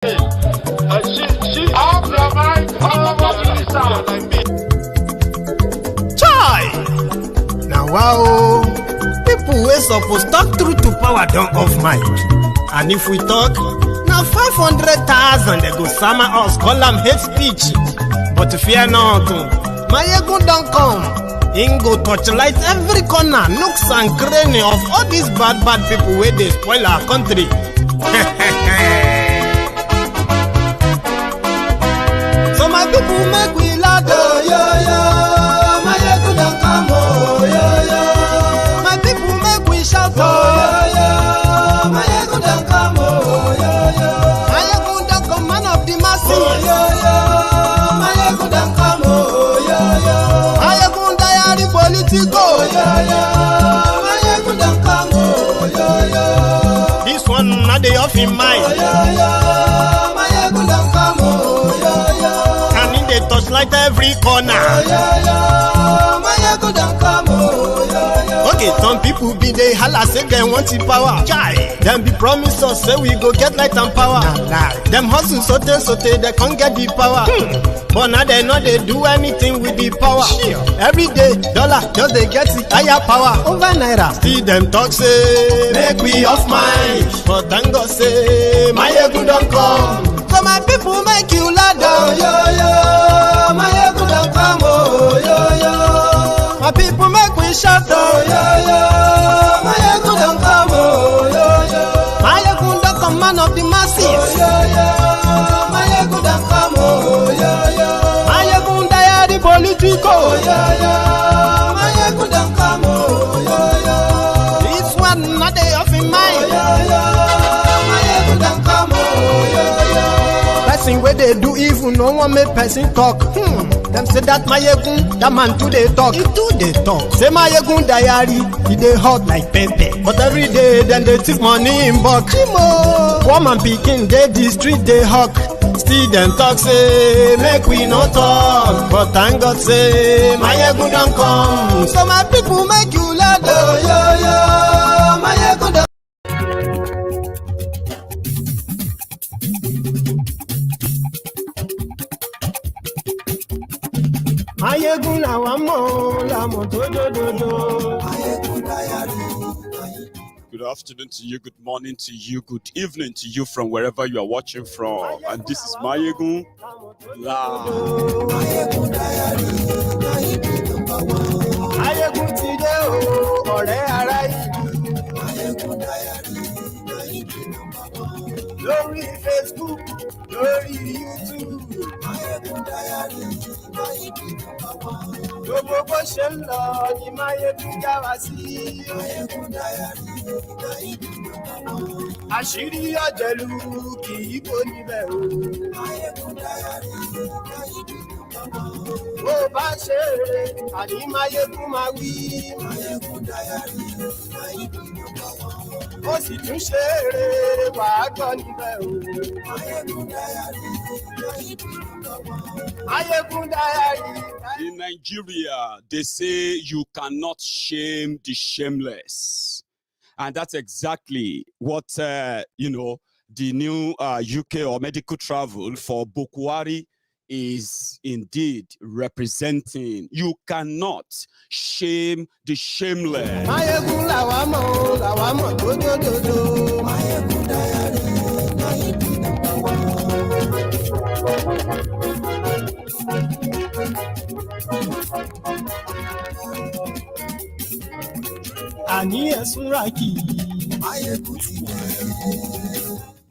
Chai! Now wow, people wey suppose talk truth to power don't off mic. And if we talk, now 500,000 they go summer us, call them hate speech. But fear not, Maiyegun don't come. Him go torchlight every corner, nooks and cranny of all these bad people where they spoil our country. So my people make we loud, oh, yo, yo. Maiyegun don't come, oh, yo, yo. My people make we shout, oh, yo, yo. Maiyegun don't come, oh, yo, yo. Maiyegun don't come, man of the masses, oh, yo, yo. Maiyegun don't come, oh, yo, yo. Maiyegun diary Politico, oh, yo, yo. Maiyegun don't come, oh, yo, yo. This one not the off in mind, oh, yo, yo. Maiyegun don't come, oh, yo, yo. They touchlight every corner. Oh, yeah, yeah. Maiyegun don't come, oh, yeah, yeah. Okay, some people be they holla say they want the power. Chai. Them be promise us say we go get light and power. Nah. Them hustle sote they can't get the power. But now they know they do anything with the power. Sure. Every day, dollar just they get the higher power over naira. See them talk say make we off mind. But thank God say Maiyegun don't come. So my people make you loud, oh, yo, yo. Maiyegun don't come, oh, yo, yo. My people make we shout, oh, yo, yo. Maiyegun don't come, oh, yo, yo. Maiyegun don't come, man of the masses, oh, yo, yo. Maiyegun don't come, oh, yo, yo. Maiyegun diary Politico, oh, yo, yo. Maiyegun don't come, oh, yo, yo. This one not they off in mind, oh, yo, yo. Maiyegun don't come, oh, yo, yo. Person where they do evil, no one make person talk. Them say that Maiyegun, that man too they talk. He too they talk. Say Maiyegun diary, he they hot like pepper. But every day, then they take money in bulk. Woman picking, they the street they hawk. Still them talk say, make we no talk. But thank God say, Maiyegun don't come. So my people make you loud, oh, yo, yo. Maiyegun don't. Maiyegun lamo do. Maiyegun diary. Good afternoon to you, good morning to you, good evening to you from wherever you are watching from. And this is Maiyegun Live. Maiyegun diary. Maiyegun today, oh, ọ̀rẹ́ ará ìlú. Maiyegun diary. Lórí Facebook, lórí YouTube. Maiyegun diary. Gbogbo bó ṣe ń lọ ni Maiyegun já wa sí. Maiyegun diary. Àṣírí ọ̀jẹ̀lú kì í kó níbẹ̀ o. Maiyegun diary. Bó bá ṣe eré, àní Maiyegun máa wí. Maiyegun diary. Ó sì tún ṣe eré, wàá gbọ́ níbẹ̀ o. Maiyegun diary. Maiyegun diary. In Nigeria, they say you cannot shame the shameless. And that's exactly what, the new UK or medical travel for Buhari is indeed representing. You cannot shame the shameless. Maiyegun lawamo, do. Maiyegun diary.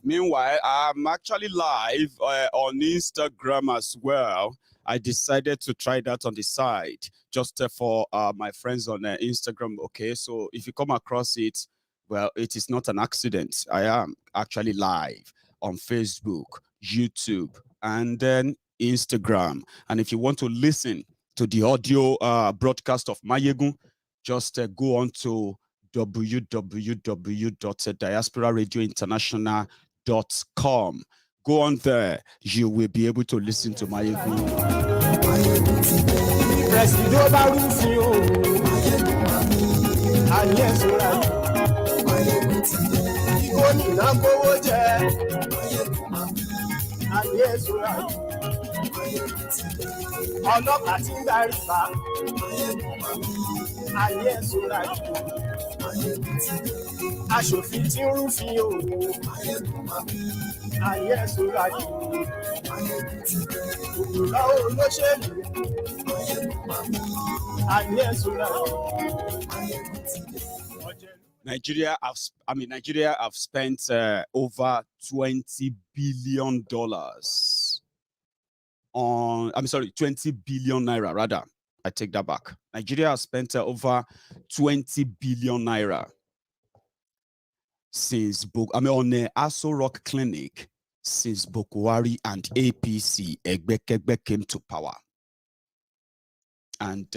Meanwhile, I'm actually live on Instagram as well. I decided to try that on the side just for my friends on Instagram. Okay, so if you come across it, well, it is not an accident. I am actually live on Facebook, YouTube, and then Instagram. And if you want to listen to the audio broadcast of Maiyegun, just go on to www.diasporaradiointernational.com. Go on there, you will be able to listen to Maiyegun. ayé ìṣúra ọlọ́pàá tí ń darí bá ayé ìṣúra aṣòfin tí ń rúfin òwò ayé ìṣúra òwúrọ̀ olóṣèlú ayé ìṣúra. Nigeria have spent over $20 billion on, 20 billion naira rather. I take that back. Nigeria has spent over 20 billion naira since on the ASUU Rock Clinic since Buhari and APC Egbekegbe came to power. And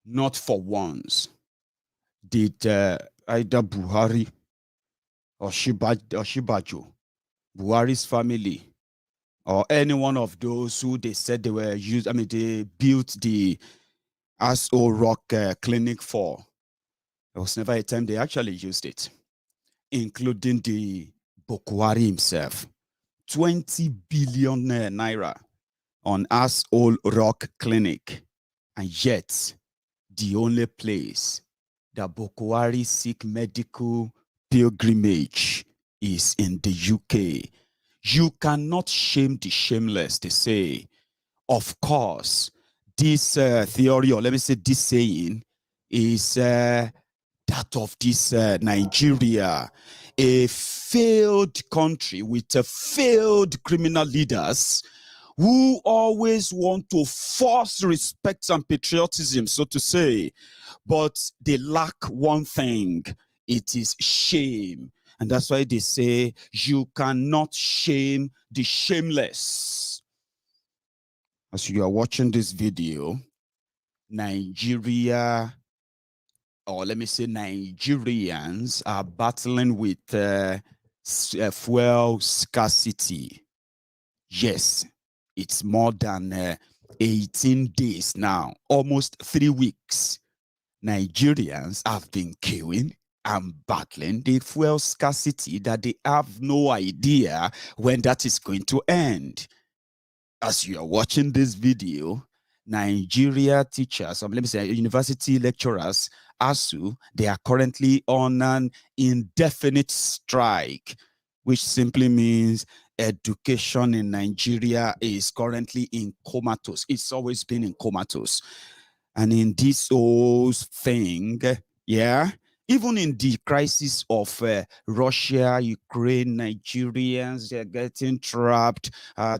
not for once did either Buhari or Shibajo, Buhari's family, or any one of those who they said they were they built the ASUU Rock Clinic for. There was never a time they actually used it, including the Buhari himself. 20 billion naira on ASUU Rock Clinic, and yet the only place that Buhari seek medical pilgrimage is in the UK. You cannot shame the shameless, they say. Of course, this theory, or let me say this saying, is that of this Nigeria, a failed country with failed criminal leaders who always want to force respect and patriotism, so to say, but they lack one thing. It is shame. And that's why they say you cannot shame the shameless. As you are watching this video, Nigeria, or let me say Nigerians, are battling with fuel scarcity. Yes, it's more than 18 days now, almost 3 weeks. Nigerians have been queuing and battling the fuel scarcity that they have no idea when that is going to end. As you are watching this video, Nigeria teachers, let me say university lecturers, ASUU, they are currently on an indefinite strike, which simply means education in Nigeria is currently in comatose. It's always been in comatose. And in this whole thing, yeah, even in the crisis of Russia, Ukraine, Nigerians, they're getting trapped,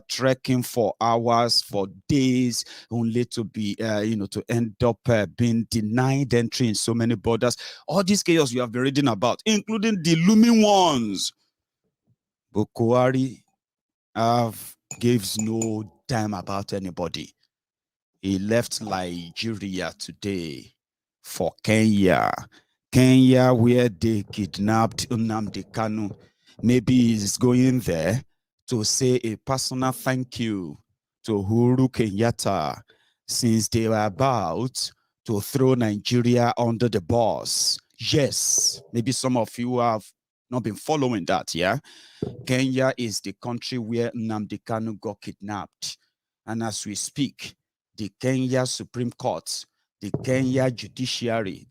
trekking for hours, for days, only to be, to end up being denied entry in so many borders. All this chaos you have been reading about, including the looming ones. Buhari gives no damn about anybody. He left Nigeria today for Kenya. Kenya, where they kidnapped Nnamdi Kanu. Maybe he's going there to say a personal thank you to Uhuru Kenyatta, since they were about to throw Nigeria under the bus. Yes, maybe some of you have not been following that, yeah? Kenya is the country where Nnamdi Kanu got kidnapped. And as we speak, the Kenya Supreme Court, the Kenya Judiciary,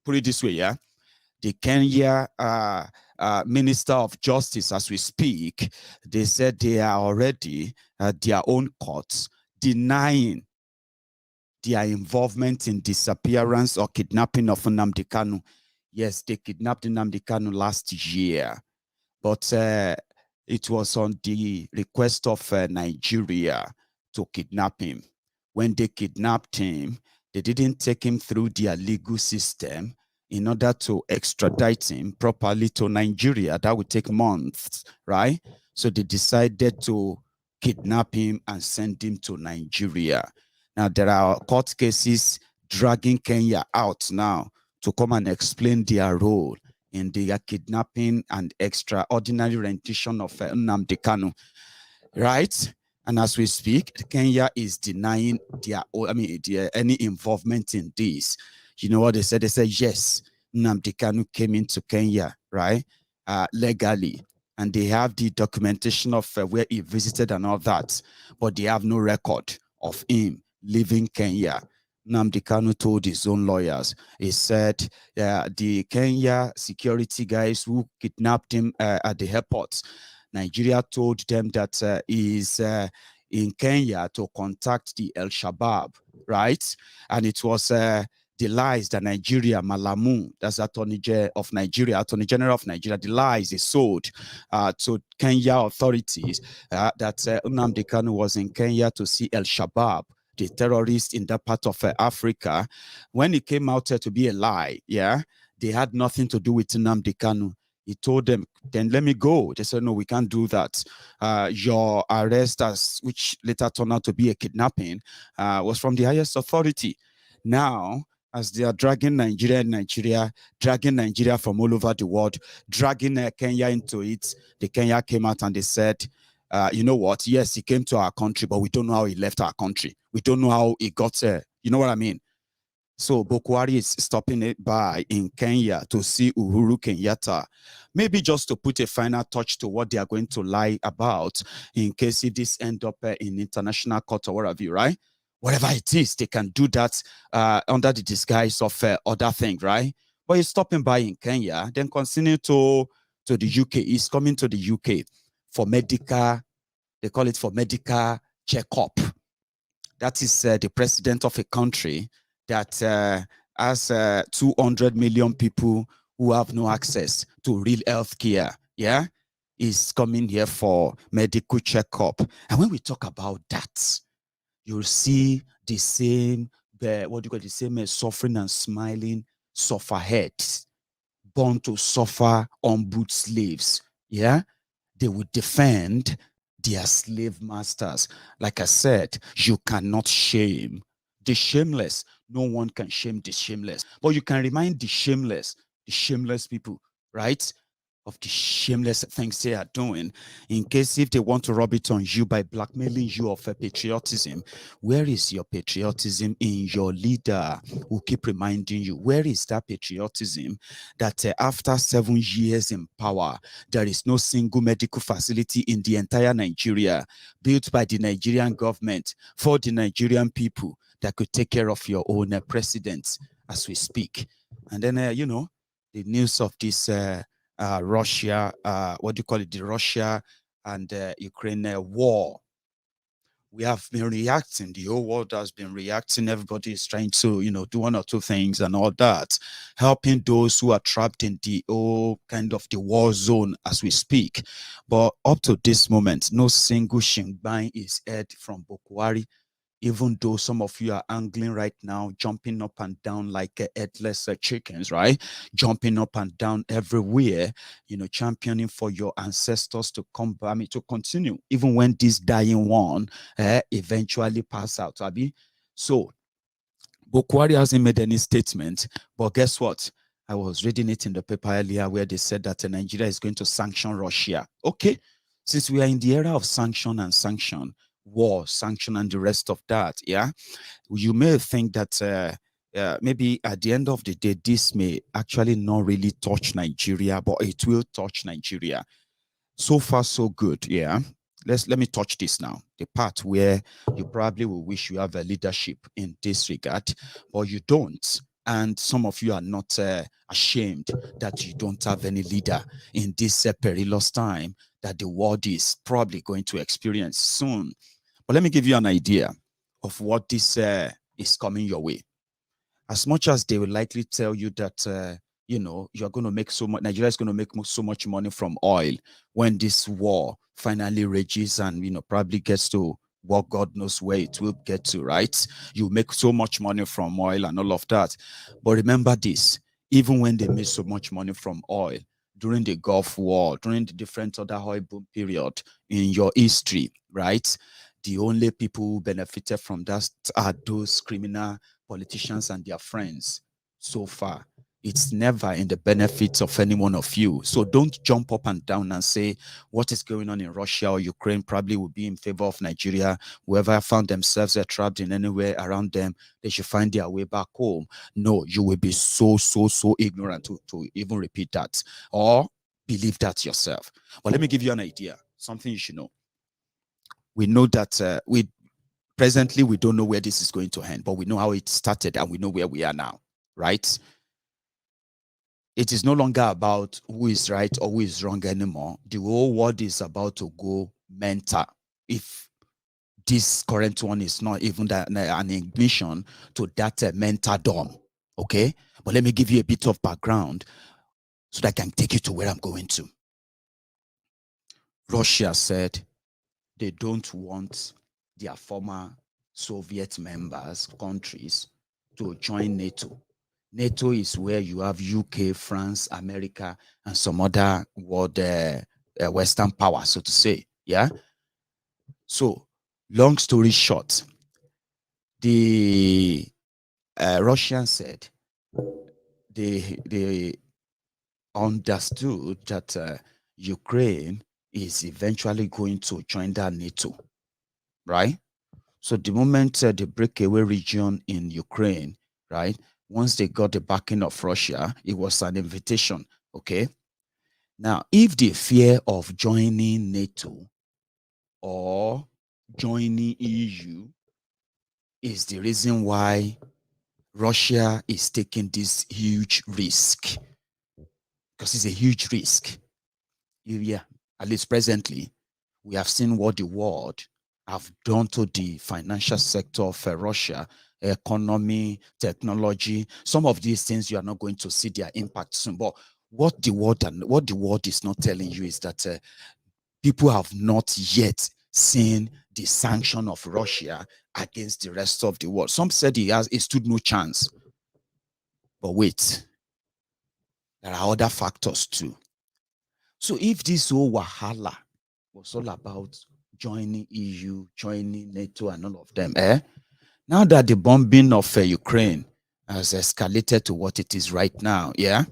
put it this way, yeah? The Kenya Minister of Justice, as we speak, they said they are already at their own courts denying their involvement in disappearance or kidnapping of Nnamdi Kanu. Yes, they kidnapped Nnamdi Kanu last year, but it was on the request of Nigeria to kidnap him. When they kidnapped him, they didn't take him through their legal system in order to extradite him properly to Nigeria. That would take months, right? So they decided to kidnap him and send him to Nigeria. Now, there are court cases dragging Kenya out now to come and explain their role in the kidnapping and extraordinary rendition of Nnamdi Kanu, right? And as we speak, Kenya is denying their, any involvement in this. You know what they said? They said, yes, Nnamdi Kanu came into Kenya, right, legally. and they have the documentation of where he visited and all that, but they have no record of him leaving Kenya. Nnamdi Kanu told his own lawyers, he said the Kenya security guys who kidnapped him at the airport, Nigeria told them that he is in Kenya to contact the El Shabaab, right? And it was the lies that Nigeria, Malamu, that's Attorney General of Nigeria, the lies he sold to Kenya authorities that Nnamdi Kanu was in Kenya to see El Shabaab, the terrorists in that part of Africa. When it came out to be a lie, yeah, they had nothing to do with Nnamdi Kanu. He told them, then let me go. They said, no, we can't do that. Your arrest, which later turned out to be a kidnapping, was from the highest authority. Now, as they are dragging Nigeria, dragging Nigeria from all over the world, dragging Kenya into it, the Kenya came out and they said, you know what? Yes, he came to our country, but we don't know how he left our country. We don't know how he got there. You know what I mean? So Buhari is stopping it by in Kenya to see Uhuru Kenyatta, maybe just to put a final touch to what they are going to lie about in case if this end up in international court or whatever, right? Whatever it is, they can do that under the disguise of other things, right? But he's stopping by in Kenya, then continue to the UK. He's coming to the UK for medical, they call it for medical checkup. That is the president of a country that has 200 million people who have no access to real health care. Yeah, is coming here for medical checkup. And when we talk about that, you'll see the same, the same suffering and smiling sufferheads, born to suffer unboot slaves. Yeah, they would defend their slave masters. Like I said, you cannot shame the shameless. No one can shame the shameless, but you can remind the shameless people, right, of the shameless things they are doing, in case if they want to rub it on you by blackmailing you of patriotism. Where is your patriotism in your leader who keep reminding you? Where is that patriotism that after 7 years in power, there is no single medical facility in the entire Nigeria built by the Nigerian government for the Nigerian people that could take care of your own president as we speak? And then, you know, the news of this Russia, what do you call it? The Russia and Ukraine war. We have been reacting. The whole world has been reacting. Everybody is trying to, you know, do one or two things and all that, helping those who are trapped in the whole kind of the war zone as we speak. But up to this moment, no single shingbai is heard from Buhari, even though some of you are angling right now, jumping up and down like headless chickens, right? Jumping up and down everywhere, you know, championing for your ancestors to come, I mean, to continue, even when this dying one eventually pass out, Abi. So, Buhari hasn't made any statement, but guess what? I was reading it in the paper earlier where they said that Nigeria is going to sanction Russia. Okay, since we are in the era of sanction, war, sanction, and the rest of that, yeah, you may think that maybe at the end of the day, this may actually not really touch Nigeria, but it will touch Nigeria. So far, so good, yeah. Let me touch this now, the part where you probably will wish you have a leadership in this regard, but you don't. And some of you are not ashamed that you don't have any leader in this perilous time that the world is probably going to experience soon. But let me give you an idea of what this is coming your way. As much as they will likely tell you that, you know, you're going to make so much, Nigeria is going to make so much money from oil when this war finally rages and, you know, probably gets to what God knows where it will get to, right? You make so much money from oil and all of that. But remember this, even when they made so much money from oil, during the Gulf War, during the different other oil boom period in your history, right? The only people who benefited from that are those criminal politicians and their friends so far. It's never in the benefits of any one of you. So don't jump up and down and say what is going on in Russia or Ukraine probably will be in favor of Nigeria. Whoever found themselves trapped in anywhere around them, they should find their way back home. No, you will be so ignorant to even repeat that. Or believe that yourself. But let me give you an idea, something you should know. We know that presently we don't know where this is going to end, but we know how it started and we know where we are now, right? It is no longer about who is right or who is wrong anymore. The whole world is about to go mental. If this current one is not even an ignition to that mental dawn, okay? But let me give you a bit of background so that I can take you to where I'm going to. Russia said they don't want their former Soviet countries to join NATO. NATO is where you have UK, France, America, and some other world Western power, so to say. Yeah. So, long story short, the Russians said they understood that Ukraine is eventually going to join that NATO, right? So the moment the breakaway region in Ukraine, right, once they got the backing of Russia, it was an invitation, okay? Now, if the fear of joining NATO or joining EU is the reason why Russia is taking this huge risk, because it's a huge risk. Yeah, at least presently, we have seen what the world have done to the financial sector of Russia, economy, technology. Some of these things you are not going to see their impact soon. But what the world is not telling you is that people have not yet seen the sanction of Russia against the rest of the world. Some said it stood no chance. But wait, there are other factors too. So if this whole wahala was all about joining EU, joining NATO, and all of them, now that the bombing of Ukraine has escalated to what it is right now, yeah,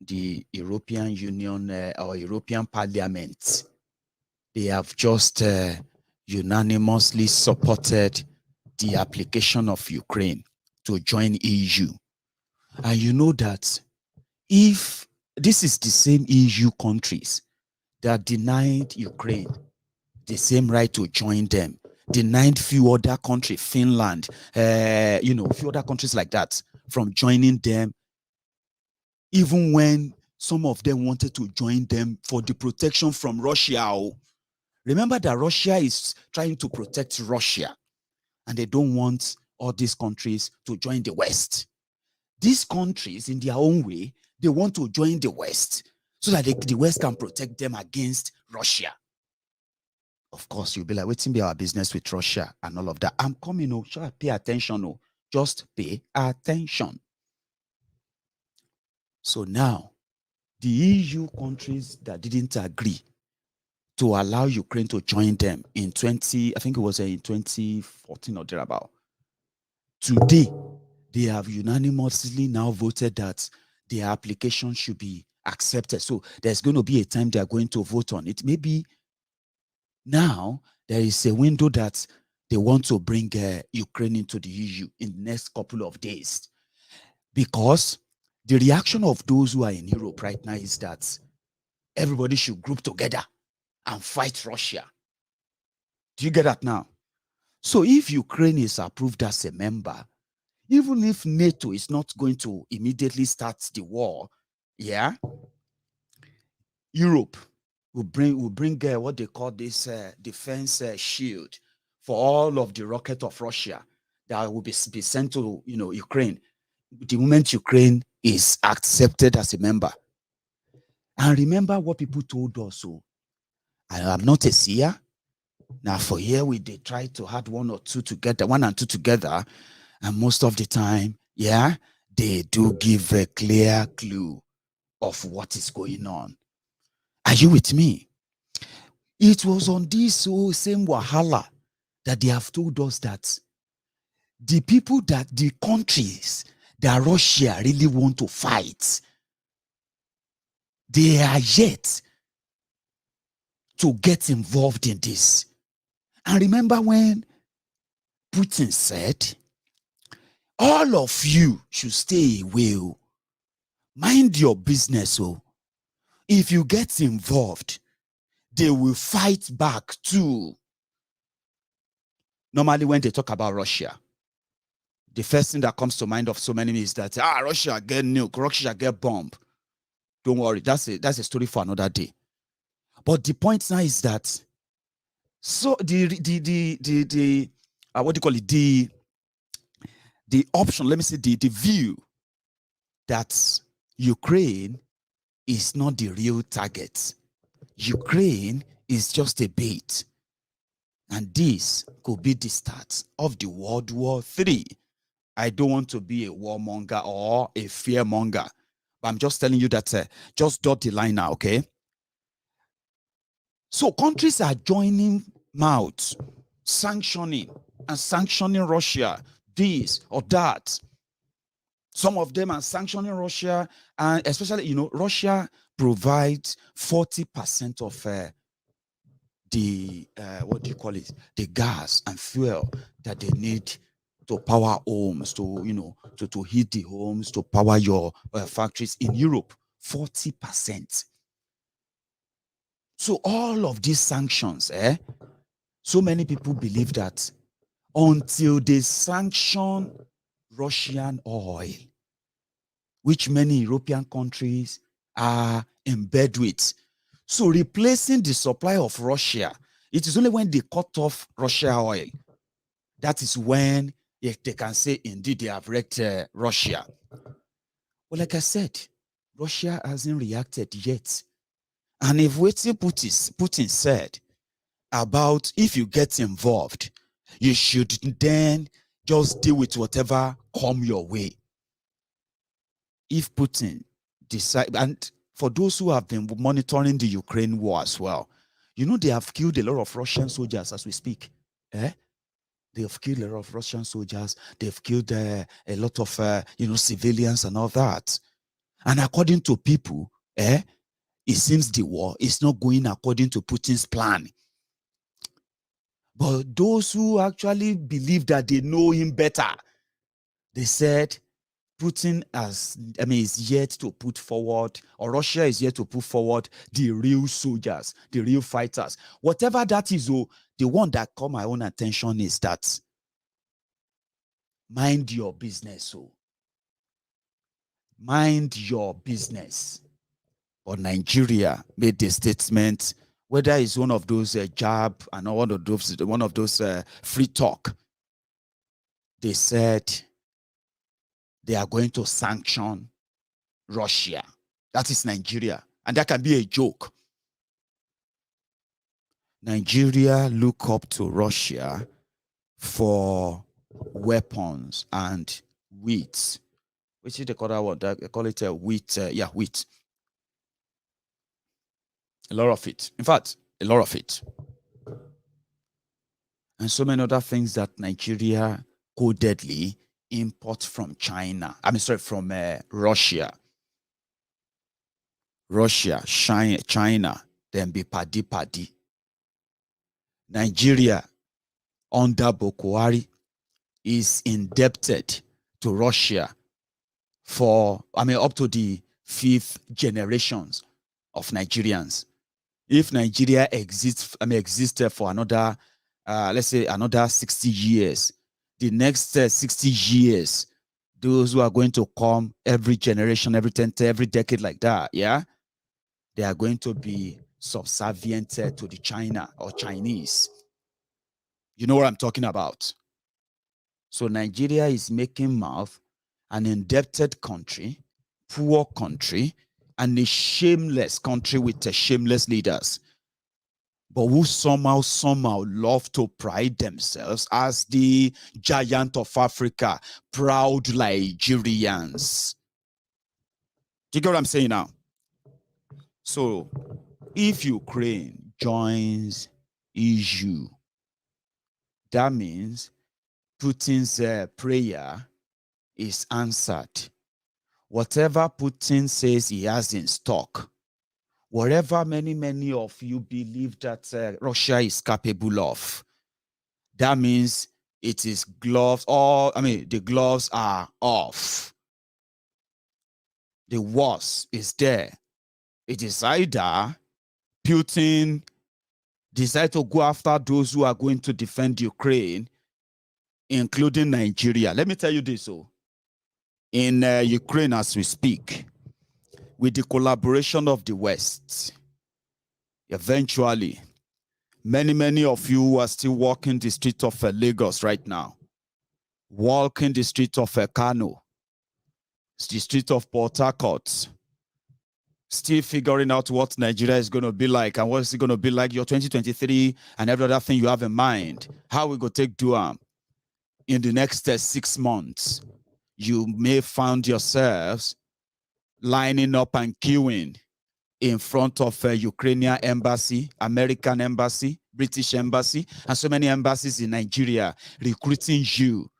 the European Union or European Parliament, they have just unanimously supported the application of Ukraine to join EU. And you know that if this is the same EU countries that denied Ukraine the same right to join them, denied few other countries, Finland, few other countries like that from joining them, even when some of them wanted to join them for the protection from Russia. Remember that Russia is trying to protect Russia, and they don't want all these countries to join the West. These countries, in their own way, they want to join the West so that the West can protect them against Russia. Of course, you'll be like, waiting be our business with Russia and all of that. I'm coming, pay attention, just pay attention. So now, the EU countries that didn't agree to allow Ukraine to join them in 2014 or thereabout, today, they have unanimously now voted that their application should be accepted. So there's going to be a time they are going to vote on it. Maybe now there is a window that they want to bring Ukraine into the EU in the next couple of days. Because the reaction of those who are in Europe right now is that everybody should group together and fight Russia. Do you get that now? So if Ukraine is approved as a member, even if NATO is not going to immediately start the war, yeah, Europe will bring what they call this defense shield for all of the rocket of Russia that will be sent to Ukraine the moment Ukraine is accepted as a member. And remember what people told us. So I am not a seer. Now for here they try to add one and two together, and most of the time, yeah, they do give a clear clue of what is going on. Are you with me? It was on this same wahala that they have told us that the countries that Russia really want to fight, they are yet to get involved in this. And remember when Putin said, all of you should stay away Mind your business. Oh, if you get involved, they will fight back too. Normally, when they talk about Russia, the first thing that comes to mind of so many is that Russia get nuke, Russia get bomb. Don't worry, that's a story for another day. But the point now is that so the what do you call it, the option, let me say the view that Ukraine is not the real target. Ukraine is just a bait. And this could be the start of the World War III. I don't want to be a warmonger or a fearmonger, but I'm just telling you that just dot the line now, okay? So countries are joining mouths, sanctioning Russia, this or that. Some of them are sanctioning Russia, and especially, Russia provides 40% of the what do you call it? The gas and fuel that they need to power homes, to heat the homes, to power your factories in Europe. 40%. So all of these sanctions, so many people believe that until they sanction Russian oil, which many European countries are in bed with. So replacing the supply of Russia, it is only when they cut off Russia oil, that is when they can say, indeed, they have wrecked Russia. Well, like I said, Russia hasn't reacted yet. And if what Putin said about if you get involved, you should then just deal with whatever come your way. If Putin decide, and for those who have been monitoring the Ukraine war as well, they have killed a lot of Russian soldiers as we speak. They have killed a lot of Russian soldiers. They've killed a lot of civilians and all that. And according to people, it seems the war is not going according to Putin's plan. But those who actually believe that they know him better, they said Putin is yet to put forward, or Russia is yet to put forward the real soldiers, the real fighters. Whatever that is, the one that caught my own attention is that mind your business. Mind your business. But Nigeria made the statement, whether it's one of those jab and one of those free talk, they said they are going to sanction Russia. That is Nigeria. And that can be a joke. Nigeria look up to Russia for weapons and wheat. Which is the other one? They call it wheat. Wheat. A lot of it. In fact, a lot of it. And so many other things that Nigeria codedly import from China. From Russia. Russia, China, then be paddy. Nigeria, under Buhari, is indebted to Russia for, up to the 5th generations of Nigerians. If Nigeria existed for another, let's say another 60 years, the next 60 years, those who are going to come every generation, every decade like that, they are going to be subservient to the China or Chinese. You know what I'm talking about? So Nigeria is making mouth, an indebted country, poor country, and a shameless country with shameless leaders, but who somehow love to pride themselves as the giant of Africa, proud Nigerians. Do you get what I'm saying now? So if Ukraine joins EU, that means Putin's prayer is answered. Whatever Putin says he has in stock, whatever many of you believe that Russia is capable of, that means it is gloves, the gloves are off. the worst is there. It is either Putin decide to go after those who are going to defend Ukraine, including Nigeria. Let me tell you this, in Ukraine as we speak, with the collaboration of the West, eventually, many of you who are still walking the street of Lagos right now, walking the street of Kano, the street of Port Harcourt, still figuring out what Nigeria is going to be like and what is it going to be like your 2023 and every other thing you have in mind, how we go take Duam in the next 6 months. You may find yourselves lining up and queuing in front of a Ukrainian embassy, American embassy, British embassy, and so many embassies in Nigeria recruiting you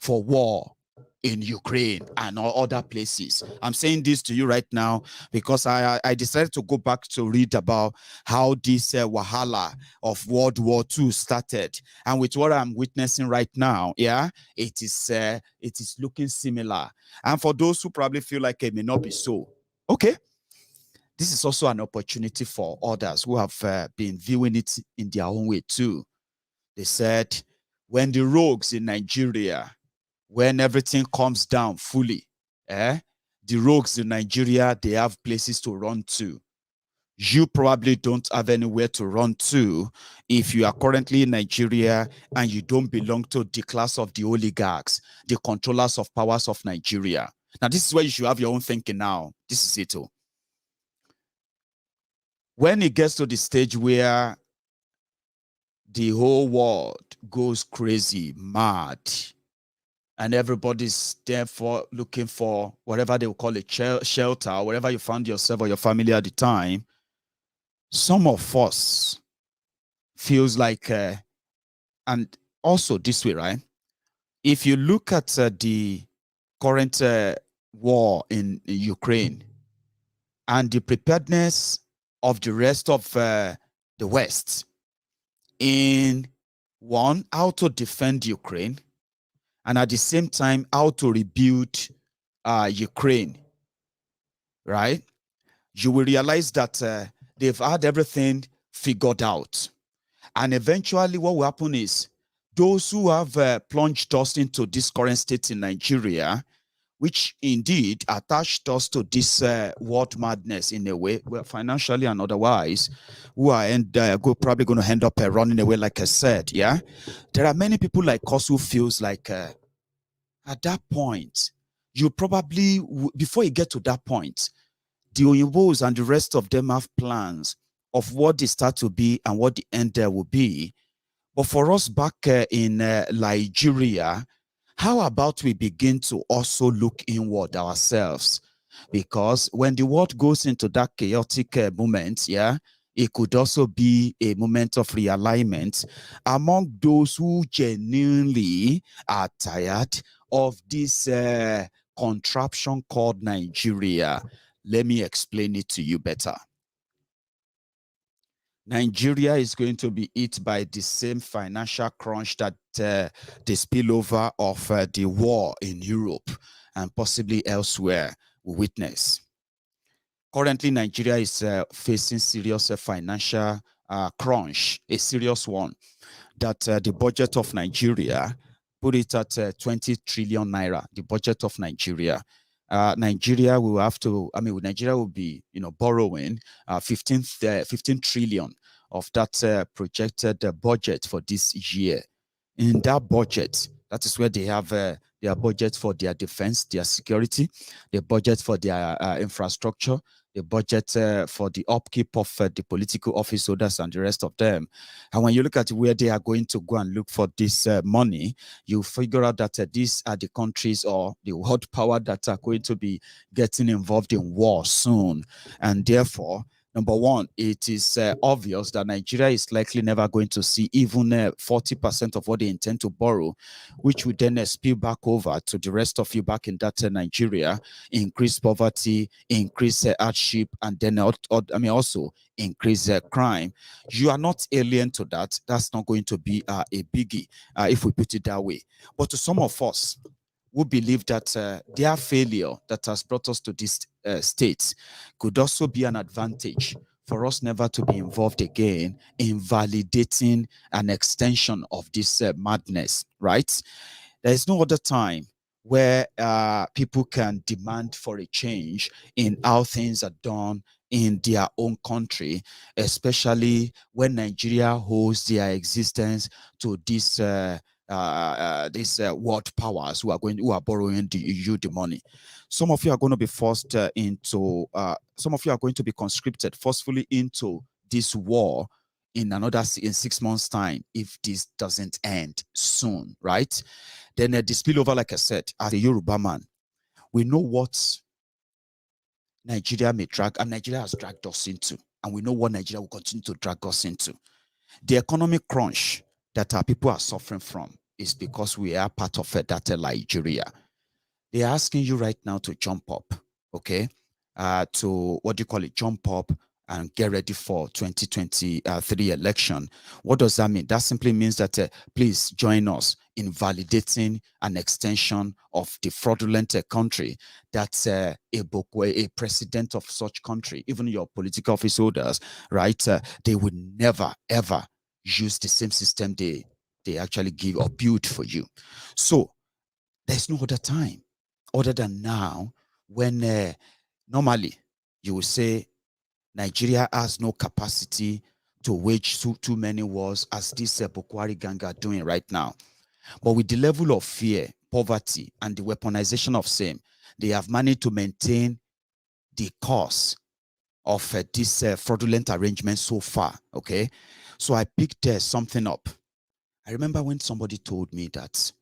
for war in Ukraine and all other places. I'm saying this to you right now because I decided to go back to read about how this wahala of World War II started. And with what I'm witnessing right now, it is looking similar. And for those who probably feel like it may not be so, okay, this is also an opportunity for others who have been viewing it in their own way too. They said, when the rogues in Nigeria, when everything comes down fully, the rogues in Nigeria, they have places to run to. You probably don't have anywhere to run to if you are currently in Nigeria and you don't belong to the class of the oligarchs, the controllers of powers of Nigeria. Now, this is where you should have your own thinking now. This is it. When it gets to the stage where the whole world goes crazy, mad, and everybody's therefore looking for whatever they will call a shelter, wherever you found yourself or your family at the time, some of us feels like, and also this way, right? If you look at the current war in Ukraine and the preparedness of the rest of the West in one, how to defend Ukraine, and at the same time, how to rebuild Ukraine, right? You will realize that they've had everything figured out. And eventually what will happen is those who have plunged us into this current state in Nigeria, which indeed attached us to this world madness in a way, well, financially and otherwise, who are probably going to end up running away, like I said, There are many people like us who feels like at that point, you probably, before you get to that point, the Oyinbos and the rest of them have plans of what the start to be and what the end there will be. But for us back in Nigeria, how about we begin to also look inward ourselves? Because when the world goes into that chaotic moment, it could also be a moment of realignment among those who genuinely are tired of this contraption called Nigeria. Let me explain it to you better. Nigeria is going to be hit by the same financial crunch that the spillover of the war in Europe and possibly elsewhere will witness. Currently, Nigeria is facing serious financial crunch, a serious one, that the budget of Nigeria put it at 20 trillion naira, the budget of Nigeria. Nigeria will have to, Nigeria will be, borrowing 15 trillion of that projected budget for this year. In that budget, that is where they have their budget for their defense, their security, the budget for their infrastructure, the budget for the upkeep of the political office holders and the rest of them. And when you look at where they are going to go and look for this money, you figure out that these are the countries or the world power that are going to be getting involved in war soon. And therefore, number one, it is obvious that Nigeria is likely never going to see even 40% of what they intend to borrow, which would then spill back over to the rest of you back in that Nigeria, increase poverty, increase hardship, and then also increase crime. You are not alien to that. That's not going to be a biggie if we put it that way. But to some of us, who believe that their failure that has brought us to this state could also be an advantage for us never to be involved again in validating an extension of this madness, right? There is no other time where people can demand for a change in how things are done in their own country, especially when Nigeria holds their existence to this these world powers who are borrowing you the money. Some of you are going to be forced into some of you are going to be conscripted forcefully into this war in 6 months time if this doesn't end soon, right? Then the spillover, like I said, as a Yoruba man, we know what Nigeria may drag, and Nigeria has dragged us into, and we know what Nigeria will continue to drag us into. The economic crunch that our people are suffering from is because we are part of that Nigeria. They are asking you right now to jump up, okay? To what do you call it? Jump up and get ready for 2023 election. What does that mean? That simply means that please join us in validating an extension of the fraudulent country that a president of such country, even your political office holders, right? They would never, ever use the same system they actually give or build for you. So there's no other time other than now when normally you will say Nigeria has no capacity to wage too many wars as this Buhari gang are doing right now. But with the level of fear, poverty, and the weaponization of same, they have managed to maintain the course of this fraudulent arrangement so far, okay? So I picked something up. I remember when somebody told me that,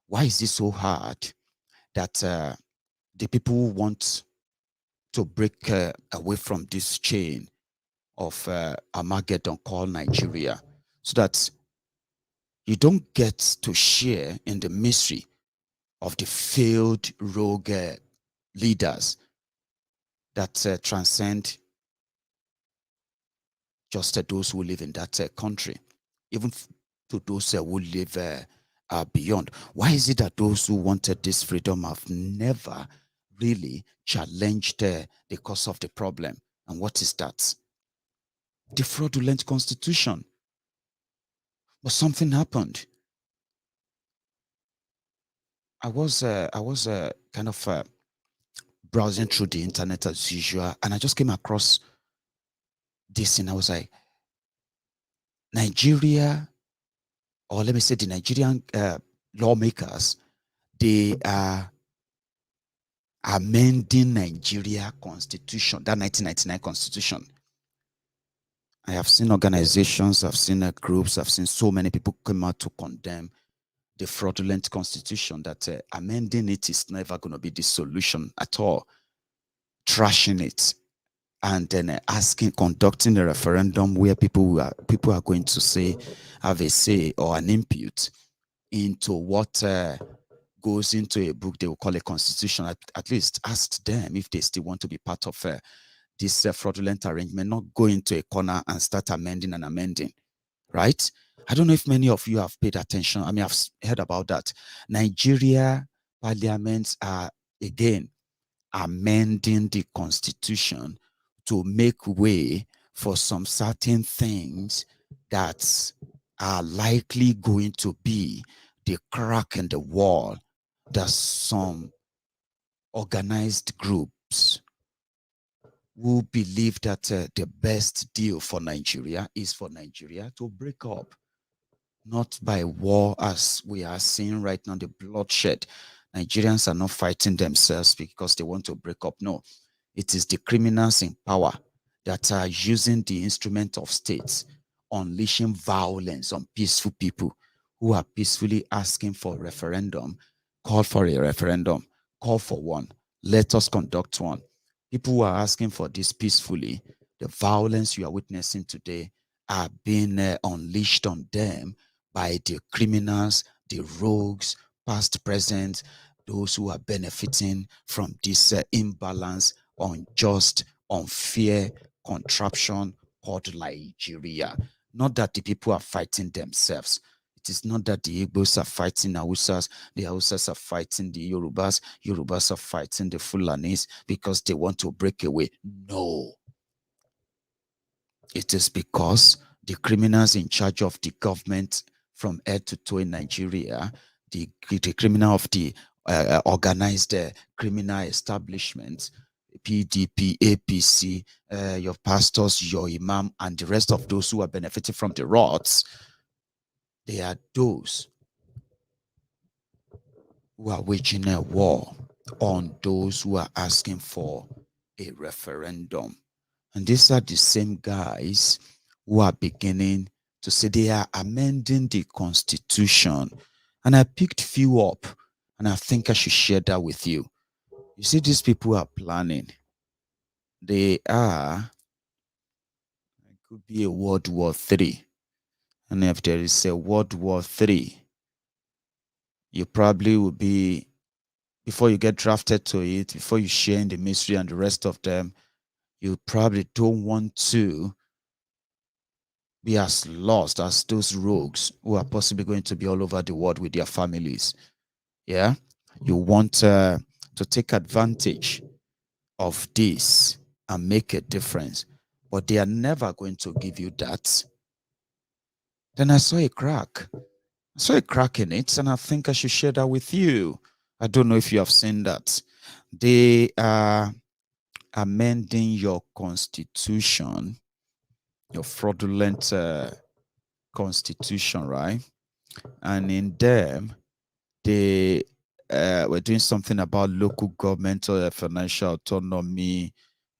why is this so hard that the people who want to break away from this chain of Armageddon called Nigeria, so that you don't get to share in the mystery of the failed rogue leaders that transcend just those who live in that country, even to those who live beyond. Why is it that those who wanted this freedom have never really challenged the cause of the problem? And what is that? The fraudulent constitution. But something happened. I was kind of browsing through the internet as usual, and I just came across this, and I was like, Nigeria, or let me say the Nigerian lawmakers, they are amending Nigeria constitution, that 1999 constitution. I have seen organizations, I've seen groups, I've seen so many people come out to condemn the fraudulent constitution, that amending it is never going to be the solution at all. Trashing it and then conducting a referendum where people are going to say, have a say or an input into what goes into a book they will call a constitution. At least ask them if they still want to be part of this fraudulent arrangement, not go into a corner and start amending and amending, right? I don't know if many of you have paid attention. I mean, I've heard about that. Nigeria parliaments are, again, amending the constitution to make way for some certain things that are likely going to be the crack in the wall that some organized groups who believe that the best deal for Nigeria is for Nigeria to break up, not by war as we are seeing right now, the bloodshed. Nigerians are not fighting themselves because they want to break up. No, it is the criminals in power that are using the instrument of states, unleashing violence on peaceful people who are peacefully asking for a referendum. Call for a referendum, call for one, let us conduct one. People who are asking for this peacefully, the violence you are witnessing today are being unleashed on them by the criminals, the rogues, past, present, those who are benefiting from this imbalance, unjust, unfair contraption called Nigeria. Not that the people are fighting themselves. It is not that the Igbos are fighting Hausas, the Hausas are fighting the Yorubas, Yorubas are fighting the Fulanis because they want to break away. No. It is because the criminals in charge of the government from head to toe in Nigeria, the criminal of the organized criminal establishments, PDP, APC, your pastors, your imam, and the rest of those who are benefiting from the rods, they are those who are waging a war on those who are asking for a referendum. And these are the same guys who are beginning to say they are amending the constitution. And I picked few up, and I think I should share that with you. You see, these people are planning. They are, it could be a World War III. And if there is a World War III, you probably will be, before you get drafted to it, before you share in the mystery and the rest of them, you probably don't want to be as lost as those rogues who are possibly going to be all over the world with their families. Yeah, you want to take advantage of this and make a difference, but they are never going to give you that. Then I saw a crack. I saw a crack in it, and I think I should share that with you. I don't know if you have seen that. They are amending your constitution, your fraudulent constitution, right? And in them, they were doing something about local government or financial autonomy,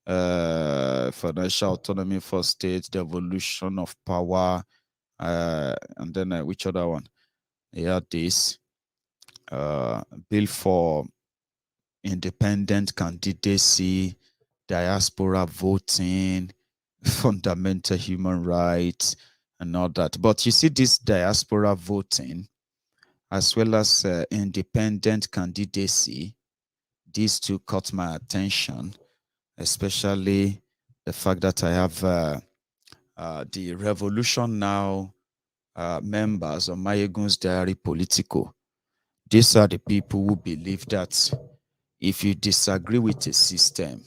for states, the evolution of power, and then which other one? They had this bill for independent candidacy, diaspora voting, fundamental human rights, and all that. But you see, this diaspora voting, as well as independent candidacy, these two caught my attention, especially the fact that I have the Revolution Now members of Maiyegun's diary Politico. These are the people who believe that if you disagree with a system,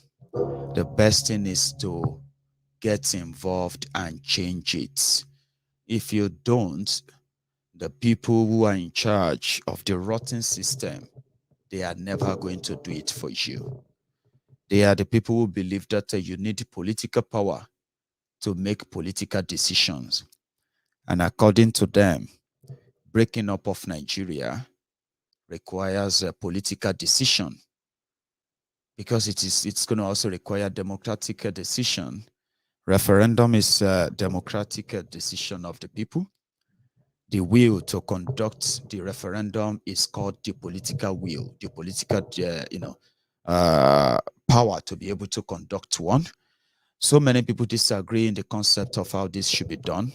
the best thing is to get involved and change it. If you don't, the people who are in charge of the rotten system, they are never going to do it for you. They are the people who believe that you need political power to make political decisions. And according to them, breaking up of Nigeria requires a political decision, because it's going to also require democratic decision. Referendum is a democratic decision of the people. The will to conduct the referendum is called the political will, the political, power to be able to conduct one. So many people disagree in the concept of how this should be done.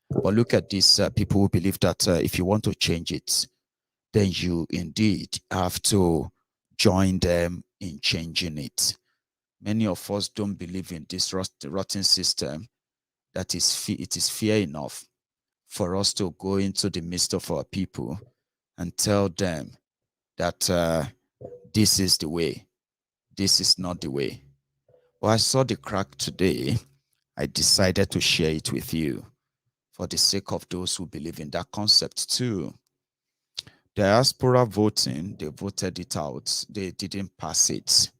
But look at these people who believe that if you want to change it, then you indeed have to join them in changing it. Many of us don't believe in this rotten system. It is fair enough for us to go into the midst of our people and tell them that this is the way, this is not the way. Well, I saw the crack today. I decided to share it with you for the sake of those who believe in that concept too. Diaspora voting, they voted it out. They didn't pass it.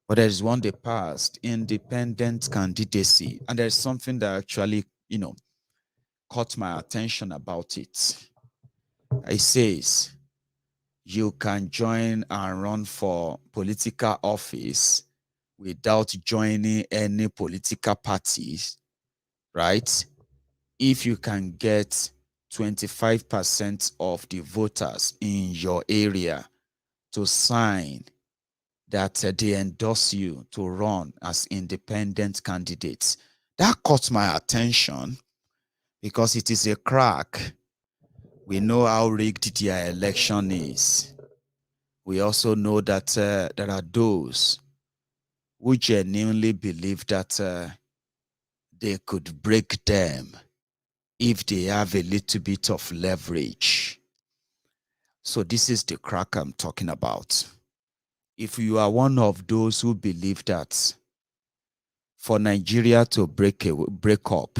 But there is one they passed, independent candidacy. And there's something that actually, caught my attention about it. It says you can join and run for political office without joining any political parties, right? If you can get 25% of the voters in your area to sign that they endorse you to run as independent candidates. That caught my attention because it is a crack. We know how rigged their election is. We also know that there are those who genuinely believe that they could break them if they have a little bit of leverage. So this is the crack I'm talking about. If you are one of those who believe that for Nigeria to break up,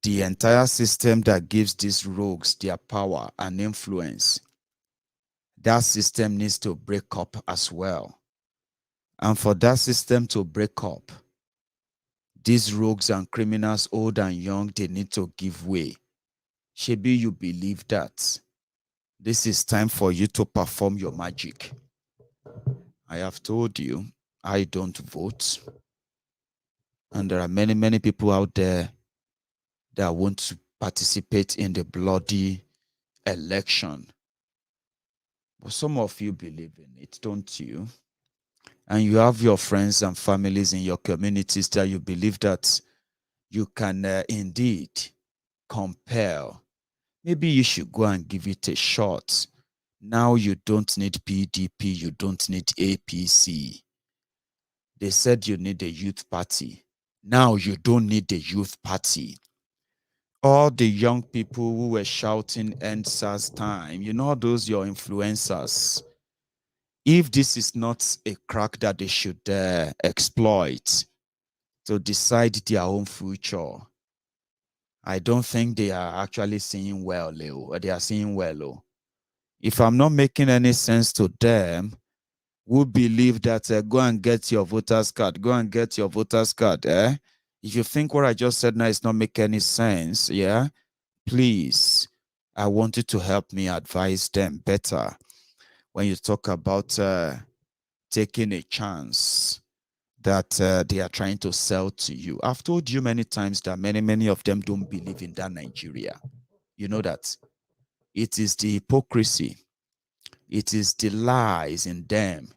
the entire system that gives these rogues their power and influence, that system needs to break up as well. And for that system to break up, these rogues and criminals, old and young, they need to give way. Shebi, you believe that this is time for you to perform your magic. I have told you, I don't vote. And there are many, many people out there that want to participate in the bloody election. But some of you believe in it, don't you? And you have your friends and families in your communities that you believe that you can indeed compel. Maybe you should go and give it a shot. Now you don't need PDP, you don't need APC. They said you need a youth party. Now you don't need a youth party. All the young people who were shouting end SARS time, you know those your influencers. If this is not a crack that they should exploit to decide their own future, I don't think they are actually seeing well, Leo. They are seeing well. If I'm not making any sense to them, who believe that go and get your voter's card, go and get your voter's card. If you think what I just said now is not making any sense, yeah, please, I want you to help me advise them better when you talk about taking a chance that they are trying to sell to you. I've told you many times that many of them don't believe in that Nigeria. You know that. It is the hypocrisy. It is the lies in them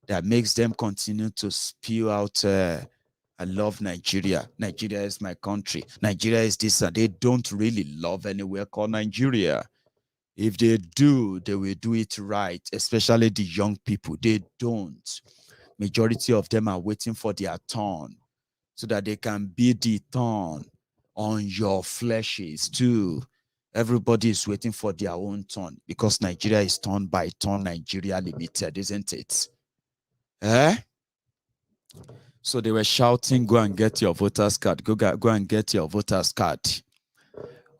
that makes them continue to spew out, I love Nigeria. Nigeria is my country. Nigeria is this. And they don't really love anywhere called Nigeria. If they do, they will do it right, especially the young people. They don't. Majority of them are waiting for their turn so that they can be the turn on your fleshes too. Everybody is waiting for their own turn because Nigeria is turn by turn Nigeria Limited, isn't it? So they were shouting, go and get your voter's card. Go and get your voter's card.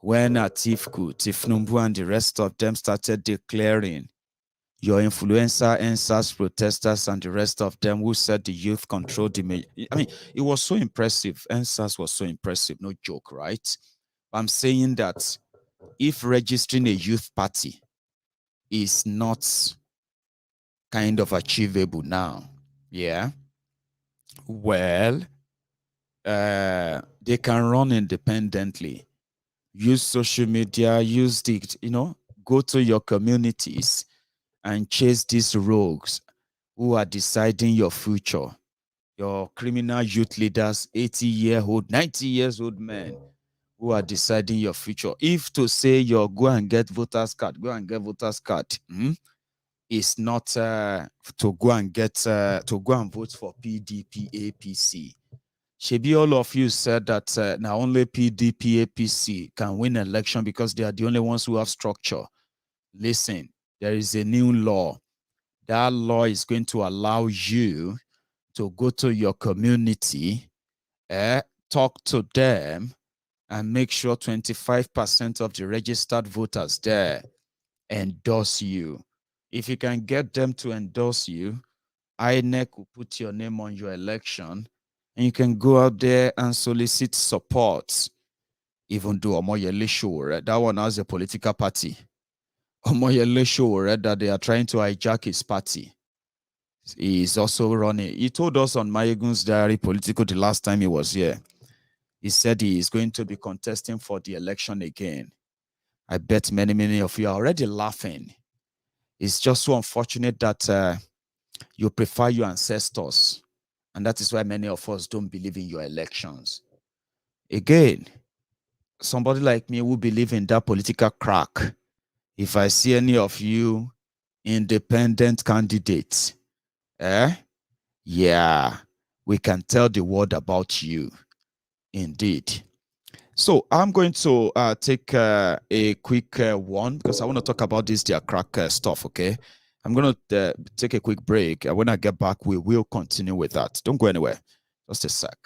When Atiku, Tifnumbu, and the rest of them started declaring, your influencer, NSAS protesters, and the rest of them who said the youth controlled the... I mean, it was so impressive. NSAS was so impressive. No joke, right? I'm saying that if registering a youth party is not kind of achievable now, yeah, well, they can run independently. Use social media, use the, go to your communities and chase these rogues who are deciding your future. Your criminal youth leaders, 80-year-old, 90-years-old men who are deciding your future. If to say you go and get voter's card, go and get voter's card, is not to go and vote for PDP, APC. Shebi, all of you said that now only PDP, APC can win election because they are the only ones who have structure. Listen, there is a new law. That law is going to allow you to go to your community, talk to them, and make sure 25% of the registered voters there endorse you. If you can get them to endorse you, INEC will put your name on your election, and you can go out there and solicit support. Even though Omoyele show that one has a political party. Omoyele show that they are trying to hijack his party. He is also running. He told us on Maiyegun's diary, Politico, the last time he was here. He said he is going to be contesting for the election again. I bet many of you are already laughing. It's just so unfortunate that you prefer your ancestors. And that is why many of us don't believe in your elections. Again, somebody like me who believe in that political crack, if I see any of you independent candidates, yeah, we can tell the world about you. Indeed. So I'm going to take a quick one because I want to talk about this their crack stuff, okay? I'm going to take a quick break. When I get back, we will continue with that. Don't go anywhere. Just a sec.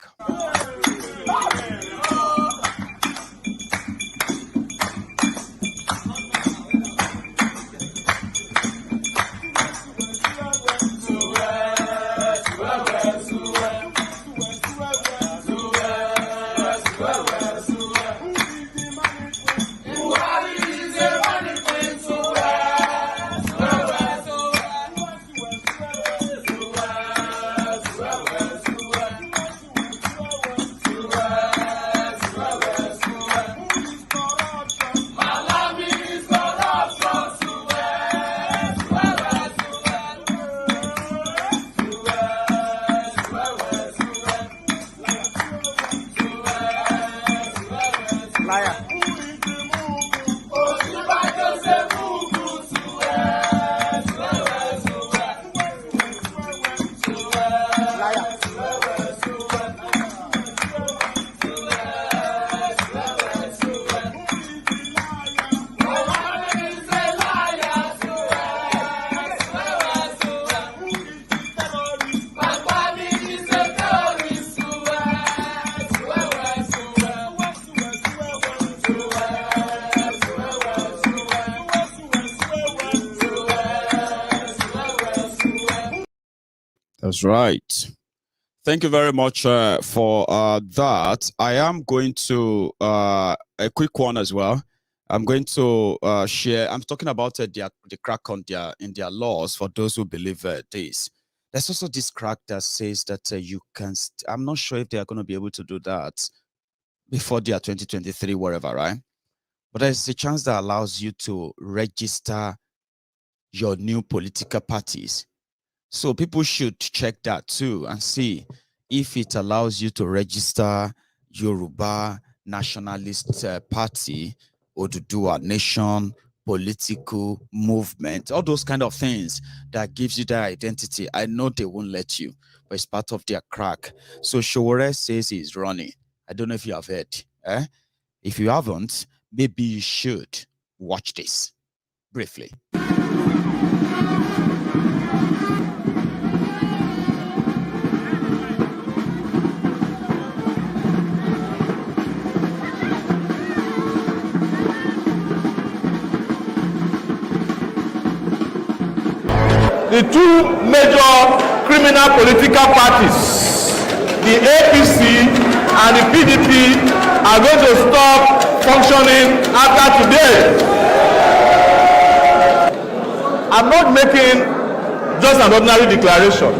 That's right. Thank you very much for that. I am going to a quick one as well. I'm going to share. I'm talking about the crack on in their laws for those who believe this. There's also this crack that says that you can. I'm not sure if they are going to be able to do that before their 2023, whatever, right? But there's a chance that allows you to register your new political parties. So people should check that too and see if it allows you to register Yoruba Nationalist Party, Oduduwa Nation, Politico movement, all those kind of things that gives you that identity. I know they won't let you, but it's part of their crack. So Showore says he's running. I don't know if you have heard. If you haven't, maybe you should watch this briefly. The two major criminal political parties, the APC and the PDP, are going to stop functioning after today. I'm not making just an ordinary declaration.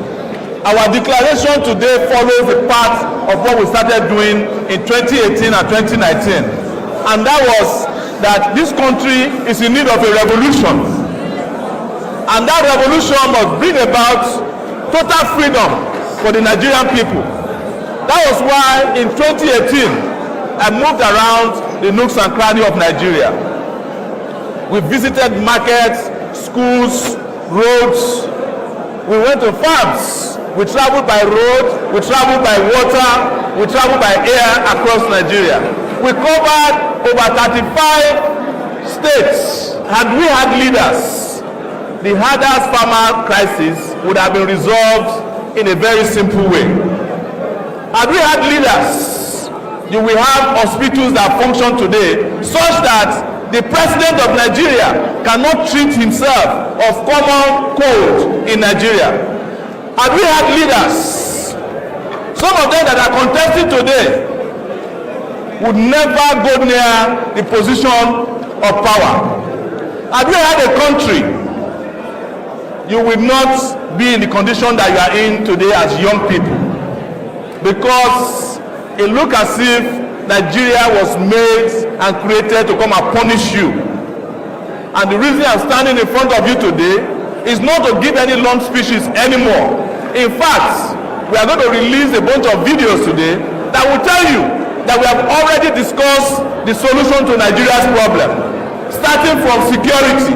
Our declaration today follows the path of what we started doing in 2018 and 2019. And that was that this country is in need of a revolution. And that revolution must bring about total freedom for the Nigerian people. That was why in 2018, I moved around the nooks and crannies of Nigeria. We visited markets, schools, roads. We went to farms. We traveled by road, we traveled by water, we traveled by air across Nigeria. We covered over 35 states. Had we had leaders, the hardest farmer crisis would have been resolved in a very simple way. Had we had leaders, you will have hospitals that function today such that the president of Nigeria cannot treat himself of common cold in Nigeria. Had we had leaders, some of them that are contesting today would never go near the position of power. Had we had a country, you will not be in the condition that you are in today as young people, because it looks as if Nigeria was made and created to come and punish you. And the reason I'm standing in front of you today is not to give any long speeches anymore. In fact, we are going to release a bunch of videos today that will tell you that we have already discussed the solution to Nigeria's problem, starting from security,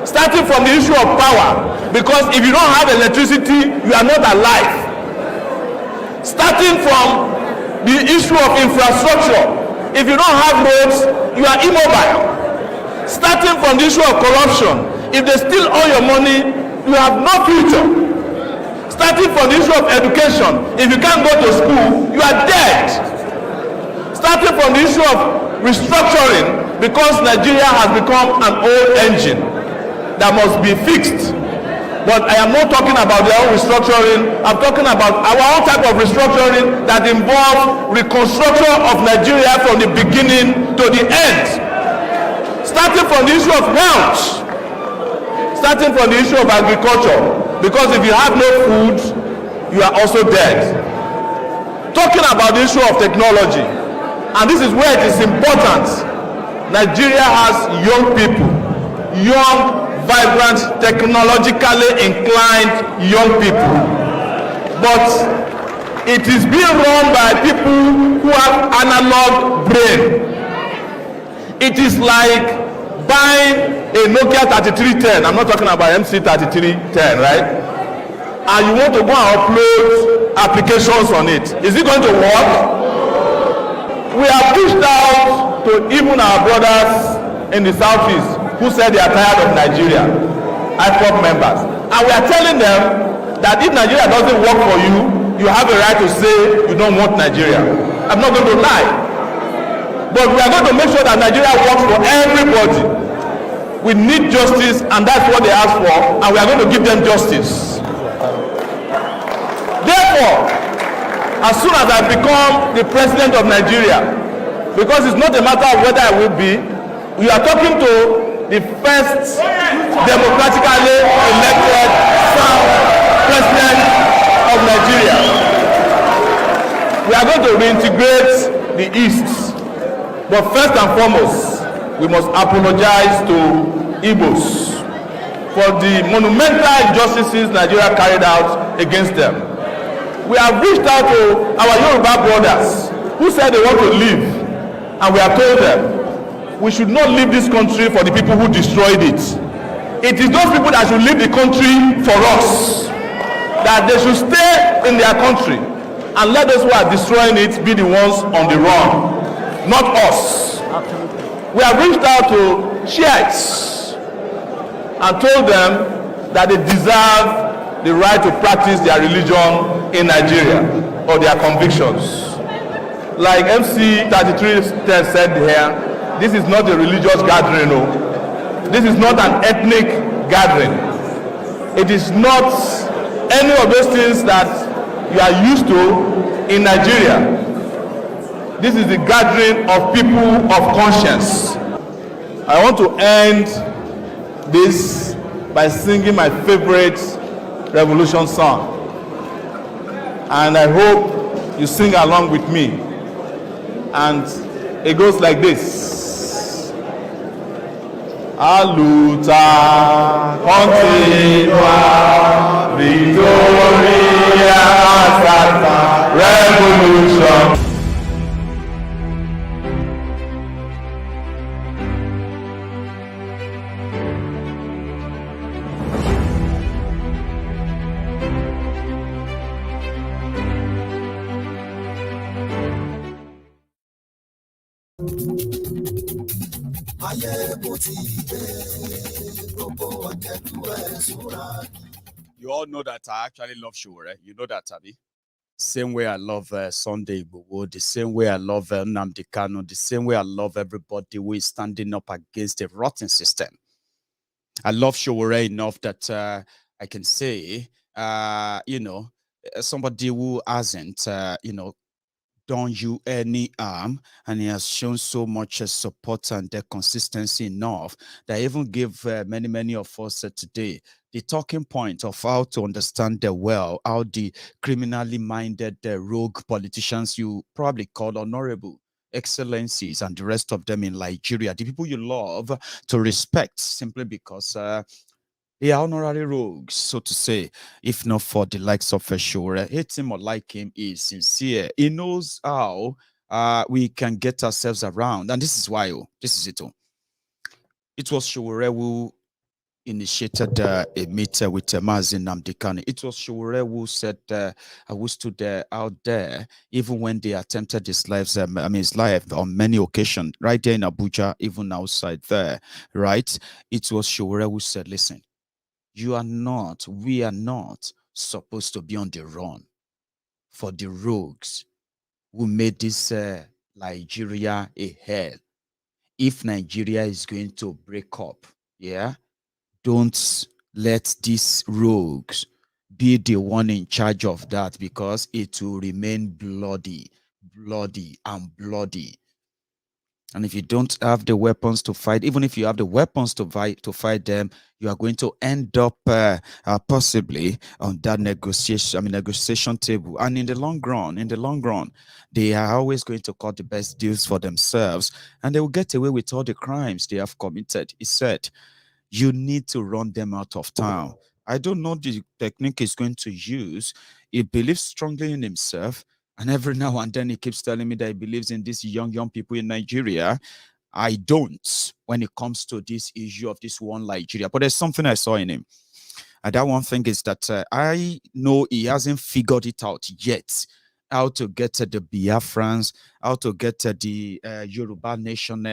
starting from the issue of power, because if you don't have electricity, you are not alive. Starting from the issue of infrastructure, If you don't have roads, you are immobile. Starting from the issue of corruption, if they steal all your money, you have no future. Starting from the issue of education, if you can't go to school, you are dead. Starting from the issue of restructuring, because Nigeria has become an old engine that must be fixed. But I am not talking about their own restructuring. I'm talking about our own type of restructuring that involves reconstruction of Nigeria from the beginning to the end. Starting from the issue of health, starting from the issue of agriculture, because if you have no food, you are also dead. Talking about the issue of technology, and this is where it is important. Nigeria has young people, young, vibrant, technologically inclined young people, but it is being run by people who have analog brain. It is like buying a Nokia 3310. I'm not talking about MC 3310, right? And you want to go and upload applications on it. Is it going to work? We have reached out to even our brothers in the southeast who said they are tired of Nigeria, IPOB members. And we are telling them that if Nigeria doesn't work for you, you have a right to say you don't want Nigeria. I'm not going to lie. But we are going to make sure that Nigeria works for everybody. We need justice, and that's what they ask for, and we are going to give them justice. Therefore, as soon as I become the president of Nigeria, because it's not a matter of whether I will be, we are talking to the first democratically elected president of Nigeria. We are going to reintegrate the East. But first and foremost, we must apologize to Igbos for the monumental injustices Nigeria carried out against them. We have reached out to our Yoruba brothers who said they want to leave, and we have told them we should not leave this country for the people who destroyed it. It is those people that should leave the country for us, that they should stay in their country and let those who are destroying it be the ones on the run. Not us. We have reached out to Shiites and told them that they deserve the right to practice their religion in Nigeria or their convictions. Like MC 33 said here, this is not a religious gathering. No. This is not an ethnic gathering. It is not any of those things that you are used to in Nigeria. This is the gathering of people of conscience. I want to end this by singing my favorite revolution song. And I hope you sing along with me. And it goes like this. Aluta continua, Victoria Santa, revolution. You all know that I actually love Showore. You know that, Abi. Same way I love Sunday Igboho, the same way I love Nnamdi Kanu, the same way I love everybody who is standing up against a rotten system. I love Showore enough that I can say, somebody who hasn't, done you any harm, and he has shown so much support and consistency enough that I even give many of us today the talking point of how to understand well how the criminally minded rogue politicians you probably call honorable excellencies and the rest of them in Nigeria, the people you love to respect simply because they are honorary rogues, so to say, if not for the likes of Showore. Hate him or like him, he is sincere. He knows how we can get ourselves around. And this is why, this is it. It was Showore who initiated a meeting with Mazi Nnamdi Kanu. It was Shure who said, who stood out there, even when they attempted his life on many occasions, right there in Abuja, even outside there, right? It was Shure who said, listen, we are not supposed to be on the run for the rogues who made this Nigeria a hell. If Nigeria is going to break up, yeah, don't let these rogues be the one in charge of that, because it will remain bloody. And if you don't have the weapons to fight, even if you have the weapons to fight them, you are going to end up possibly on that negotiation table. And in the long run, they are always going to cut the best deals for themselves, and they will get away with all the crimes they have committed. He said, you need to run them out of town. I don't know the technique he's going to use. He believes strongly in himself, and every now and then he keeps telling me that he believes in these young people in Nigeria. I don't, when it comes to this issue of this one Nigeria. But there's something I saw in him. And that one thing is that I know he hasn't figured it out yet, how to get the Biafrans, how to get the Yoruba Nation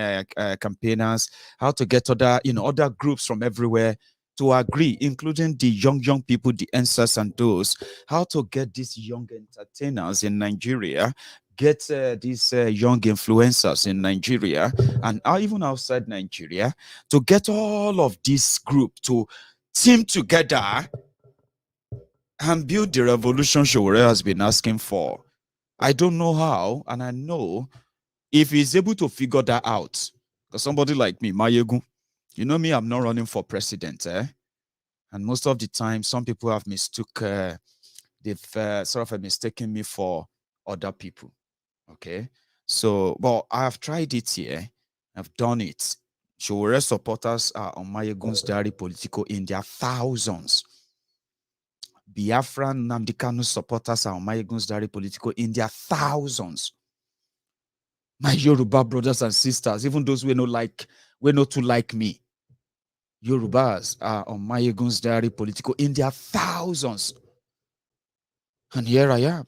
campaigners, how to get other groups from everywhere to agree, including the young people, the ancestors and those, how to get these young entertainers in Nigeria, get these young influencers in Nigeria, and even outside Nigeria, to get all of this group to team together and build the revolution Sowore has been asking for. I don't know how, and I know if he's able to figure that out, because somebody like me, Maiyegun, you know me, I'm not running for president, and most of the time, some people have they've sort of mistaken me for other people, okay? So, but I have tried it here. I've done it. Sowore supporters are on Maiyegun's diary Politico in their thousands. Biafran Nnamdi Kanu supporters are on Maiyegun's diary Politico in their thousands. My Yoruba brothers and sisters, even those we not too like me, Yorubas are on Maiyegun's diary Politico in their thousands. And here I am.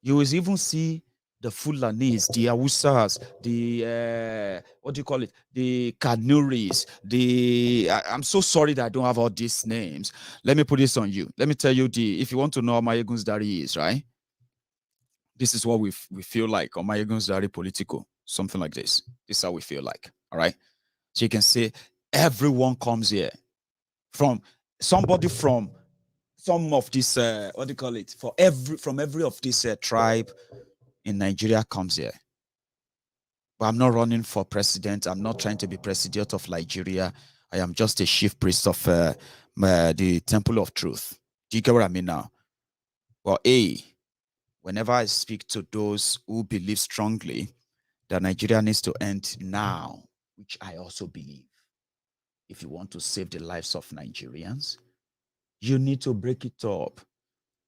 You will even see the Fulanis, the Awusas, the what do you call it? The Kanuris, I'm so sorry that I don't have all these names. Let me put this on you. Let me tell you if you want to know how Maiyegun's diary is, right? This is what we feel like on Maiyegun's diary Politico. Something like this. This is how we feel like. All right. So you can say everyone comes here from somebody from some of this what do you call it? From every of this tribe in Nigeria comes here. But I'm not running for president. I'm not trying to be president of Nigeria. I am just a chief priest of the Temple of Truth. Do you get what I mean now? Well, whenever I speak to those who believe strongly that Nigeria needs to end now, which I also believe, if you want to save the lives of Nigerians, you need to break it up.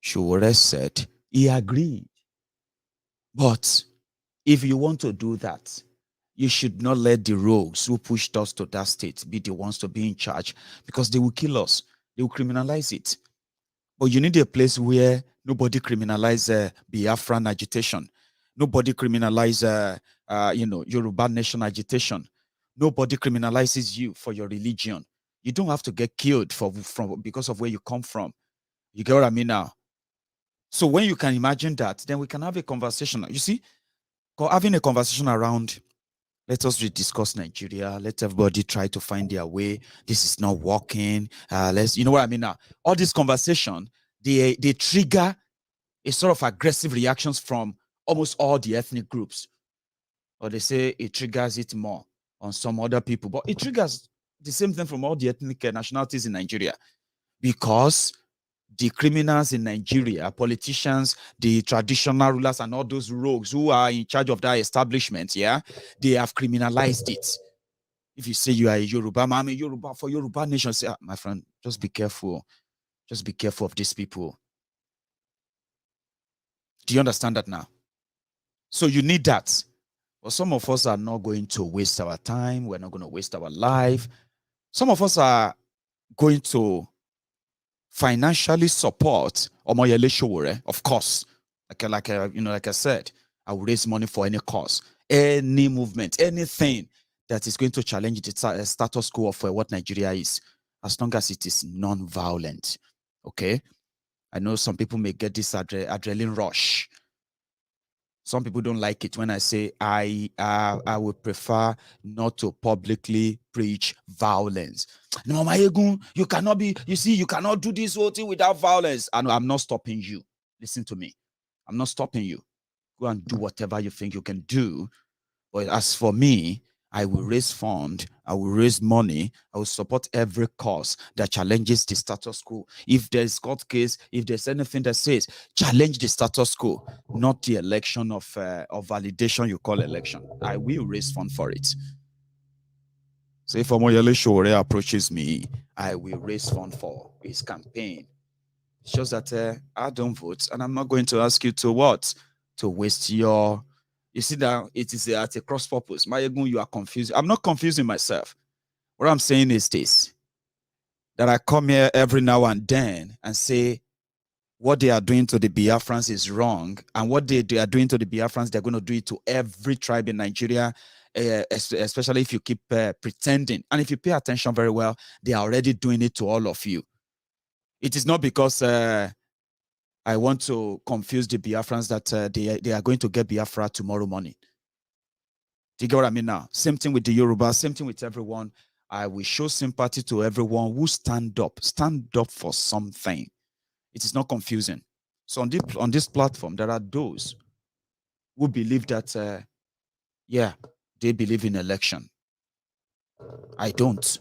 Sowore said he agreed. But if you want to do that, you should not let the rogues who pushed us to that state be the ones to be in charge, because they will kill us. They will criminalize it. But you need a place where nobody criminalize Biafran agitation. Nobody criminalize Yoruba Nation agitation. Nobody criminalizes you for your religion. You don't have to get killed because of where you come from. You get what I mean now? So when you can imagine that, then we can have a conversation. You see, having a conversation around, let us rediscuss Nigeria. Let everybody try to find their way. This is not working. You know what I mean now? All this conversation, they trigger a sort of aggressive reactions from almost all the ethnic groups. Or they say it triggers it more on some other people. But it triggers the same thing from all the ethnic nationalities in Nigeria. Because the criminals in Nigeria, politicians, the traditional rulers, and all those rogues who are in charge of that establishment, yeah, they have criminalized it. If you say you are a Yoruba, I'm a Yoruba for Yoruba nation, say, my friend, just be careful. Just be careful of these people. Do you understand that now? So you need that. Well, some of us are not going to waste our time. We're not going to waste our life. Some of us are going to financially support Omoyele Sowore, of course, like I said, I will raise money for any cause, any movement, anything that is going to challenge the status quo of what Nigeria is, as long as it is non-violent. Okay, I know some people may get this adrenaline rush. Some people don't like it when I say I would prefer not to publicly preach violence. No, Maiyegun, you cannot you cannot do this whole thing without violence. And I'm not stopping you. Listen to me. I'm not stopping you. Go and do whatever you think you can do. But as for me, I will raise funds, I will raise money, I will support every cause that challenges the status quo. If there's court case, if there's anything that says challenge the status quo, not the election of validation you call election, I will raise funds for it. So if Omoyele Sowore approaches me, I will raise funds for his campaign. It shows that I don't vote, and I'm not going to ask you to what? To waste your... You see that it is at a cross purpose. Maiyegun, you are confused. I'm not confusing myself. What I'm saying is this, that I come here every now and then and say what they are doing to the Biafrans is wrong, and what they are doing to the Biafrans, they're going to do it to every tribe in Nigeria, especially if you keep pretending. And if you pay attention very well, they are already doing it to all of you. It is not because I want to confuse the Biafrans that they are going to get Biafra tomorrow morning. Do you get what I mean now? Same thing with the Yoruba, same thing with everyone. I will show sympathy to everyone who stand up for something. It is not confusing. So on this platform, there are those who believe that, yeah, they believe in election. I don't.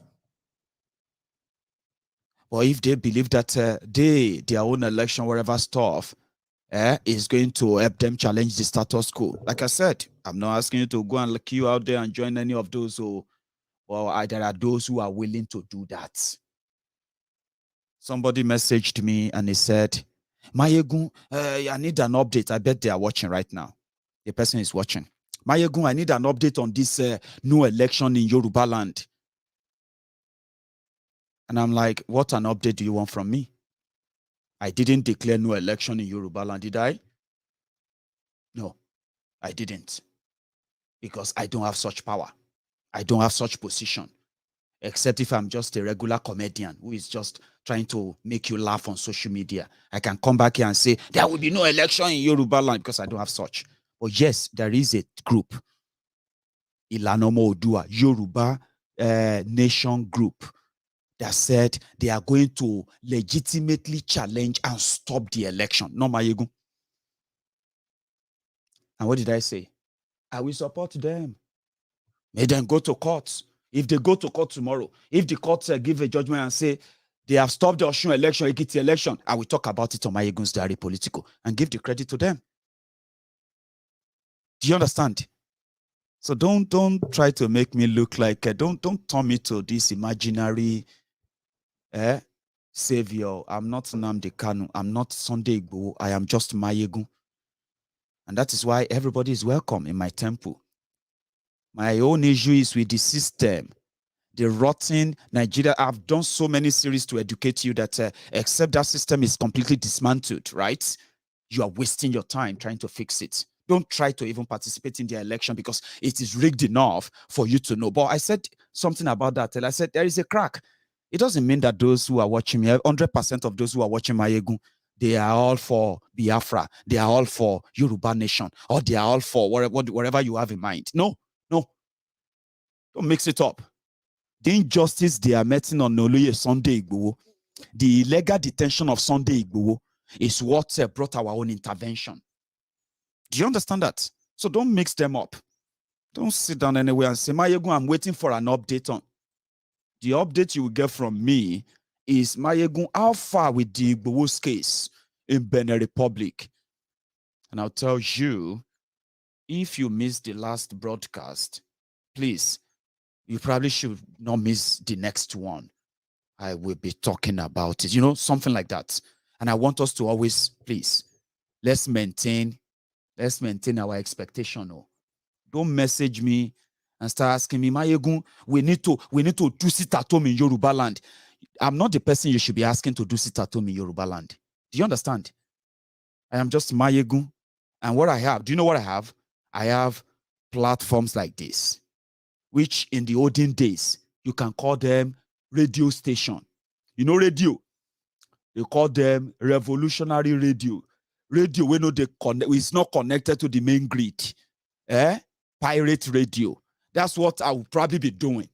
Or if they believe that their own election, whatever stuff, is going to help them challenge the status quo. Like I said, I'm not asking you to go and queue out there and join any of those who, well, there are those who are willing to do that. Somebody messaged me and he said, Maiyegun, I need an update. I bet they are watching right now. The person is watching. Maiyegun, I need an update on this new election in Yoruba land. And I'm like, what an update do you want from me? I didn't declare no election in Yoruba land, did I? No, I didn't. Because I don't have such power. I don't have such position. Except if I'm just a regular comedian who is just trying to make you laugh on social media. I can come back here and say, there will be no election in Yoruba land because I don't have such. But yes, there is a group, Ilanomo Odua, Yoruba Nation Group, that said they are going to legitimately challenge and stop the election. No, Maiyegun. And what did I say? I will support them. May them go to court. If they go to court tomorrow, if the court give a judgment and say they have stopped the Osun election, Ekiti election, I will talk about it on Maiyegun's Diary Politico and give the credit to them. Do you understand? So don't try to make me look like don't turn me to this imaginary savior. I'm not Nnamdi Kanu. I'm not Sunday Igboho. I am just Maiyegun. And that is why everybody is welcome in my temple. My own issue is with the system, the rotten Nigeria. I've done so many series to educate you that except that system is completely dismantled, right? You are wasting your time trying to fix it. Don't try to even participate in the election because it is rigged enough for you to know. But I said something about that. And I said there is a crack. It doesn't mean that those who are watching me, 100% of those who are watching Maiyegun, they are all for Biafra. They are all for Yoruba Nation. Or they are all for whatever you have in mind. No. Don't mix it up. The injustice they are meting on Oloye Sunday Igboho, the illegal detention of Sunday Igboho, is what brought our own intervention. Do you understand that? So don't mix them up. Don't sit down anywhere and say, Maiyegun, I'm waiting for an update on. The update you will get from me is, Maiyegun, how far with the Igboho's case in Benin Republic? And I'll tell you, if you missed the last broadcast, please, you probably should not miss the next one. I will be talking about it, something like that. And I want us to always, please, let's maintain our expectation. Don't message me and start asking me, Maiyegun, we need to do sit at home in Yoruba land. I'm not the person you should be asking to do sit-at-home in Yoruba land. Do you understand? I am just Maiyegun. And what I have, do you know what I have? I have platforms like this, which in the olden days, you can call them radio station. You know radio? You call them revolutionary radio. Radio, we know it's not connected to the main grid. Pirate radio. That's what I will probably be doing.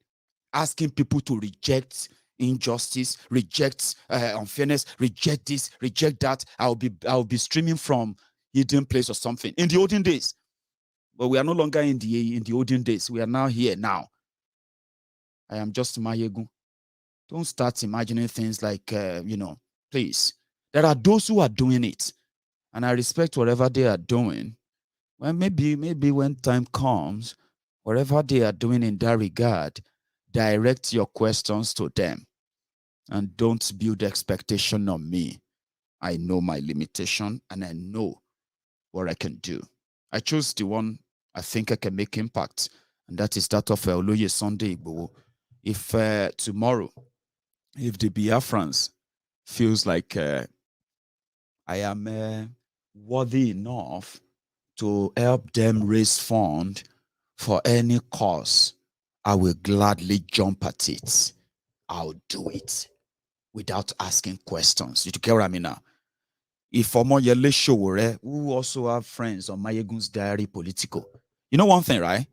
Asking people to reject injustice, reject unfairness, reject this, reject that. I'll be streaming from hidden place or something. In the olden days. But we are no longer in the olden days. We are now here now. I am just Maiyegun. Don't start imagining things like, please. There are those who are doing it. And I respect whatever they are doing. Well, maybe when time comes, whatever they are doing in that regard, direct your questions to them. And don't build expectation on me. I know my limitation and I know what I can do. I chose the one I think I can make impact. And that is that of Oloye Sunday Igboho. If tomorrow, if the Biafrans feels like I am worthy enough to help them raise fund for any cause, I will gladly jump at it. I'll do it without asking questions. You get what I mean now? If Omoyele Sowore, who also have friends on Maiyegun's Diary Politico, you know one thing, right?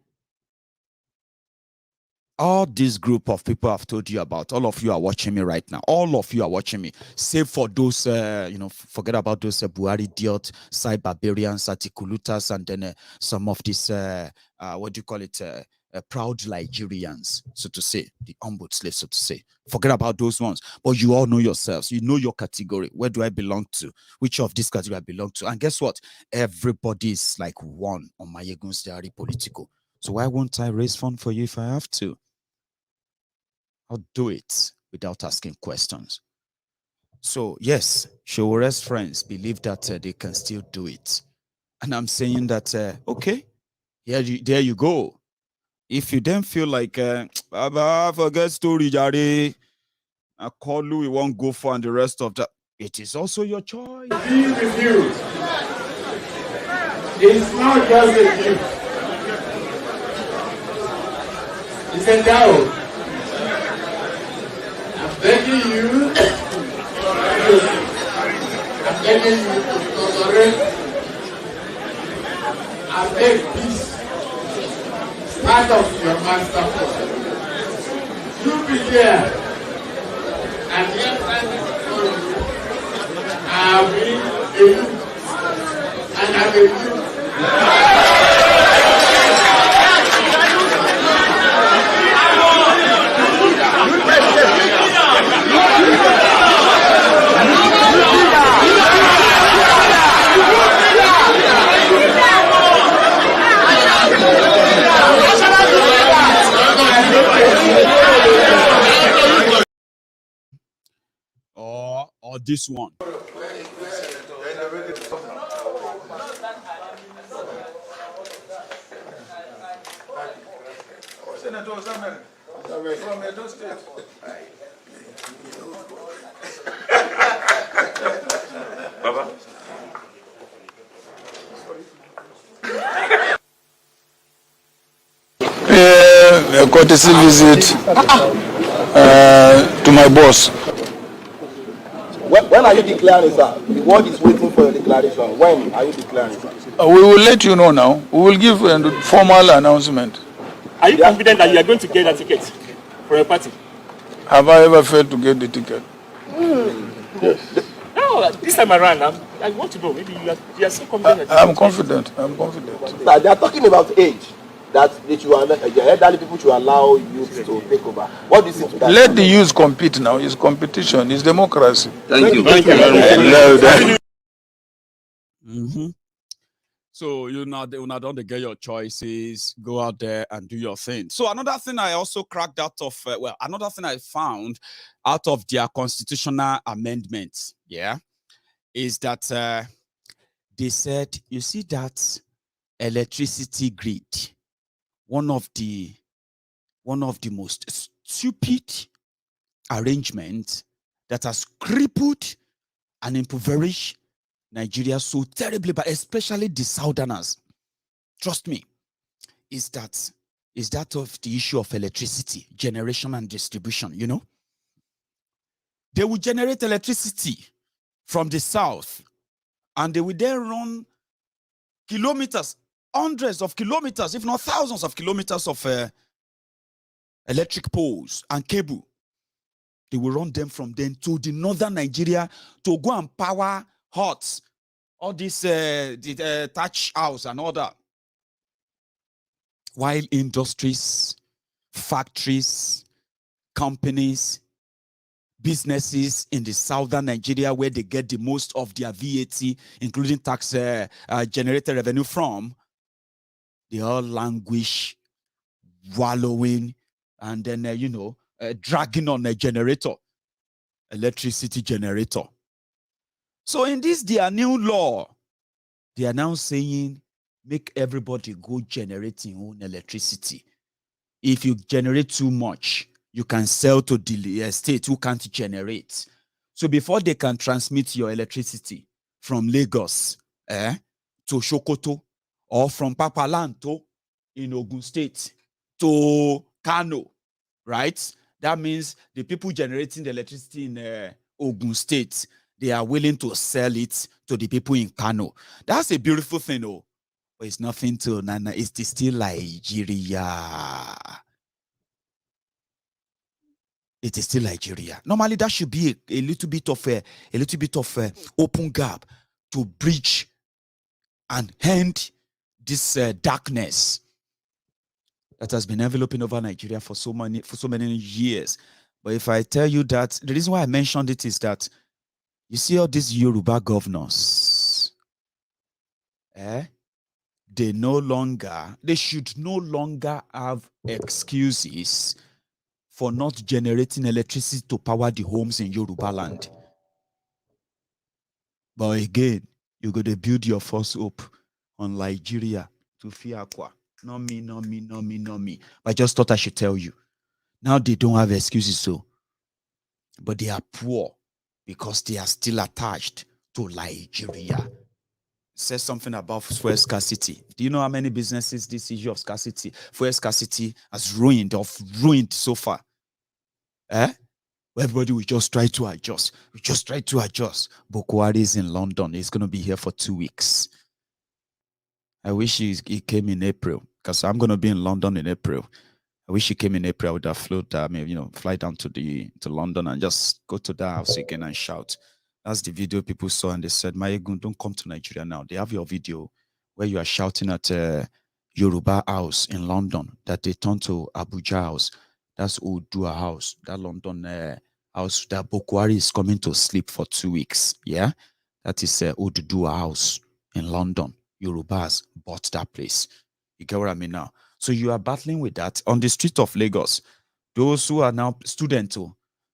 All this group of people I've told you about, all of you are watching me right now. All of you are watching me. Save for those, forget about those Buhari idiot, cyberbarians, articulutas, and then some of these, proud Nigerians, so to say, the humbled slaves, so to say. Forget about those ones. But you all know yourselves. You know your category. Where do I belong to? Which of these category I belong to? And guess what? Everybody is like one on Maiyegun's Diary Politico. So why won't I raise fund for you if I have to? I'll do it without asking questions. So yes, Showore's friends believe that they can still do it. And I'm saying that, okay, there you go. If you then feel like, Baba, forget story, Jare, I call Louis, won't go for and the rest of that, it is also your choice. Be with you. It's not just a gift. It's a doubt. I'm begging you. I'm begging you to tolerate. I beg peace. Part of your master plan. You be there. And yes, I will be a youth. And I'm a youth. Or this one. Baba. A courtesy visit to my boss. When are you declaring, sir? The world is waiting for your declaration. When are you declaring, sir? We will let you know now. We will give a formal announcement. Are you confident that you are going to get a ticket for your party? Have I ever failed to get the ticket? Yes. No, this time around, I want to know. Maybe you are so confident. I'm confident. I'm confident. Sir, they are talking about age. That you are the elderly people should allow youth to take over. What do you think to that? Let the youth compete now. It's competition. It's democracy. Thank you very much. Mm-hmm. So you not don't get your choices, go out there and do your thing. So another thing I also cracked out of, another thing I found out of their constitutional amendments, is that they said, you see that electricity grid, one of the most stupid arrangement that has crippled and impoverished Nigeria so terribly, but especially the Southerners. Trust me, is that of the issue of electricity, generation and distribution, you know? They will generate electricity from the south, and they will then run kilometers, hundreds of kilometers, if not thousands of kilometers of electric poles and cable. They will run them from then to the northern Nigeria to go and power huts, all this thatch house and all that. While industries, factories, companies, businesses in the southern Nigeria, where they get the most of their VAT, including tax generated revenue from, they all languish, wallowing, and then, dragging on a generator, electricity generator. So in this, their new law, they are now saying, make everybody go generating own electricity. If you generate too much, you can sell to the state who can't generate. So before they can transmit your electricity from Lagos to Sokoto, or from Papalanto in Ogun State to Kano, right? That means the people generating the electricity in Ogun State, they are willing to sell it to the people in Kano. That's a beautiful thing, though. But it's nothing to Nana. It's still Nigeria. It is still Nigeria. Normally, that should be a little bit of a open gap to bridge and end this darkness that has been enveloping over Nigeria for so many years. But if I tell you that, the reason why I mentioned it is that you see all these Yoruba governors, they should no longer have excuses for not generating electricity to power the homes in Yoruba land. But again, you're going to build your false hope on Nigeria to Fiakwa. Not me, not me, not me, not me. I just thought I should tell you. Now they don't have excuses, so. But they are poor because they are still attached to Nigeria. It says something about fuel scarcity. Do you know how many businesses this issue of scarcity, fuel scarcity, has ruined so far? Everybody will just try to adjust. Buhari is in London. He's going to be here for 2 weeks. I wish he came in April, because I'm going to be in London in April. I wish he came in April. I would have fly down to London and just go to that house again and shout. That's the video people saw, and they said, Maiyegun, don't come to Nigeria now. They have your video where you are shouting at Yoruba house in London that they turned to Abuja house. That's Odua house, that London house that Buhari is coming to sleep for 2 weeks. Yeah, that is Odua house in London. Yorubas bought that place. You get what I mean now? So you are battling with that on the street of Lagos. Those who are now students,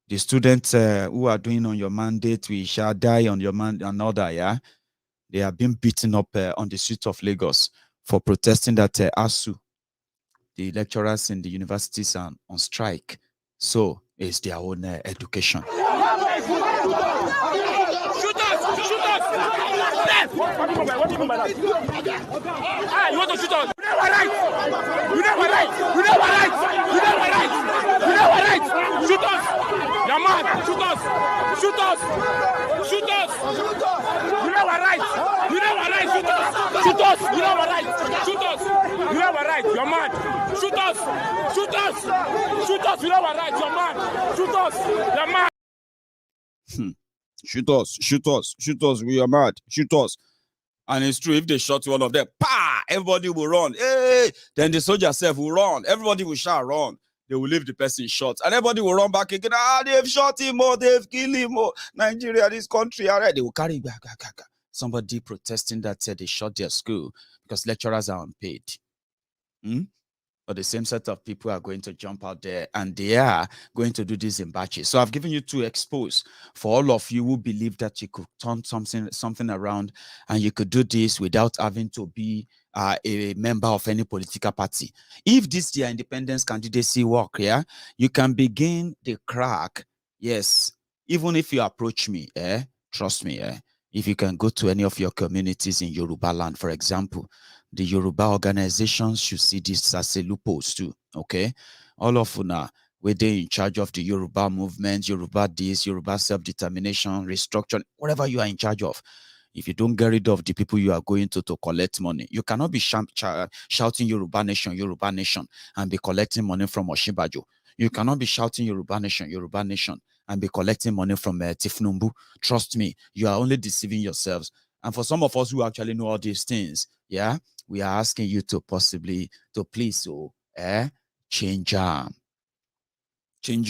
the students who are doing on your mandate, we shall die on your mandate, another, yeah, they are being beaten up on the street of Lagos for protesting that ASUU, the lecturers in the universities, are on strike. So it's their own education. Shoot us! What do you mean by that? You want to shoot us? You never right! Shoot us! You're mad! Shoot us! You never right! Shoot us! You never right! You're mad! Shoot us! You never right! You're mad! You're mad! Shoot us, we are mad, shoot us. And it's true, if they shot one of them, everybody will run. Hey! Then the soldier self will run. Everybody will shout, run. They will leave the person shot. And everybody will run back again. They've shot him more, they've killed him more. Nigeria, this country, already. They will carry back. Somebody protesting that said they shot their school because lecturers are unpaid. But the same set of people are going to jump out there, and they are going to do this in batches. So I've given you 2 expos for all of you who believe that you could turn something around and you could do this without having to be a member of any political party. If this your independence candidacy work, yeah, you can begin the crack Yes, even if you approach me, trust me, if you can go to any of your communities in Yoruba land, for example, the Yoruba organizations should see this as a loopholes too, okay? All of una, where they in charge of the Yoruba movement, Yoruba this, Yoruba self-determination, restructuring, whatever you are in charge of. If you don't get rid of the people you are going to collect money, you cannot be shouting Yoruba nation, and be collecting money from Oshibajo. You cannot be shouting Yoruba nation, and be collecting money from Tifnumbu. Trust me, you are only deceiving yourselves. And for some of us who actually know all these things, yeah, we are asking you to please, change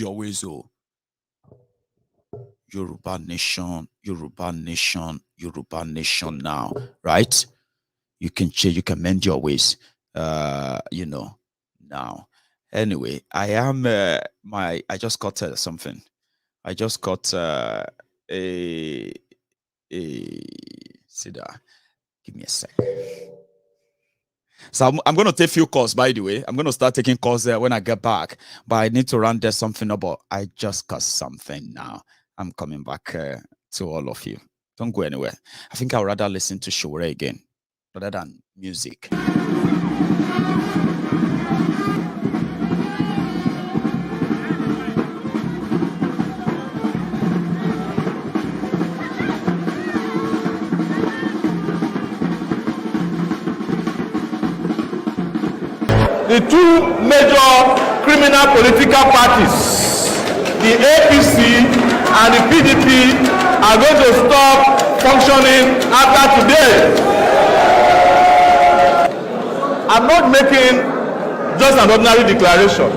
your ways, Yoruba nation now, right? You can change, you can mend your ways, now. Anyway, I just got something. I just got see that. Give me a sec. So I'm going to take a few calls, by the way. I'm going to start taking calls when I get back. But I need to run there something about. I just got something now. I'm coming back to all of you. Don't go anywhere. I think I'd rather listen to Shore again rather than music. The two major criminal political parties, the APC and the PDP, are going to stop functioning after today. I'm not making just an ordinary declaration.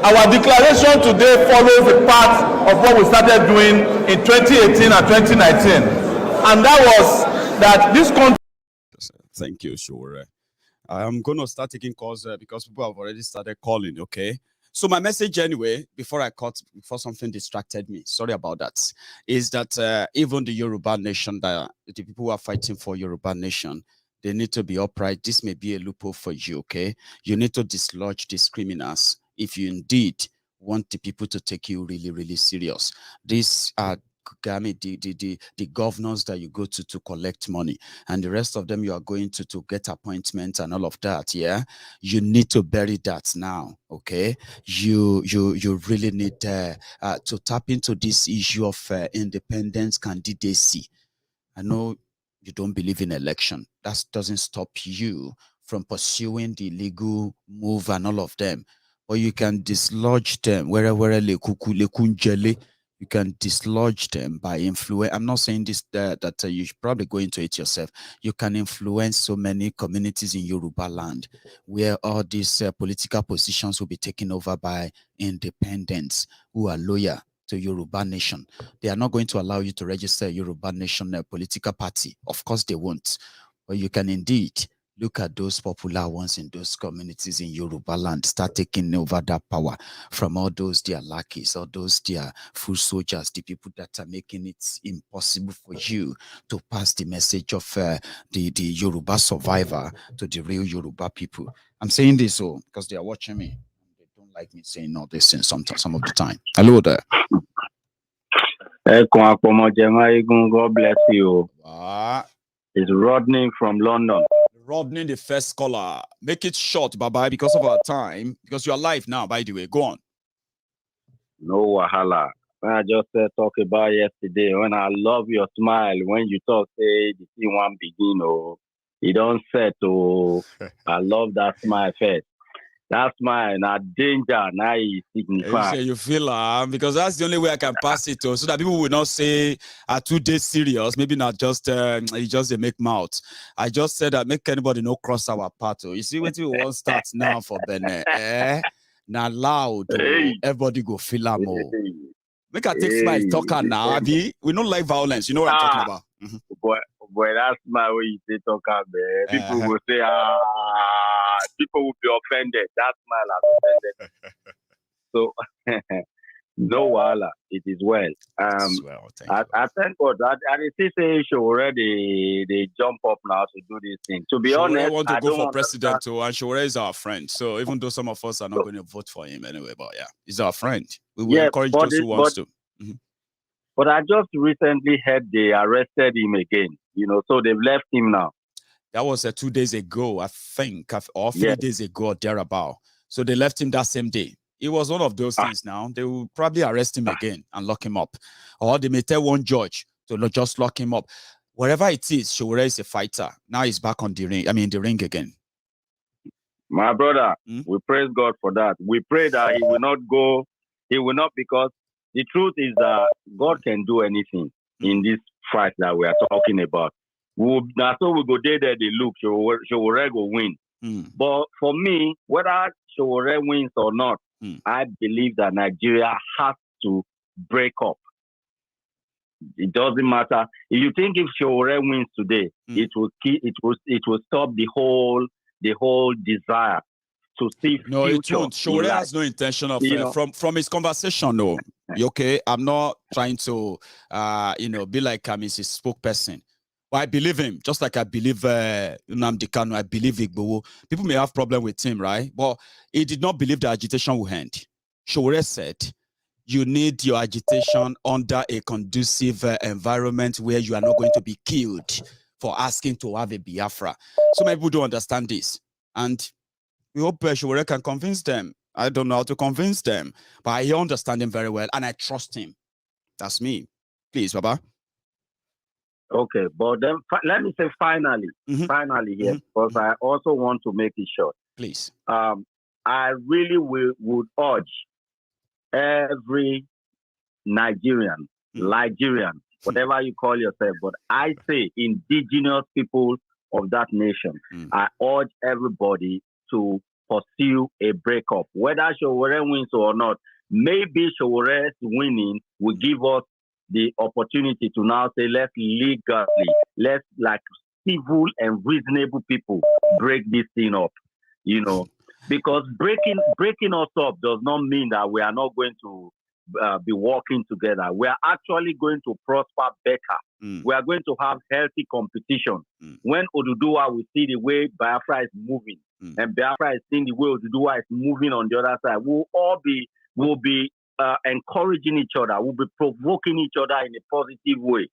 Our declaration today follows the path of what we started doing in 2018 and 2019. And that was that this country... Thank you, Shore. I'm going to start taking calls because people have already started calling, okay? So my message anyway, before something distracted me, sorry about that, is that even the Yoruba nation, the people who are fighting for Yoruba nation, they need to be upright. This may be a loophole for you, okay? You need to dislodge these criminals if you indeed want the people to take you really, really serious. These are the governors that you go to collect money, and the rest of them you are going to get appointments and all of that. Yeah, you need to bury that now. Okay, you really need to tap into this issue of independence candidacy. I know you don't believe in election. That doesn't stop you from pursuing the legal move and all of them, or you can dislodge them wherever you can dislodge them by influence. I'm not saying this that you should probably go into it yourself. You can influence so many communities in Yoruba land where all these political positions will be taken over by independents who are loyal to Yoruba nation. They are not going to allow you to register a Yoruba nation political party. Of course they won't. But you can indeed look at those popular ones in those communities in Yoruba land, start taking over that power from all those their lackeys, all those their foot soldiers, the people that are making it impossible for you to pass the message of the Yoruba survivor to the real Yoruba people. I'm saying this because they are watching me. They don't like me saying all this things some of the time. Hello there. God bless you. It's Rodney from London. Rodney, the first caller. Make it short, bye-bye, because of our time. Because you are live now, by the way. Go on. No wahala. When I just talk about yesterday, when I love your smile, when you talk, say, the thing one begin, you don't set, I love that smile first. That smile, not danger, now you signify. You feel because that's the only way I can pass it so that people will not say 2 days serious, maybe not just just a make mouth. I just said that make anybody no cross our path. You see when we won't start now for Benin, now loud, everybody go feel more. Make a take smile talker now, Abby. We don't like violence, you know what I'm talking about. Boy, that's my way you say talker, man. People will say, people will be offended. That smile has offended. So, no wahala. It is well. I thank God. I did say show already. They jump up now to do this thing. To be honest, I want to go for president too, and Shore is our friend. So even though some of us are not going to vote for him anyway, but yeah, he's our friend. We will encourage those who wants to. But I just recently heard they arrested him again. So they've left him now. That was 2 days ago, I think, or 3 days ago or thereabout. So they left him that same day. It was one of those things now. They will probably arrest him again and lock him up. Or they may tell one judge to just lock him up. Wherever it is, Sowore is a fighter. Now he's back on the ring. I mean, the ring again. My brother, we praise God for that. We pray that he will not go. He will not, because the truth is that God can do anything in this fight that we are talking about. That's how we go there, they look, Sowore go win. But for me, whether Sowore wins or not, I believe that Nigeria has to break up. It doesn't matter. If you think if Sowore wins today, it will stop the whole desire to see. No, it won't. Sowore has no intention of from his conversation. No, okay. I'm not trying to be like his spokesperson. But I believe him, just like I believe Nnamdi Kanu, I believe Igboho. People may have problem with him, right? But he did not believe the agitation will end. Sowore said, you need your agitation under a conducive environment where you are not going to be killed for asking to have a Biafra. So many people don't understand this. And we hope Sowore can convince them. I don't know how to convince them, but I understand him very well, and I trust him. That's me. Please, Baba. Okay, but then let me say finally here, because I also want to make it short. Please. I really would urge every Nigerian, whatever you call yourself, but I say indigenous people of that nation, I urge everybody to pursue a breakup. Whether Sowore wins or not, maybe Sowore's winning will give us the opportunity to now say, let's like civil and reasonable people break this thing up, because breaking us up does not mean that we are not going to be working together. We are actually going to prosper better. We are going to have healthy competition. When Oduduwa will see the way Biafra is moving, and Biafra is seeing the way Oduduwa is moving on the other side, we'll be encouraging each other, we'll be provoking each other in a positive way.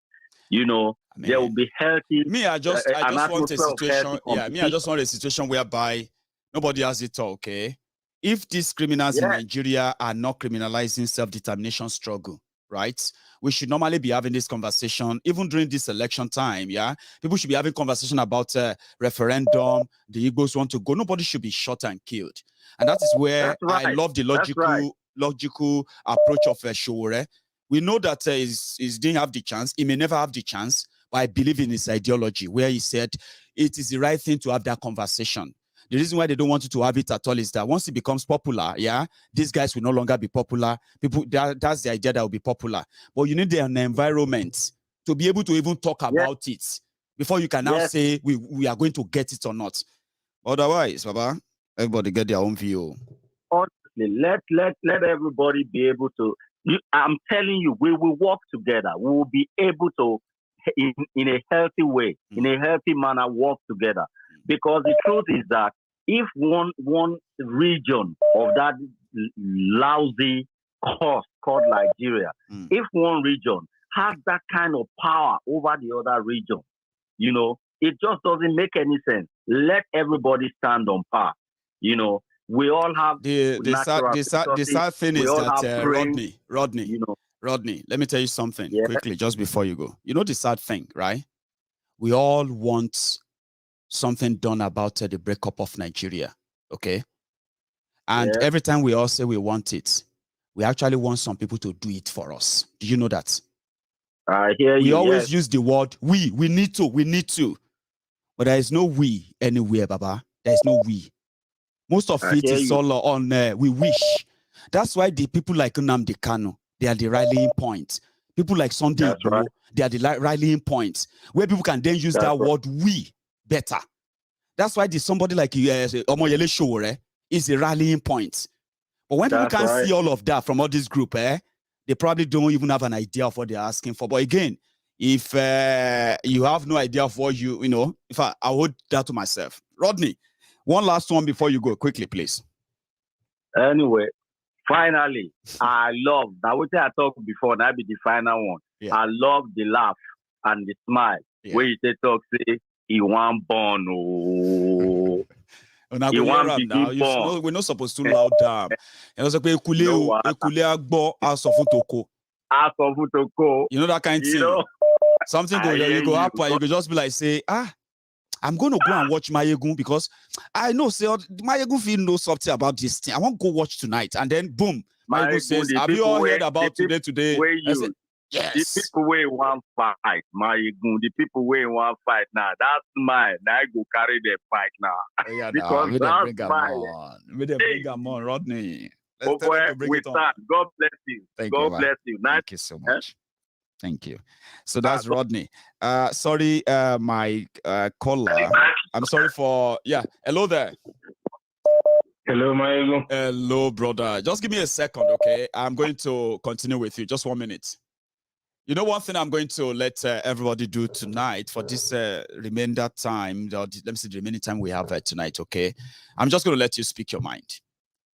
There will be healthy. I just want a situation. I just want a situation whereby nobody has it all. Okay, if these criminals in Nigeria are not criminalizing self-determination struggle, right? We should normally be having this conversation, even during this election time. Yeah, people should be having conversation about referendum. The Igbos want to go. Nobody should be shot and killed, and that is where I love the logical approach of Sowore. We know that he didn't have the chance. He may never have the chance, but I believe in his ideology, where he said it is the right thing to have that conversation. The reason why they don't want you to have it at all is that once it becomes popular, these guys will no longer be popular. That's the idea that will be popular. But you need an environment to be able to even talk about it before you can now say we are going to get it or not. Otherwise, Baba, everybody get their own view. Honestly, let everybody be able to. I'm telling you, we will work together. We will be able to, in a healthy way, in a healthy manner, work together. Because the truth is that if one region of that lousy coast called Nigeria, if one region has that kind of power over the other region, it just doesn't make any sense. Let everybody stand on par. We all have the sad thing is that Rodney, let me tell you something quickly just before you go. The sad thing, right? We all want something done about the breakup of Nigeria, okay? And every time we all say we want it, we actually want some people to do it for us. Do you know that? I hear you. We always use the word we need to. But there is no we anywhere, Baba. There is no we. Most of it is all on we wish. That's why the people like Nnamdi Kanu, they are the rallying point. People like Sunday Igboho, they are the rallying point, where people can then use that word we better. That's why somebody like Omoyele Sowore is a rallying point. But when people can't see all of that from all this group, they probably don't even have an idea of what they're asking for. But again, if you have no idea of what if I hold that to myself. Rodney, one last one before you go, quickly, please. Anyway, finally, I love that. What I talked before, that be the final one. I love the laugh and the smile. Where you say talk, say he want born. Oh, he want begin born. We're not supposed to loud down. And also, ekule agbo as of utoko. You know that kind of thing. Something you go up, you could just be like, say, I'm going to go and watch Maiyegun because I know, say, Maiyegun feel know something about this thing. I want to go watch tonight. And then, boom, Maiyegun says, have you all heard about today? I said, yes. The people where want fight, Maiyegun, the people where want fight now, that's mine. Now I go carry the fight now. Yeah, because that's mine. We bring them on, Rodney. Oh boy, we start. God bless you. God bless you. Thank you so much. Thank you. So that's Rodney. Sorry, my caller. I'm sorry for, hello there. Hello, Maiyegun. Hello, brother. Just give me a second, okay? I'm going to continue with you. Just 1 minute. You know, one thing I'm going to let everybody do tonight for this remainder time, let me see the remaining time we have tonight, okay? I'm just going to let you speak your mind,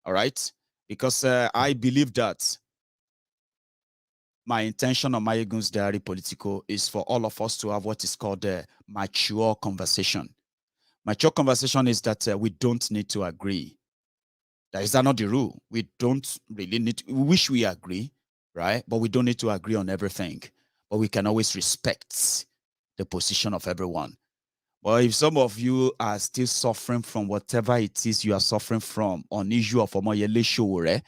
all right? Because I believe that my intention on Maiyegun's Diary Politico is for all of us to have what is called a mature conversation. Mature conversation is that we don't need to agree. That is not the rule. We don't really need to, we wish we agree, right? But we don't need to agree on everything. But we can always respect the position of everyone. But if some of you are still suffering from whatever it is you are suffering from on issue of Omoyele Sowore,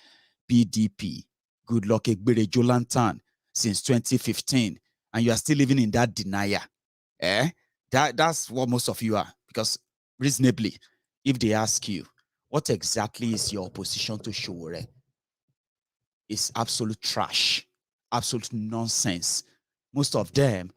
PDP, good luck, Egbere Jolantan, since 2015, and you are still living in that denial, that's what most of you are. Because reasonably, if they ask you, what exactly is your opposition to Sowore? It's absolute trash, absolute nonsense. Most of them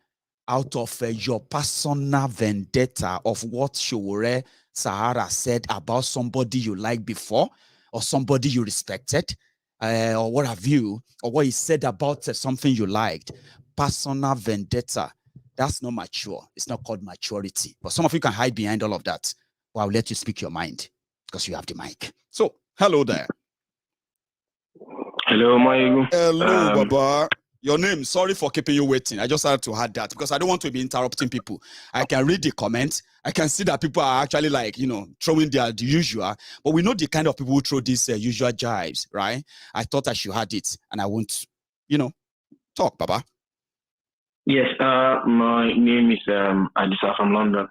out of your personal vendetta of what Sowore Sahara said about somebody you liked before, or somebody you respected, or what have you, or what he said about something you liked. Personal vendetta. That's not mature. It's not called maturity. But some of you can hide behind all of that. Well, I'll let you speak your mind because you have the mic. So, hello there. Hello, Maiyegun. Hello, Baba. Your name, sorry for keeping you waiting. I just had to add that because I don't want to be interrupting people. I can read the comments. I can see that people are actually like, throwing the usual. But we know the kind of people who throw these usual jibes, right? I thought I should add it and I won't, talk, Baba. Yes, my name is Adisa from London.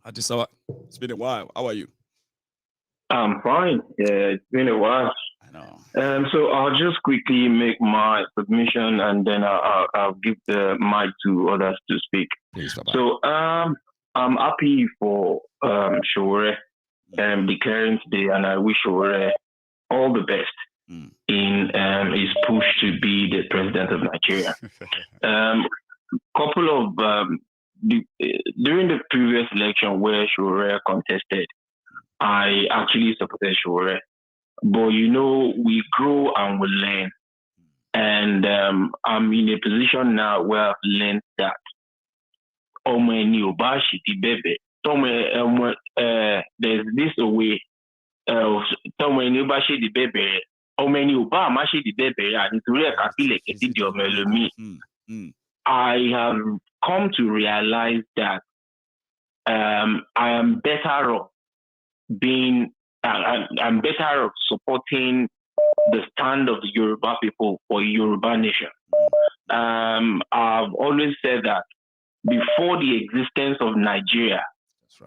Adisa, it's been a while. How are you? I'm fine. Yeah, it's been a while. I know. So I'll just quickly make my submission and then I'll give the mic to others to speak. Please, Baba. So I'm happy for Sowore declaring today, and I wish Sowore all the best in his push to be the president of Nigeria. During the previous election where Sowore contested, I actually supported Sowore. But we grow and we learn. And I'm in a position now where I've learned that there's this way of I have come to realize that I am better off I'm better off supporting the stand of the Yoruba people for Yoruba nation. I've always said that before the existence of Nigeria,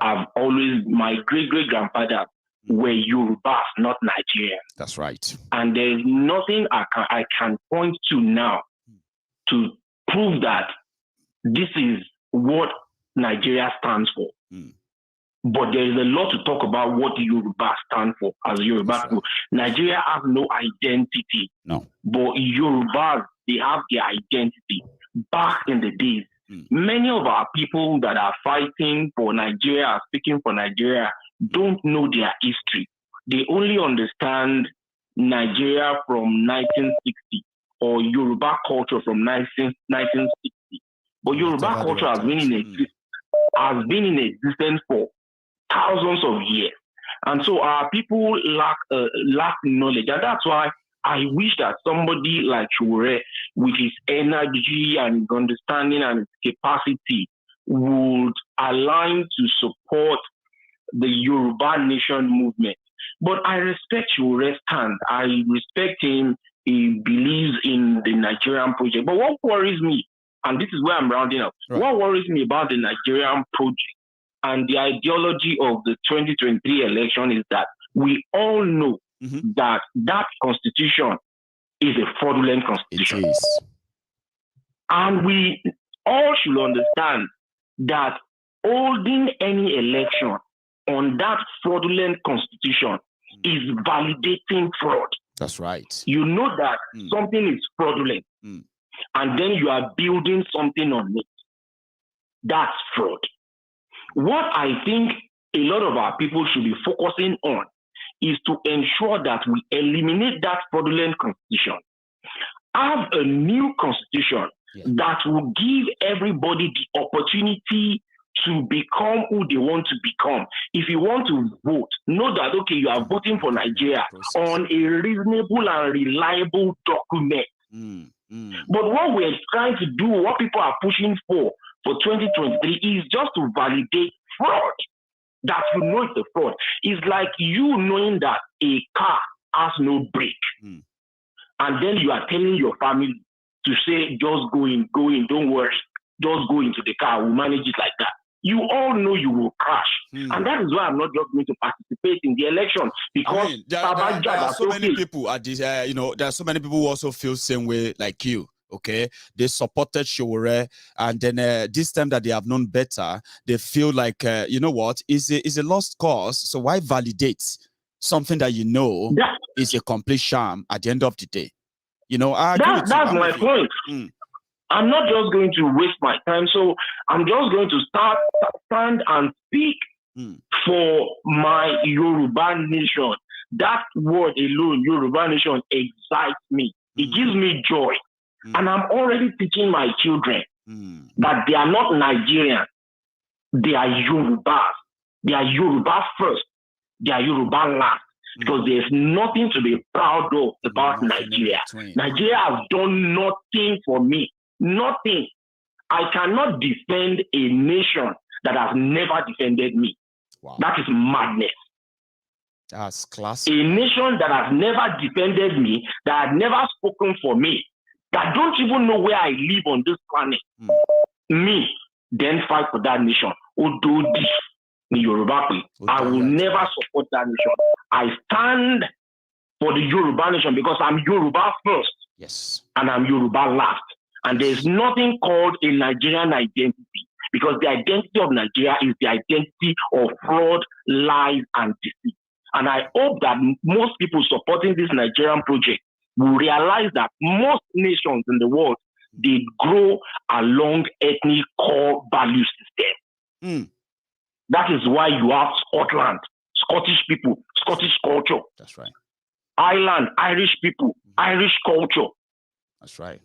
right. My great-great-grandfather were Yorubas, not Nigerians. That's right. And there's nothing I can point to now to prove that this is what Nigeria stands for. But there is a lot to talk about what the Yoruba stand for as Yoruba people. Right. Nigeria has no identity. No. But Yorubas, they have their identity. Back in the days, many of our people that are fighting for Nigeria, speaking for Nigeria, don't know their history. They only understand Nigeria from 1960 or Yoruba culture from 1960. But Yoruba culture has been in existence for thousands of years. And so our people lack knowledge. And that's why I wish that somebody like Shure, with his energy and his understanding and his capacity, would align to support the Yoruba Nation movement. But I respect Shure's stand. I respect him. He believes in the Nigerian project. But what worries me, and this is where I'm rounding up, what worries me about the Nigerian project and the ideology of the 2023 election is that we all know that that constitution is a fraudulent constitution. It is. And we all should understand that holding any election on that fraudulent constitution is validating fraud. That's right. You know that something is fraudulent, and then you are building something on it. That's fraud. What I think a lot of our people should be focusing on is to ensure that we eliminate that fraudulent constitution, have a new constitution that will give everybody the opportunity to become who they want to become. If you want to vote, know that, okay, you are voting for Nigeria on a reasonable and reliable document. But what we're trying to do, what people are pushing for 2023 is just to validate fraud. That you know it's a fraud. It's like you knowing that a car has no brake. And then you are telling your family to say, just go in, don't worry. Just go into the car, we'll manage it like that. You all know you will crash. And that is why I'm not just going to participate in the election. Because there are so many people at this, there are so many people who also feel the same way like you. Okay, they supported Shure, and then this time that they have known better, they feel like, you know what, is a lost cause. So why validate something that you know is a complete sham at the end of the day? You know, that's my point. I'm not just going to waste my time, so I'm just going to stand and speak for my Yoruba nation. That word alone, Yoruba nation, excites me. It gives me joy. And I'm already teaching my children that they are not Nigerians. They are Yorubas. They are Yoruba first. They are Yoruba last. Because there's nothing to be proud of about Nigeria. Nigeria has done nothing for me. Nothing. I cannot defend a nation that has never defended me. Wow. That is madness. That's classic. A nation that has never defended me, that has never spoken for me, that don't even know where I live on this planet. Me, then fight for that nation. Odo this, Yoruba. I will never support that nation. I stand for the Yoruba nation because I'm Yoruba first. Yes. And I'm Yoruba last. And there's nothing called a Nigerian identity, because the identity of Nigeria is the identity of fraud, lies, and deceit. And I hope that most people supporting this Nigerian project will realize that most nations in the world, they grow along ethnic core value system. That is why you have Scotland, Scottish people, Scottish culture. That's right. Ireland, Irish people, Irish culture. That's right.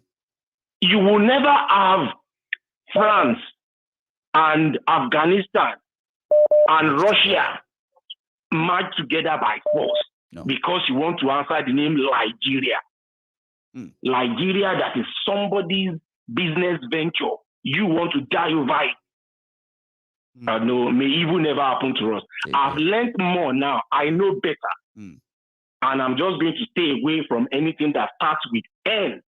You will never have France and Afghanistan and Russia merged together by force because you want to answer the name Nigeria. Nigeria, that is somebody's business venture. You want to die over it. No, may evil never happen to us. I've learned more now. I know better. And I'm just going to stay away from anything that starts with N.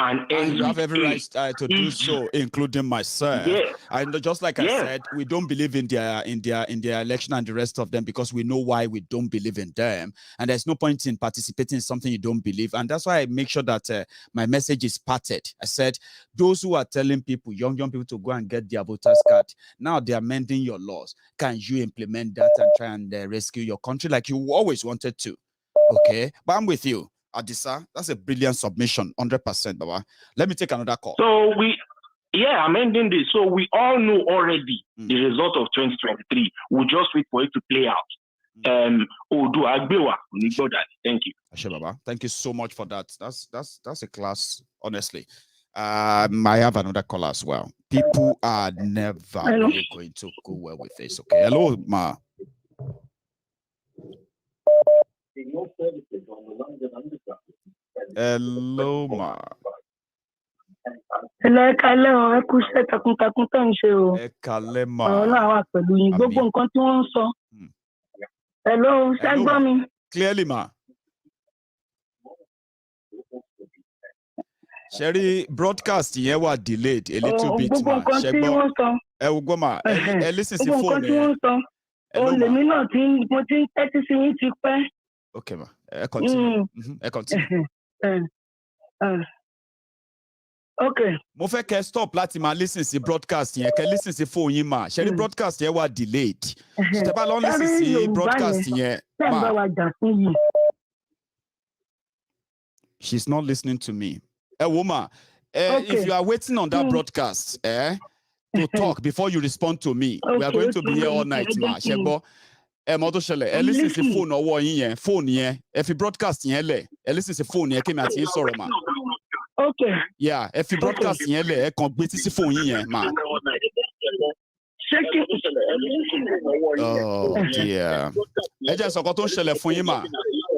And you have every right to do so, including myself. Yes. And just like I said, we don't believe in their election and the rest of them because we know why we don't believe in them. And there's no point in participating in something you don't believe. And that's why I make sure that my message is parted. I said, those who are telling people, young people, to go and get their voters card, now they are amending your laws. Can you implement that and try and rescue your country like you always wanted to? Okay, but I'm with you. Adisa, that's a brilliant submission, 100%, Baba. Let me take another call. So I'm ending this. So we all know already the result of 2023. We'll just wait for it to play out. Thank you. Ashe, Baba. Thank you so much for that. That's a class, honestly. I have another call as well. People are never really going to go well with this. Okay. Hello, Ma. Hello, ma. Ẹ kálẹ́ o, ẹ kú iṣẹ́ takuntakun tó ń ṣe o. Ẹ kálẹ́ mà. Ọlọ́run wà pẹ̀lú yín. Gbogbo nǹkan tí wọ́n ń sọ. Hello, ṣé gbọ́ mi? Clearly, ma. Sherry, broadcast yẹn wà delayed a little bit, ma. Gbogbo nǹkan tí wọ́n sọ. Ẹ wo gbọ́ ma. Ẹ listen sí phone. Gbogbo nǹkan tí wọ́n sọ. Olèmí náà mo ti ń tẹ́tí sí yín ti pẹ́. Okay, ma. Ẹ continue. Ẹ continue. Okay. Mo fẹ́ kẹ́ stop láti máa listen sí broadcast yẹn, kẹ́ listen sí phone yín ma. Sherry, broadcast yẹn wà delayed. Tẹ́ bá lọ listen sí broadcast yẹn, ma. She's not listening to me. Woman, if you are waiting on that broadcast, to talk before you respond to me, we are going to be here all night, ma. Shebo, listen to phone or phone yẹn. If you broadcast yẹn listen to phone yẹn, kemi ati sọ̀rọ̀ ma. Okay. Yeah, if you broadcast yẹn ẹ kàn gbé tí phone yẹn, ma. Oh dear. Ẹ jẹ́ sọ̀kan tó ń ṣẹlẹ̀ fún yín mà.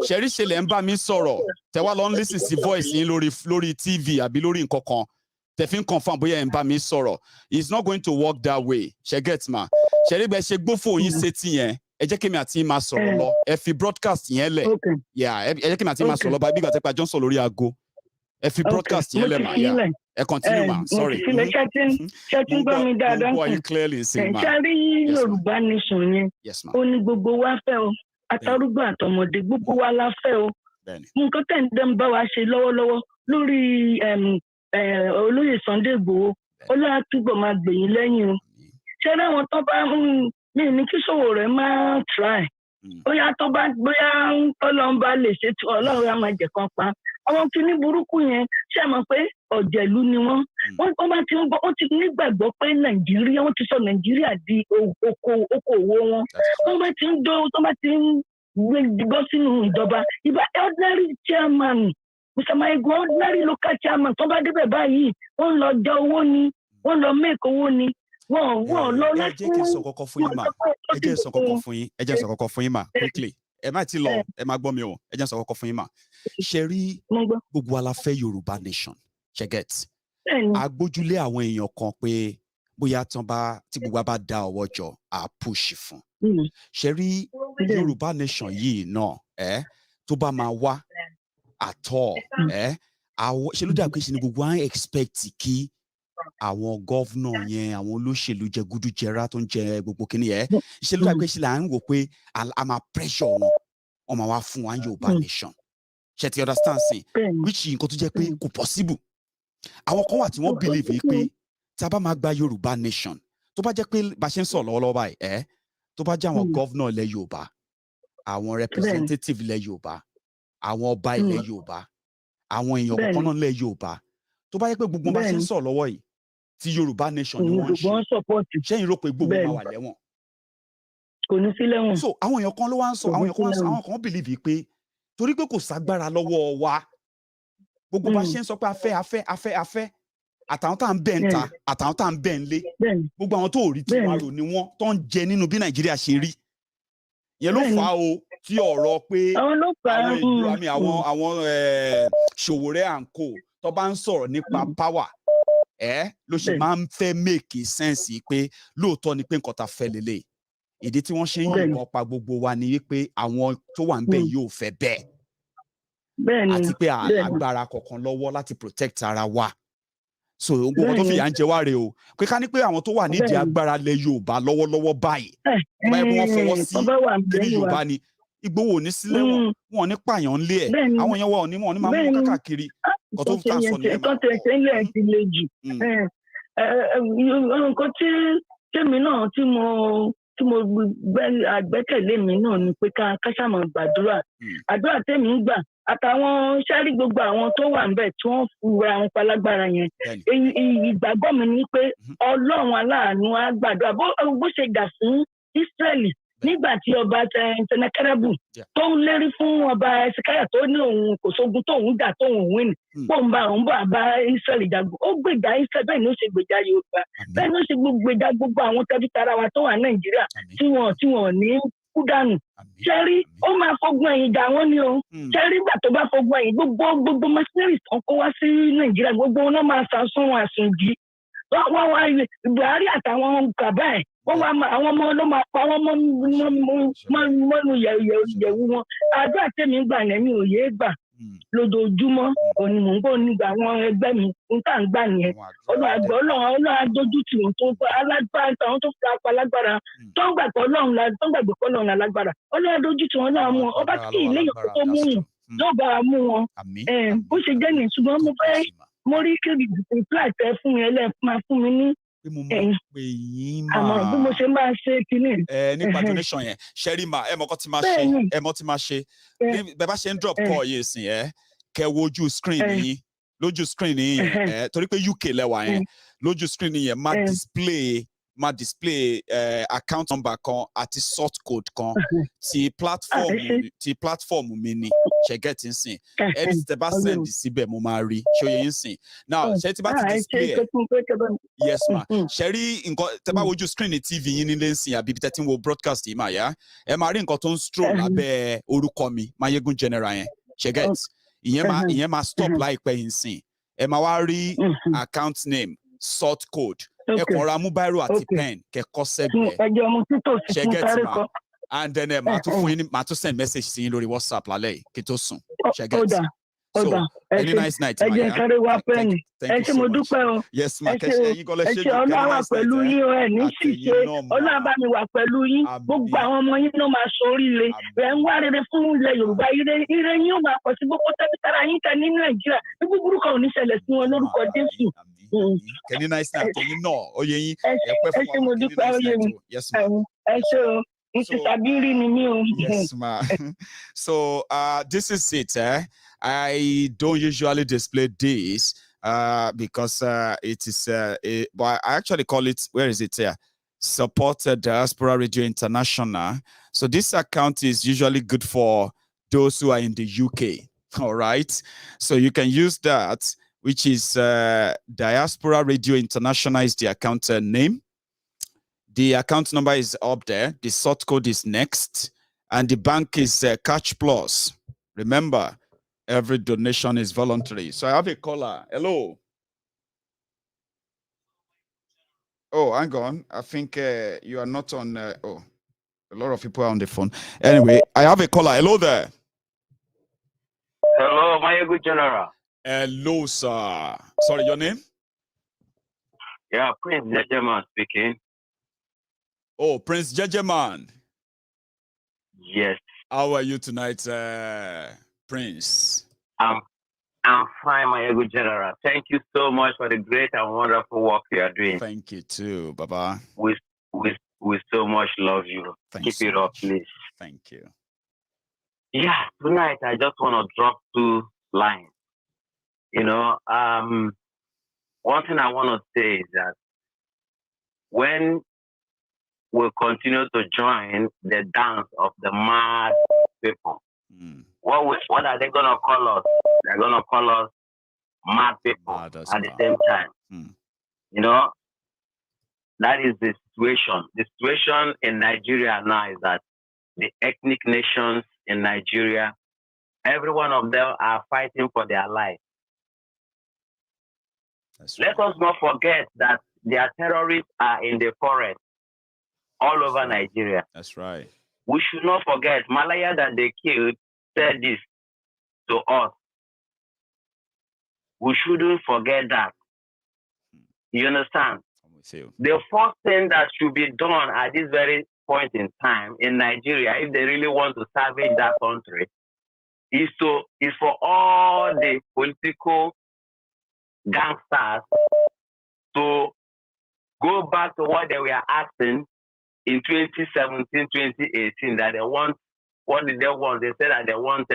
Ṣẹ̀rí ṣẹlẹ̀ ń bá mi sọ̀rọ̀. Tẹ wá lọ ń listen sí voice yín lórí TV àbí lórí nǹkan kan. Tẹ fi ń confirm bóyá ẹ̀ ń bá mi sọ̀rọ̀. It's not going to work that way. Ṣé get ma? Ṣẹ̀rí bẹ́ẹ̀ ṣe gbó fóònù yín sétí yẹn. Ẹ jẹ́ kémi àti yín máa sọ̀rọ̀ lọ. Ẹ fi broadcast yẹn lẹ̀. Yeah, ẹ jẹ́ kémi àti yín máa sọ̀rọ̀ lọ bá bí ìgbà tẹ́ pa Johnson lórí aago. Ẹ fi broadcast yẹn lẹ̀ mà. Yeah. Ẹ continue ma. Sorry. Ṣé gbọ́ mi dáadáa? Mo gbọ́ clearly sí ma. Ṣé rí Yorùbá nation yẹn? Yes ma. Ó ní gbogbo wa fẹ́ o. Àtàrúgbó àtọmọdé gbogbo wa la fẹ́ o. Nǹkan tẹ̀ ń dẹ́n bá wa ṣe lọ́wọ́lọ́wọ́ lórí olóyè Sunday Igboho Ọlọ́run túbọ̀ máa gbèyìn lẹ́yìn o. Ṣé láwọn tó bá mi ní kí ṣòwò rẹ̀ máa try. Bóyá Ọlọ́run bá lè ṣe tí Ọlọ́run á máa jẹ̀ kan pa. Àwọn kìíní burúkú yẹn ṣe mọ̀ pé ọ̀jẹ̀lú ni wọ́n. Wọ́n bá ti ń gbọ́, wọ́n ti nígbàgbọ́ pé Nàìjíríà, wọ́n ti sọ Nàìjíríà di okòwò wọn. Wọ́n bá ti ń gbọ́ sínú ìjọba. Ìbá ordinary chairman, Mr. Maiyegun, ordinary local chairman, tó bá débẹ̀ báyìí, wọ́n lọ jẹ owó ni, wọ́n lọ make owó ni. Wọ́n lọ láti. Ẹ jẹ́ kí n sọ kọ́kọ́ fún yín mà. Ẹ jẹ́ sọ kọ́kọ́ fún yín mà. Quickly. Ẹ má ti lọ, ẹ má gbọ́ mi o. Ẹ jẹ́ sọ kọ́kọ́ fún yín mà. Ṣé rí gbogbo wa la fẹ́ Yorùbá nation? Ṣé get? Agbójúlé àwọn èèyàn kan pé bóyá tí gbogbo wa bá dá ọwọ́ jọ à push fún. Ṣé rí Yorùbá nation yìí náà tó bá máa wá àtọ̀ ṣe ló dàgbé ṣe ni gbogbo wa ń expect kí àwọn gọ́vnà yẹn, àwọn olóṣèlú jẹgúdújẹrá tó ń jẹ gbogbo kìíní ṣe ló dàgbé ṣe là ń wò pé a máa pressure wọn máa wá fún wa Yorùbá nation. Ṣé ti understand sí? Which nǹkan tó jẹ́ pé kò possible. Àwọn kan wà tí wọ́n believe pé tí a bá máa gba Yorùbá nation, tó bá jẹ́ pé bá ṣe ń sọ̀rọ̀ lọ́wọ́lọ́wọ́ báyìí tó bá jẹ́ àwọn gọ́vnà ilẹ̀ Yorùbá, àwọn representative ilẹ̀ Yorùbá, àwọn ọba ilẹ̀ Yorùbá, àwọn èèyàn kọ̀ọ̀kan náà ilẹ̀ Yorùbá, tó bá jẹ́ pé gbogbo bá ṣe ń sọ̀rọ̀ lọ́wọ́ yìí tí Yorùbá nation ni wọ́n ń ṣe, ṣẹ́yìn rò pé gbogbo máa wà lẹ́wọ̀n? Kò ní sí lẹ́wọ̀n. So àwọn èèyàn kan ló wá ń sọ, àwọn kan believe pé torí pé kò ságbára lọ́wọ́ wa, gbogbo bá ṣe ń sọ pé afẹ́ àtàwọn tá à ń bẹ̀ ń ta àtàwọn tá à ń bẹ̀ ń lé, gbogbo àwọn tó rí tí wọ́n rò ní wọ́n tó ń jẹ nínú bí Nàìjíríà ṣe rí. Yẹn ló fà á o tí ọ̀rọ̀ pé àwọn Ṣòwòrẹ́ and co tó bá ń sọ̀rọ̀ nípa power ló ṣe máa ń fẹ́ make sense pé lóòótọ́ ni pé nǹkan ta fẹ́ lélẹ̀. Ìdí tí wọ́n ṣe ń yìnbọn pa gbogbo wa ni wípé àwọn tó wà ń bẹ̀ yóò fẹ́ bẹ́ẹ̀. Àti pé agbára kọ̀ọ̀kan lọ́wọ́ láti protect ara wa. So gbogbo tó fi yà ń jẹ wá rè o. Pé ká ní pé àwọn tó wà nídìí agbára lẹ Yorùbá lọ́wọ́lọ́wọ́ báyìí. Báyìí wọ́n fọwọ́ sí kí Yorùbá ni. Ìgbòho ní sílẹ̀ wọn ní pààyàn ń lé ẹ̀. Àwọn èèyàn wọn ò ní máa mú káàkiri. Kò tó tà sọ nìyẹn. Nǹkan tẹ̀sẹ̀ ilé ti le jù. Nǹkan tí tèmi náà tí mo àgbẹ́kẹ̀lé mi náà ni pé ká ṣàmọ̀ gbàdúrà. Àdúrà tèmi ń gbà àtàwọn sẹ́rí gbogbo àwọn tó wà ń bẹ̀ tí wọ́n fura àwọn palágbára yẹn. Ìgbàgbọ́ mi ni pé Ọlọ́run aláàánú á gbàdúrà bó ṣe gbà fún Ísírẹ́lì nígbà tí ọba Senakeribu tó ń lérí fún ọba Ẹsikaya tó ní òun kò sógun tóun jà tóun win pòun bá òun bá Ísírẹ́lì jagun, ó gbèjà Ísírẹ́lì bẹ́ẹ̀ ni ó ṣe gbèjà Yorùbá, bẹ́ẹ̀ ni ó ṣe gbèjà gbogbo àwọn tẹbítara wa tó wà Nàìjíríà tí wọn ní kú dànù. Ṣẹ́rí ó máa fọgbọ́n ẹ̀yìn dà wọ́n ni o. Ṣẹ́rí ìgbà tó bá fọgbọ́n ẹ̀yìn gbogbo machineries kan kó wá sí Nàìjíríà gbogbo wọn náà máa sàsún wọn àsùnjì. Wọ́n wá Buhari àtàwọn bàbá ẹ̀ wọ́n wá àwọn ọmọ ló máa pa wọ́n mọ́nu yẹ̀wù wọn. Àdúrà tèmi gbà lẹ́mí òye gbà lójoojúmọ́ òní mò ń bọ̀ nígbà àwọn ẹgbẹ́ mi ń tà ń gbà yẹn. Ọlọ́run adójútì wọn tó alágbára àwọn tó fi apá lágbára tó ń gbàgbọ́ Ọlọ́run lágbára. Ọlọ́run adójútì wọn náà mú wọn. Ọba tí ilé yòókù tó mú wọn náà bá mú wọn. Bó ṣe jẹ́ nìyẹn ṣùgbọ́n mo rí kébì reply tẹ fún mi máa fún mi ní àmọ́ bí mo ṣe máa ṣe kíní. Nípa donation yẹn ṣẹ́rí mà ẹ mọ̀ kọ́ ti máa ṣe bẹ́ẹ̀ bá ṣe ń drop call yìí sìn kẹ́ wojú screen yìí lójú screen yìí torí pé UK lẹ́wà yẹn lójú screen yẹn máa display account number kan àti sort code kan ti platform mi ni ṣe get n sìn ẹni tí tẹ bá send síbẹ̀ mo máa rí ṣe oyè ń sìn now ṣe ti bá ti display yes ma ṣe rí nǹkan tẹ bá wojú screen TV yín nílé ń sìn àbí bí tẹ ti ń wo broadcast yìí mà yá ẹ máa rí nǹkan tó ń stroll lábẹ́ orúkọ mi Maiyegun General yẹn ṣe get ìyẹn máa stop láìpẹ́ yìí ń sìn ẹ máa wá rí account name sort code ẹ kàn ra mú bírò àti pen kẹkọ sẹgbẹ ṣe get ma and then màá tún send message sí yín lórí WhatsApp lálẹ́ yìí kí tó sùn ṣe get so any nice night ma ya ẹ ṣé mo dúpẹ́ o yes ma kẹsẹ yín gọlẹ ṣe Ọlọ́run wà pẹ̀lú yín o ẹ ní ṣìṣe Ọlọ́run bá mi wà pẹ̀lú yín gbogbo àwọn ọmọ yín ló máa ṣoríire ẹ ń wá rere fún ilẹ̀ Yorùbá ire yín ó máa pọ̀ sí gbogbo tẹbítara yín tẹ ní Nàìjíríà ní búburú kan ò ní ṣẹlẹ̀ sí wọn lórúkọ Jésù. Kẹ́ni nice night ẹ̀yin náà oyè yín ẹ pẹ́ fún wa mo dúpẹ́ oyè mi ẹ ṣé o yes ma so this is it I don't usually display this because it is but I actually call it, where is it here? Support Diaspora Radio International. So this account is usually good for those who are in the UK. All right. So you can use that, which is Diaspora Radio International is the account name. The account number is up there. The sort code is next. And the bank is Catch Plus. Remember, every donation is voluntary. So I have a caller. Hello. Oh, hang on. I think you are not on. Oh, a lot of people are on the phone. Anyway, I have a caller. Hello there. Hello, Maiyegun General. Hello, sir. Sorry, your name? Yeah, Prince Jejeman speaking. Oh, Prince Jejeman. Yes. How are you tonight, Prince? I'm fine, Maiyegun General. Thank you so much for the great and wonderful work you are doing. Thank you too, Baba. We so much love you. Thanks Keep it up, please. Thank you. Yeah, tonight I just want to drop 2 lines. You know, one thing I want to say is that when we continue to join the dance of the mad people, what are they going to call us? They're going to call us mad people at the same time. You know, that is the situation. The situation in Nigeria now is that the ethnic nations in Nigeria, every one of them are fighting for their life. Let us not forget that their terrorists are in the forest all over Nigeria. That's right. We should not forget, Malaya that they killed said this to us. We shouldn't forget that. You understand? I'm with you. The first thing that should be done at this very point in time in Nigeria, if they really want to salvage that country, is for all the political gangsters to go back to what they were asking in 2017, 2018, that they want, what did they want? They said that they want,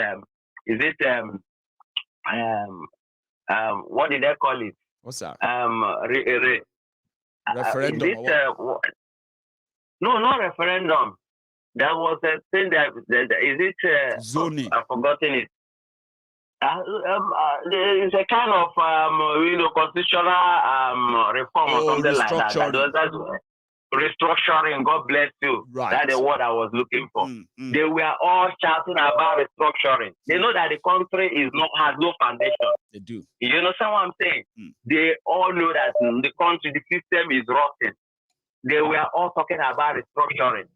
what did they call it? What's that? Referendum. No, not referendum. That was a thing that is it zoning? I've forgotten it. It's a kind of constitutional reform or something like that. restructuring. God bless you. Right. That's the word I was looking for. They were all shouting about restructuring. They know that the country has no foundation. They do. You understand what I'm saying? They all know that the country, the system is rotten. They were all talking about restructuring.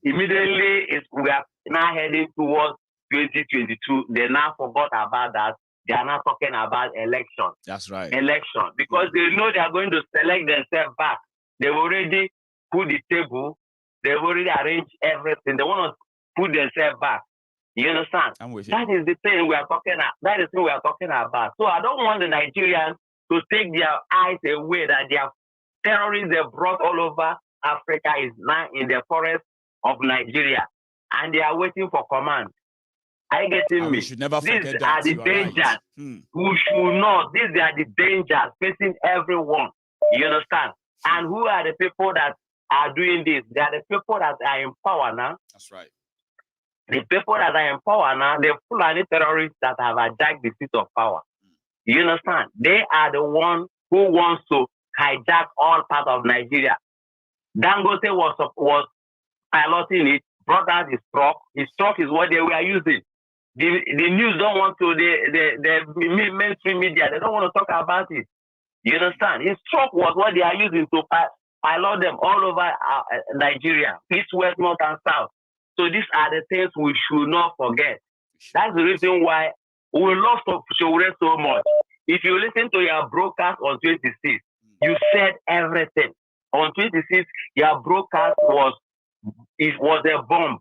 Immediately, we are now heading towards 2022. They now forgot about that. They are now talking about election. That's right. Election. Because they know they are going to select themselves back. They've already put the table. They've already arranged everything. They want to put themselves back. You understand? I'm with you. That is the thing we are talking about. That is what we are talking about. So I don't want the Nigerians to take their eyes away that their terrorists they brought all over Africa is now in the forest of Nigeria. And they are waiting for command. Are you getting me? We should never forget These that. are the dangers. Right. We should not. These are the dangers facing everyone. You understand? And who are the people that are doing this? They are the people that are in power now. That's right. The people that are in power now, the Fulani terrorists that have hijacked the seat of power. You understand? They are the ones who wants to hijack all parts of Nigeria. Dangote was piloting it, brought out his truck. His truck is what they were using. The news don't want to, the mainstream media, they don't want to talk about it. You understand? His truck was what they are using to pilot them all over Nigeria, east, west, north, and south. So these are the things we should not forget. That's the reason why we love Showre so much. If you listen to your broadcast on 26, you said everything. On 26, your broadcast was a bomb.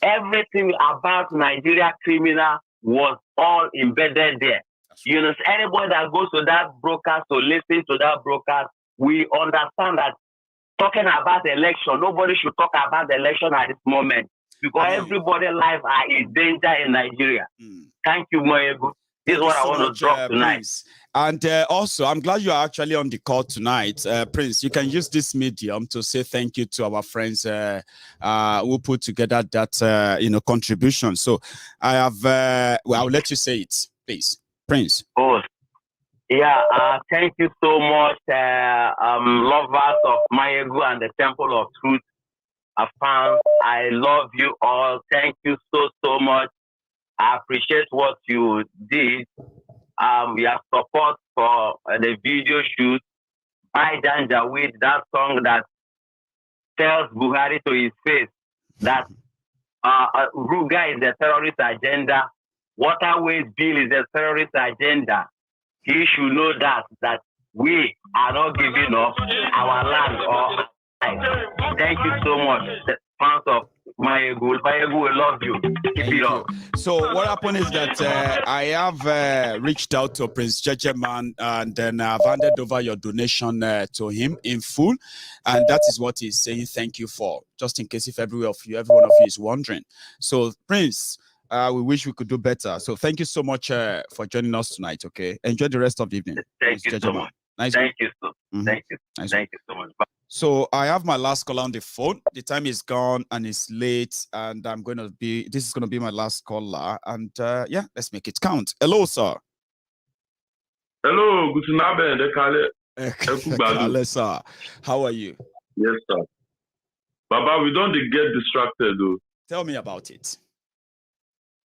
Everything about Nigeria criminal was all embedded there. You know, anybody that goes to that broadcast to listen to that broadcast, we understand that talking about election, nobody should talk about the election at this moment because everybody's life are in danger in Nigeria. Thank you, Maiyegun. This is what I want to drop tonight. Prince. And also, I'm glad you are actually on the call tonight. Prince, you can use this medium to say thank you to our friends who put together that, contribution. So I have, I'll let you say it, please. Prince. Oh, yeah. Thank you so much, lovers of Maiyegun and the Temple of Truth. Fans, I love you all. Thank you so much. I appreciate what you did. We have support for the video shoot by Janjaweed, that song that tells Buhari to his face that Ruga is the terrorist agenda, Waterways Bill is the terrorist agenda. He should know that we are not giving up our land or life. Thank you so much, the fans of Maiyegun. Maiyegun will love you. Keep it up. So what happened is that I have reached out to Prince Jejeman and then I've handed over your donation to him in full. And that is what he's saying thank you for, just in case if every one of you is wondering. So Prince, we wish we could do better. So thank you so much for joining us tonight, okay? Enjoy the rest of the evening. Thank you so much. Nice. Thank you so much. Thank you. Nice. Thank you so much. Bye. So I have my last call on the phone. The time is gone and it's late, and this is going to be my last caller. And yeah, let's make it count. Hello, sir. Hello, good Hello, sir. How are you? Yes, sir. Baba, we don't get distracted though. Tell me about it.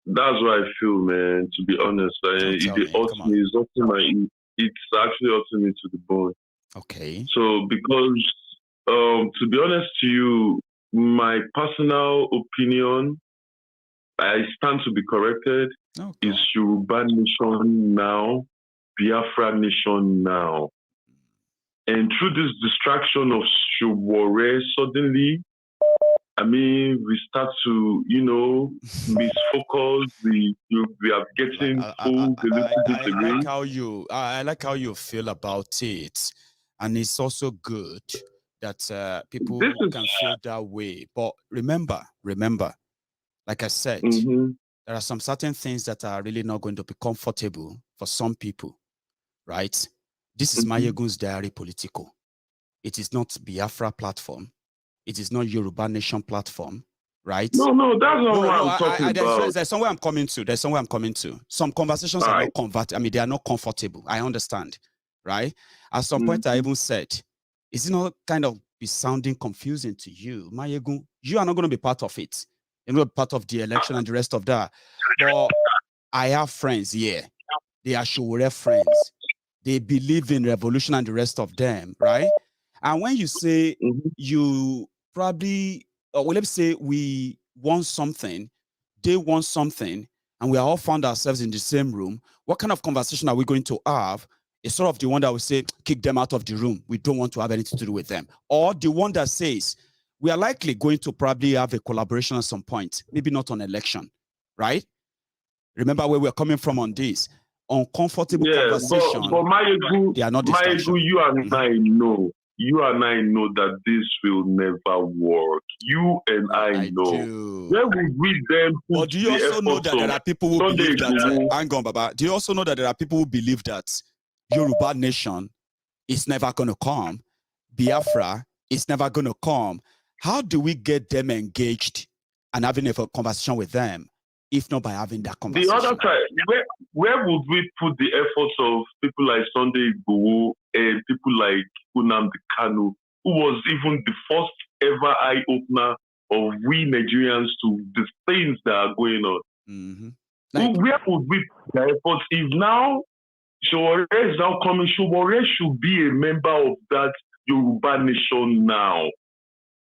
That's what I feel, man. To be honest, it's actually hurting me to the bone. Okay. So because to be honest to you, my personal opinion, I stand to be corrected, is Yoruba nation now, Biafra nation now. And through this distraction of Showore, suddenly, I mean, we start to, misfocus. We are getting full. I like how you feel about it, and it's also good that people can feel that way. But remember, like I said, there are some certain things that are really not going to be comfortable for some people, right? This is Maiyegun's Diary Politico. It is not Biafra platform. It is not Yoruba Nation platform, right? No, that's not what I'm talking about. There's somewhere I'm coming to. Some conversations are not converted. I mean, they are not comfortable. I understand, right? At some point, I even said, is it not kind of be sounding confusing to you. Maiyegun, you are not going to be part of it. You're not part of the election and the rest of that. But I have friends here. They are Showore friends. They believe in revolution and the rest of them, right? And when you say you probably, well, let's say we want something, they want something, and we are all found ourselves in the same room, what kind of conversation are we going to have? It's sort of the one that will say, kick them out of the room. We don't want to have anything to do with them. Or the one that says, we are likely going to probably have a collaboration at some point, maybe not on election, right? Remember where we're coming from on this. Uncomfortable conversation. But Maiyegun, they are not distraction. Maiyegun, you and I know that this will never work. You and I know. Where would we then put but do you also know that there are people who believe that, hang on, Baba, do you also know that there are people who believe that Yoruba nation is never going to come, Biafra is never going to come? How do we get them engaged and having a conversation with them, if not by having that conversation? The other side, where would we put the efforts of people like Sunday Igboho and people like Nnamdi Kanu, who was even the first ever eye-opener of we Nigerians to the things that are going on? Where would we put the efforts if now Showore is now coming? Showore should be a member of that Yoruba nation now.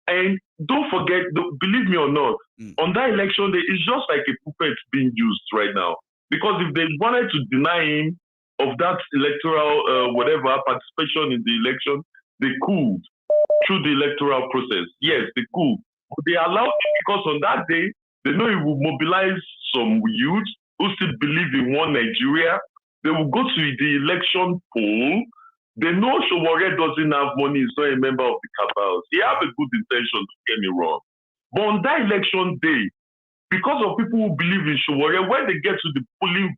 And don't forget, believe me or not, on that election day, it's just like a puppet being used right now. Because if they wanted to deny him of that electoral, whatever, participation in the election, they could, through the electoral process. Yes, they could. But they allowed it because on that day, they know it will mobilize some youth who still believe in one Nigeria. They will go to the election poll. They know Showore doesn't have money, he's not a member of the cabals. He have a good intention, don't get me wrong. But on that election day, because of people who believe in Showore, when they get to the polling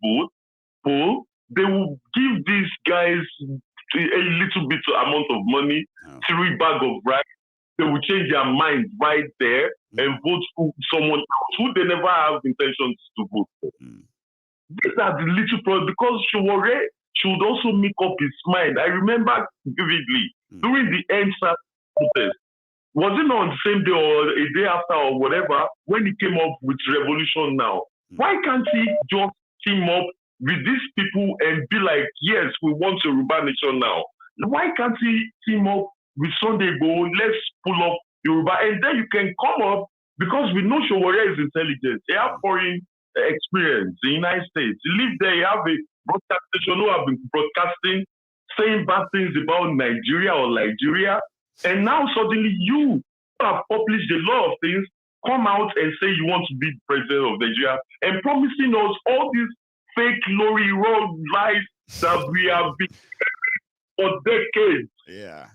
poll, they will give these guys a little bit amount of money, 3 bags of rice. They will change their mind right there and vote for someone else who they never have intentions to vote for. These are the little problems because Showore should also make up his mind. I remember vividly during the EndSARS protest, was it not on the same day or a day after or whatever, when he came up with Revolution Now? Why can't he just team up with these people and be like, yes, we want a Yoruba nation now? Why can't he team up with Sunday Igboho? Let's pull up Yoruba. And then you can come up, because we know Showore is intelligent. They have foreign experience in the United States. You live there, you have a broadcast station who have been broadcasting, saying bad things about Nigeria or Nigeria. And now suddenly you have published a lot of things, come out and say you want to be president of Nigeria and promising us all these fake glory road lies that we have been for decades. Yeah.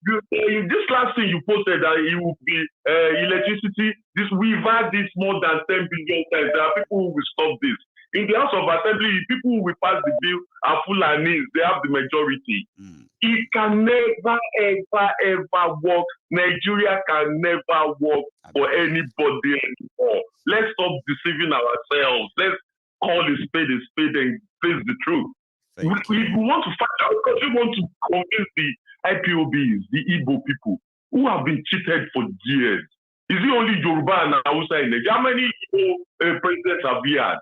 This last thing you posted that it will be electricity. We've had this more than 10 billion times. There are people who will stop this. In the House of Assembly, people who will pass the bill are Fulanis. They have the majority. It can never, ever work. Nigeria can never work for anybody anymore. Let's stop deceiving ourselves. Let's call a spade and face the truth. We want to find out because we want to convince the IPOBs, the Igbo people, who have been cheated for years. Is it only Yoruba and Hausa in Nigeria? How many Igbo presidents have we had?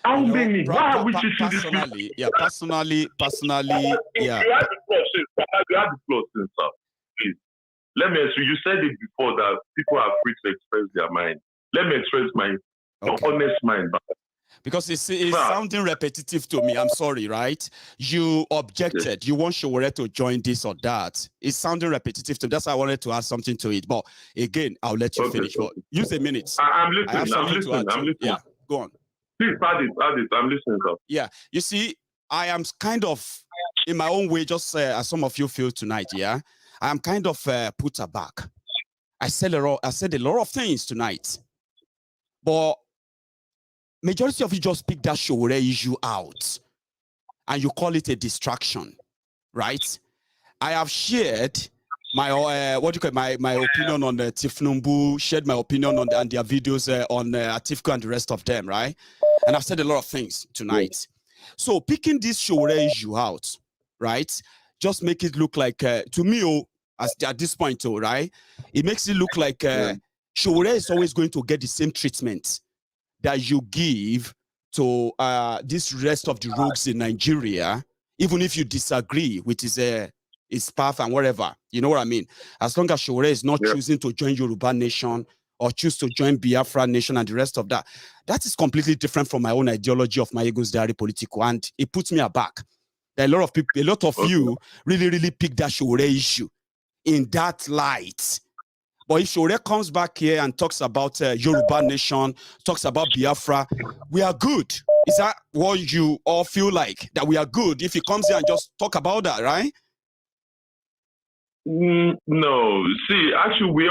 How many? Why are we cheating these people? Yeah, personally, yeah. You had the plot since, sir. Please. Let me ask you. You said it before that people are free to express their mind. Let me express my honest mind. Because it's sounding repetitive to me. I'm sorry, right? You objected. You want Showore to join this or that. It's sounding repetitive to me. That's why I wanted to add something to it. But again, I'll let you finish. But use a minute. I'm listening. Yeah, go on. Please add it. I'm listening, sir. Yeah, you see, I am kind of, in my own way, just as some of you feel tonight, yeah? I am kind of put aback. I said a lot of things tonight. But majority of you just pick that Showore issue out and you call it a distraction, right? I have shared my my opinion on the Tifnumbu, shared my opinion on and their videos on Atifko and the rest of them, right? And I've said a lot of things tonight. So picking this Showore issue out, right? Just make it look like to me, at this point, too, right? It makes it look like Showore is always going to get the same treatment that you give to this rest of the rogues in Nigeria, even if you disagree with his path and whatever. You know what I mean? As long as Showore is not choosing to join Yoruba Nation or choose to join Biafra Nation and the rest of that, that is completely different from my own ideology of Maiyegun's diary Politico, and it puts me aback. A lot of people, a lot of you really pick that Showore issue in that light. But if Showore comes back here and talks about Yoruba Nation, talks about Biafra, we are good. Is that what you all feel like? That we are good if he comes here and just talk about that, right? No. See, actually, we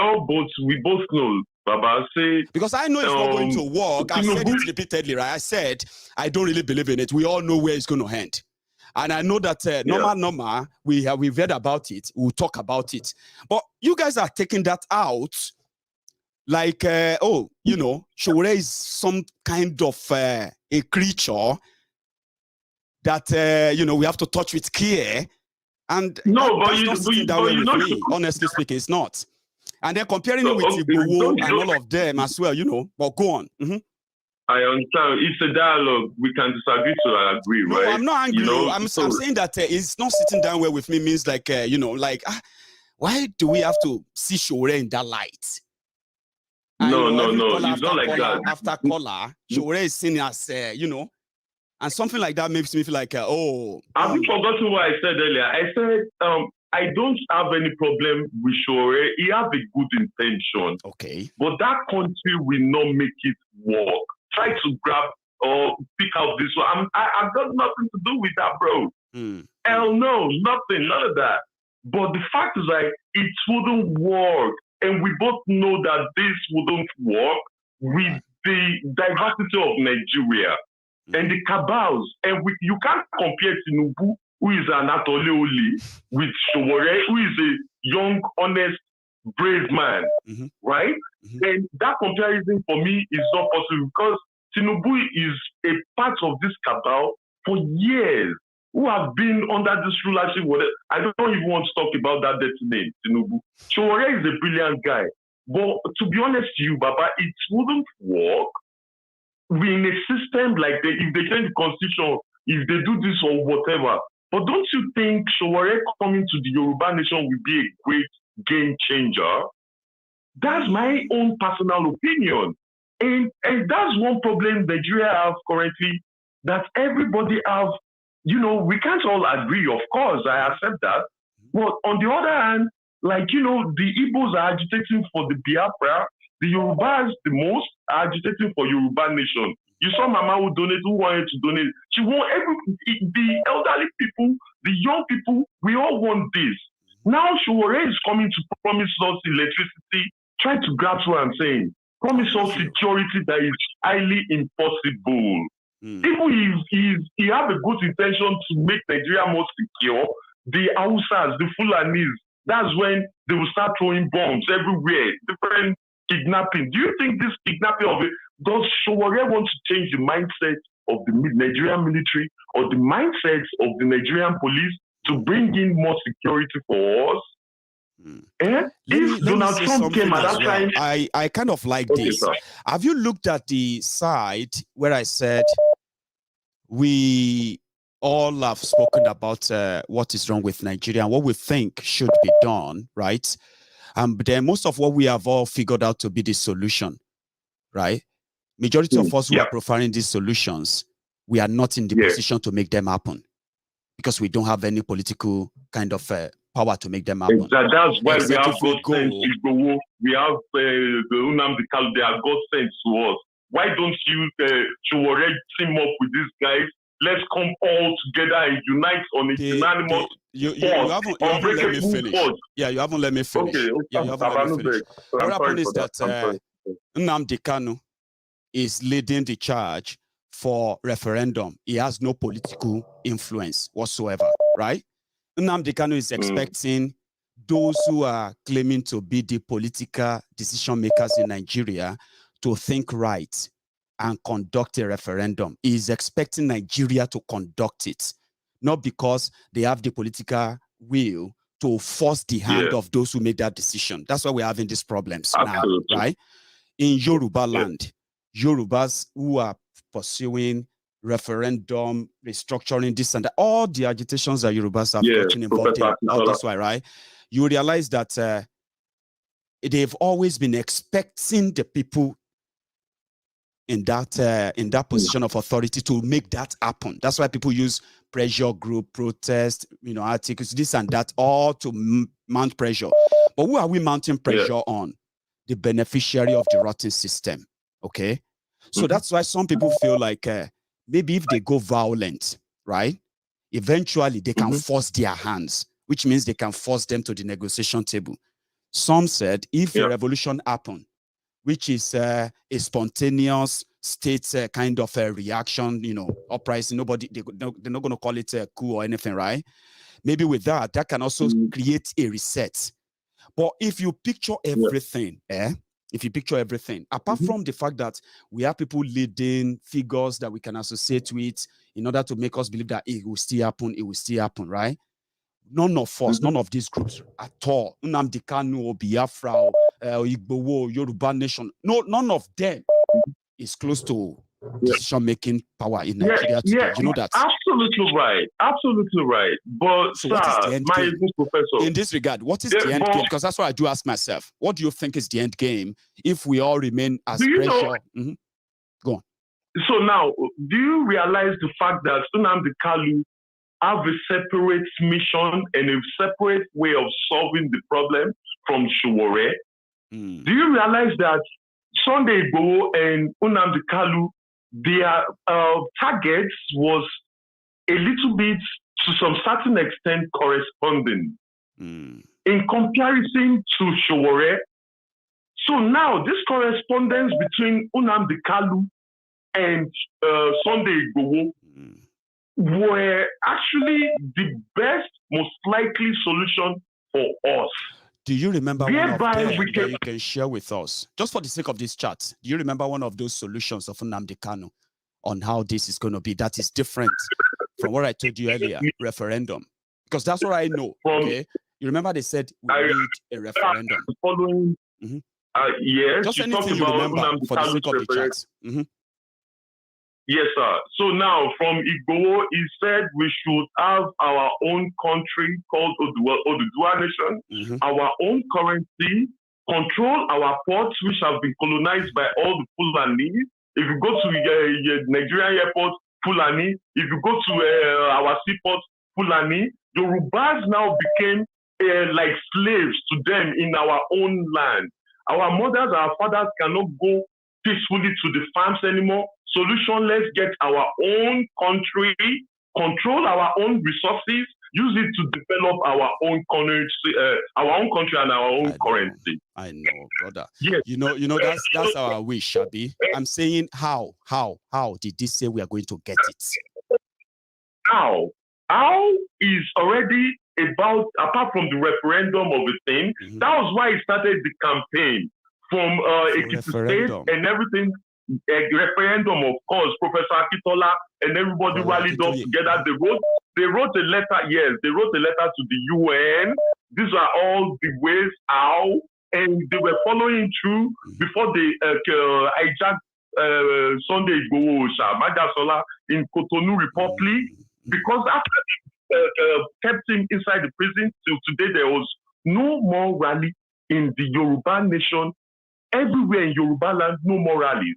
both know, Baba. Say, because I know it's not going to work. I said it repeatedly, right? I said I don't really believe in it. We all know where it's going to end. And I know that normal, we've read about it. We'll talk about it. But you guys are taking that out like, Showore is some kind of a creature that, we have to touch with care. And that's not sitting that way with me. Honestly speaking, it's not. And then comparing it with Igboho and all of them as well, but go on. I understand. It's a dialogue. We can disagree to agree, right? No, I'm not angry. I'm saying that it's not sitting down well with me means like, why do we have to see Showore in that light? No. It's not like that. After caller, Showore is seen as, and something like that makes me feel like, Have you forgotten what I said earlier? I said, I don't have any problem with Showore. He has a good intention. Okay. But that country will not make it work. Try to grab or pick out this one. I've got nothing to do with that, bro. Hell no, nothing, none of that. But the fact is, like, it wouldn't work. And we both know that this wouldn't work with the diversity of Nigeria and the cabals. And you can't compare Tinubu, who is an Atole with Showore, who is a young, honest, brave man, right? And that comparison for me is not possible because Tinubu is a part of this cabal for years, who have been under this rulership. I don't even want to talk about that dirty name, Tinubu. Showore is a brilliant guy. But to be honest to you, Baba, it wouldn't work in a system like that if they change the constitution, if they do this or whatever. But don't you think Showore coming to the Yoruba Nation will be a great game changer? That's my own personal opinion. And that's one problem Nigeria have currently, that everybody have, we can't all agree, of course, I accept that. But on the other hand, the Igbos are agitating for the Biafra, the Yorubas the most are agitating for Yoruba Nation. You saw Mama who wanted to donate. She want the elderly people, the young people, we all want this. Now Showore is coming to promise us electricity, try to grasp what I'm saying. Promise us security that is highly impossible. Even if he have a good intention to make Nigeria more secure, the Hausas, the Fulanis, that's when they will start throwing bombs everywhere, different kidnapping. Do you think this kidnapping does Showore want to change the mindset of the Nigerian military or the mindset of the Nigerian police to bring in more security for us? If Donald Trump came at that time, I kind of like this. Sir. Have you looked at the side where I said we all have spoken about what is wrong with Nigeria and what we think should be done, right? But then most of what we have all figured out to be the solution, right? Majority of us who are profiling these solutions, we are not in the position to make them happen because we don't have any political kind of power to make them happen. That's why we have God sent Igboho. We have Nnamdi Kanu. They are God sent to us. Why don't you Showore team up with these guys? Let's come all together and unite on a unanimous you haven't let me finish. Yeah, you haven't let me finish. Okay. Yeah, you haven't let me finish. What happened is that Nnamdi Kanu is leading the charge for referendum. He has no political influence whatsoever, right? Nnamdi Kanu is expecting those who are claiming to be the political decision makers in Nigeria to think right and conduct a referendum. He is expecting Nigeria to conduct it, not because they have the political will to force the hand of those who made that decision. That's why we're having these problems now, right? In Yoruba land, Yorubas who are pursuing referendum, restructuring this and that, all the agitations that Yorubas have gotten involved in, all this way, right? You realize that they've always been expecting the people in that position of authority to make that happen. That's why people use pressure group, protest, articles, this and that, all to mount pressure. But who are we mounting pressure on? The beneficiary of the rotten system. Okay, so that's why some people feel like maybe if they go violent, right, eventually they can force their hands, which means they can force them to the negotiation table. Some said if a revolution happened, which is a spontaneous state kind of a reaction, uprising, they're not going to call it a coup or anything, right? Maybe with that can also create a reset. But if you picture everything, apart from the fact that we have people leading figures that we can associate with in order to make us believe that it will still happen, right? None of us, none of these groups at all, Nnamdi Kanu, Biafra, Igbowo, Yoruba Nation, none of them is close to decision-making power in Nigeria today. You know that? Absolutely right. Absolutely right. But, so sir, what is the end game? Professor, in this regard, what is the end game? Because that's what I do ask myself. What do you think is the end game if we all remain as pressure? Go on. So now, do you realize the fact that Nnamdi Kanu have a separate mission and a separate way of solving the problem from Shuwore? Do you realize that Sunday Igboho and Nnamdi Kanu, their targets was a little bit, to some certain extent, corresponding in comparison to Shuwore? So now this correspondence between Nnamdi Kanu and Sunday Igboho were actually the best, most likely solution for us. Do you remember one of them that you can share with us? Just for the sake of this chat, do you remember one of those solutions of Nnamdi Kanu on how this is going to be that is different from what I told you earlier, referendum? Because that's what I know, okay? You remember they said we need a referendum. Following, yes. Just anything you remember for the sake of the chat. Yes, sir. So now from Igboho, he said we should have our own country called Oduduwa Nation, our own currency, control our ports, which have been colonized by all the Fulani. If you go to Nigerian airport, Fulani. If you go to our seaport, Fulani. Yorubas now became like slaves to them in our own land. Our mothers, our fathers cannot go peacefully to the farms anymore. Solution, let's get our own country, control our own resources, use it to develop our own country and our own currency. I know, brother. Yes. You know that's our wish, Shabi. I'm saying how did they say we are going to get it? How is already about, apart from the referendum of the thing, that was why he started the campaign from State and everything. A referendum, of course. Professor Akitola and everybody rallied up together. They wrote a letter. Yes, they wrote a letter to the UN. These are all the ways how, and they were following through before they hijacked Sunday Igboho, Majasola in Cotonou Republic, because after kept him inside the prison till today, there was no more rally in the Yoruba nation. Everywhere in Yoruba land, no more rallies.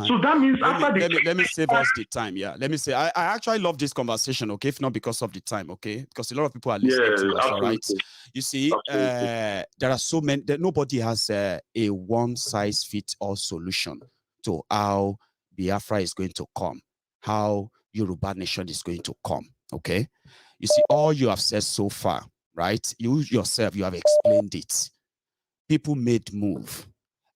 So that means let me save us the time. Yeah, let me say I actually love this conversation. Okay, if not because of the time. Okay, because a lot of people are listening to us. All right. You see, there are so many that nobody has a one-size-fits-all solution to how Biafra is going to come, how Yoruba nation is going to come. Okay, you see, all you have said so far, right? You yourself, you have explained it. People made move,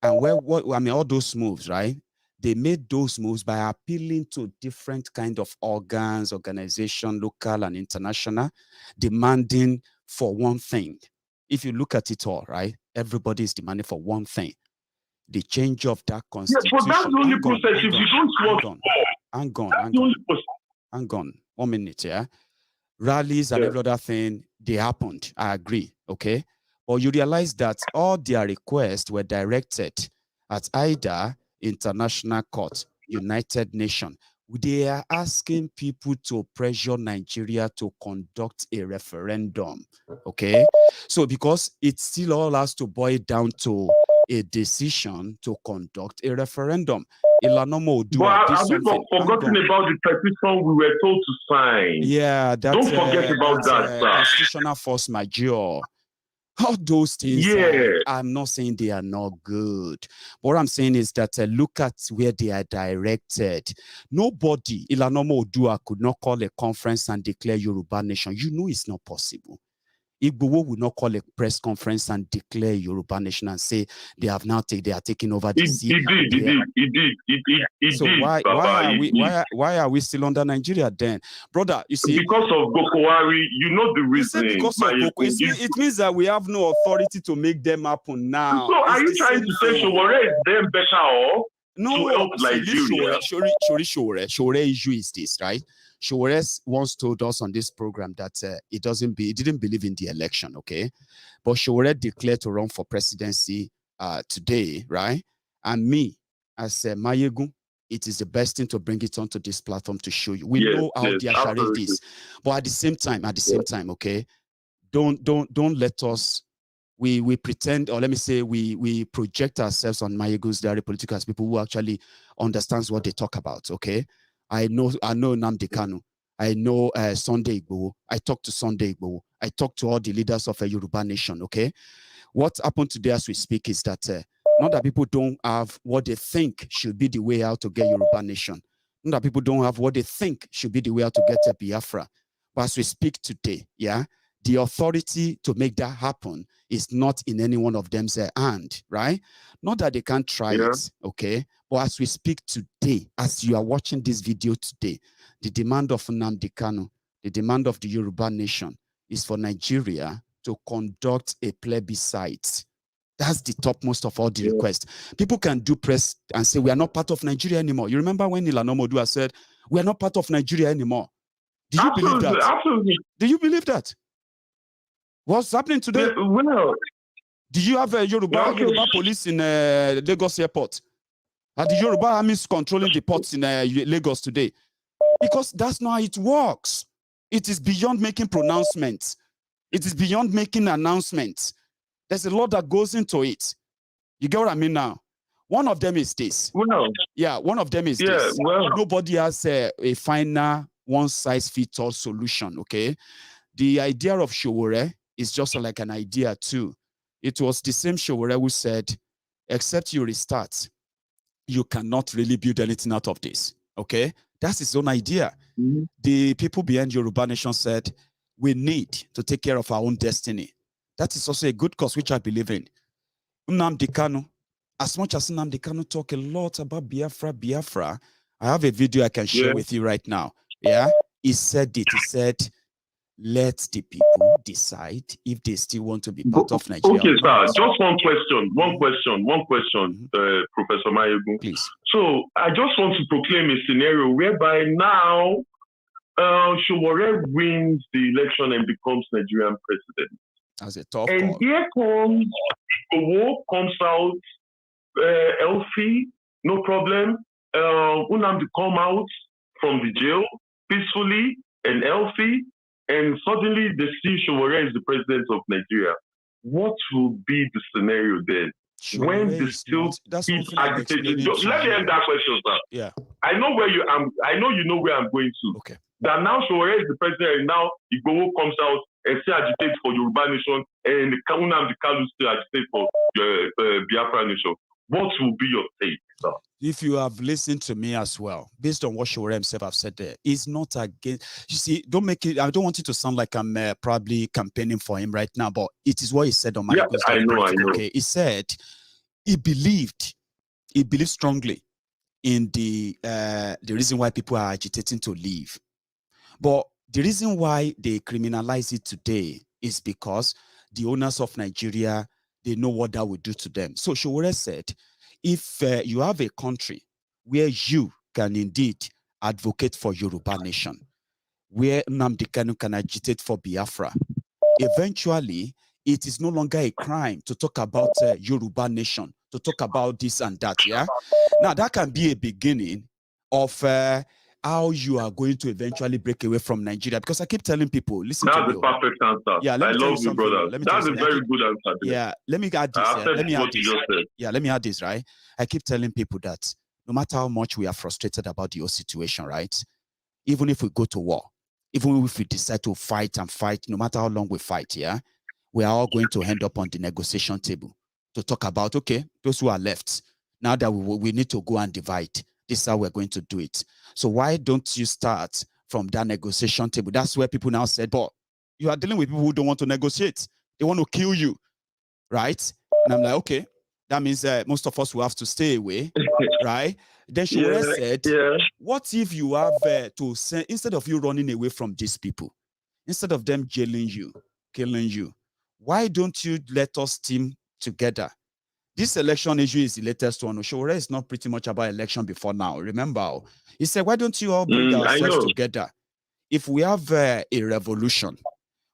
and all those moves, right? They made those moves by appealing to different kind of organs, organization, local and international, demanding for one thing. If you look at it all, right, everybody is demanding for one thing: the change of that constitution. Yes, but that's the only process. If you don't hang on. 1 minute, yeah. Rallies and every other thing, they happened. I agree. Okay. But you realize that all their requests were directed at either International Court, United Nations. They are asking people to pressure Nigeria to conduct a referendum. Okay. So because it still all has to boil down to a decision to conduct a referendum. But have you forgotten about the petition we were told to sign? Yeah, don't forget about that, sir. Constitutional force majeure. All those things, I'm not saying they are not good. What I'm saying is that look at where they are directed. Nobody, Ilanomo Odua, could not call a conference and declare Yoruba nation. You know it's not possible. Igbowo will not call a press conference and declare Yoruba nation and say they are taking over the sea. He did. So why are we still under Nigeria then, brother? You see, because of Boko Haram, you know the reason. Because of Boko, it means that we have no authority to make them happen now. So are you trying to say Showore is them better off? No, to help Nigeria? Showore issue is this, right? Showore once told us on this program that he didn't believe in the election, okay? But Showore declared to run for presidency today, right? And me, as Maiyegun, it is the best thing to bring it onto this platform to show you. We know how their charade is. But at the same time, okay, don't let us we pretend, or let me say we project ourselves on Maiyegun's diary Politico as people who actually understands what they talk about, okay? I know Nnamdi Kanu. I know Sunday Igboho. I talk to Sunday Igboho. I talk to all the leaders of a Yoruba nation, okay? What happened today as we speak is that not that people don't have what they think should be the way out to get Yoruba nation. Not that people don't have what they think should be the way out to get a Biafra. But as we speak today, yeah, the authority to make that happen is not in any one of them's hand, right? Not that they can't try it, okay? But as we speak today, as you are watching this video today, the demand of Nnamdi Kanu, the demand of the Yoruba nation is for Nigeria to conduct a plebiscite. That's the topmost of all the requests. People can do press and say, we are not part of Nigeria anymore. You remember when Ilanomo Odua said, we are not part of Nigeria anymore? Do you believe that? Absolutely. Do you believe that? What's happening today? Well, do you have a Yoruba police in Lagos airport? Are the Yoruba armies controlling the ports in Lagos today? Because that's not how it works. It is beyond making pronouncements. It is beyond making announcements. There's a lot that goes into it. You get what I mean now? One of them is this. Well, yeah, one of them is this. Well, nobody has a final one-size-fits-all solution, okay? The idea of Showore is just like an idea too. It was the same Showore who said, except you restart, you cannot really build anything out of this, okay? That's his own idea. The people behind Yoruba Nation said, we need to take care of our own destiny. That is also a good cause, which I believe in. Nnamdi Kanu, as much as Nnamdi Kanu talk a lot about Biafra, I have a video I can share with you right now. Yeah, he said it. He said, let the people decide if they still want to be part of Nigeria. Okay, sir. Just one question, Professor Maiyegun. Please. So I just want to proclaim a scenario whereby now Showore wins the election and becomes Nigerian president. As a top and call. Here comes Igboho, comes out healthy, no problem. Nnamdi come out from the jail peacefully and healthy, and suddenly they see Showore is the president of Nigeria. What will be the scenario then? Showore when they still keep agitating? Let me end that question, sir. Yeah. I know where you am. I know you know where I'm going to. Okay. That now Showore is the president, and now Igboho comes out and still agitates for Yoruba nation, and Nnamdi Kanu still agitates for Biafra nation. What will be your take, sir? If you have listened to me as well, based on what Showore himself have said there, it's not against. You see, don't make it. I don't want it to sound like I'm probably campaigning for him right now, but it is what he said on my. Yeah, I know. Okay, he said he believed strongly in the reason why people are agitating to leave, but the reason why they criminalize it today is because the owners of Nigeria, they know what that would do to them. So Showore said, if you have a country where you can indeed advocate for Yoruba nation, where Nnamdi Kanu can agitate for Biafra, eventually it is no longer a crime to talk about Yoruba nation, to talk about this and that. Yeah. Now that can be a beginning of how you are going to eventually break away from Nigeria. Because I keep telling people, listen to me. That's the perfect answer. Yeah, I love you, brother. That's a very good answer. Yeah, let me add this. Let me add this, right? I keep telling people that no matter how much we are frustrated about the whole situation, right? Even if we go to war, even if we decide to fight and fight, no matter how long we fight, yeah, we are all going to end up on the negotiation table to talk about, okay, those who are left, now that we need to go and divide, this is how we're going to do it. So why don't you start from that negotiation table? That's where people now said, but you are dealing with people who don't want to negotiate. They want to kill you, right? And I'm like, okay, that means most of us will have to stay away, right? Then she said, what if you have to send, instead of you running away from these people, instead of them jailing you, killing you, why don't you let us team together? This election issue is the latest one. Oshowore is not pretty much about election before now. Remember, he said, why don't you all bring ourselves together? If we have a revolution,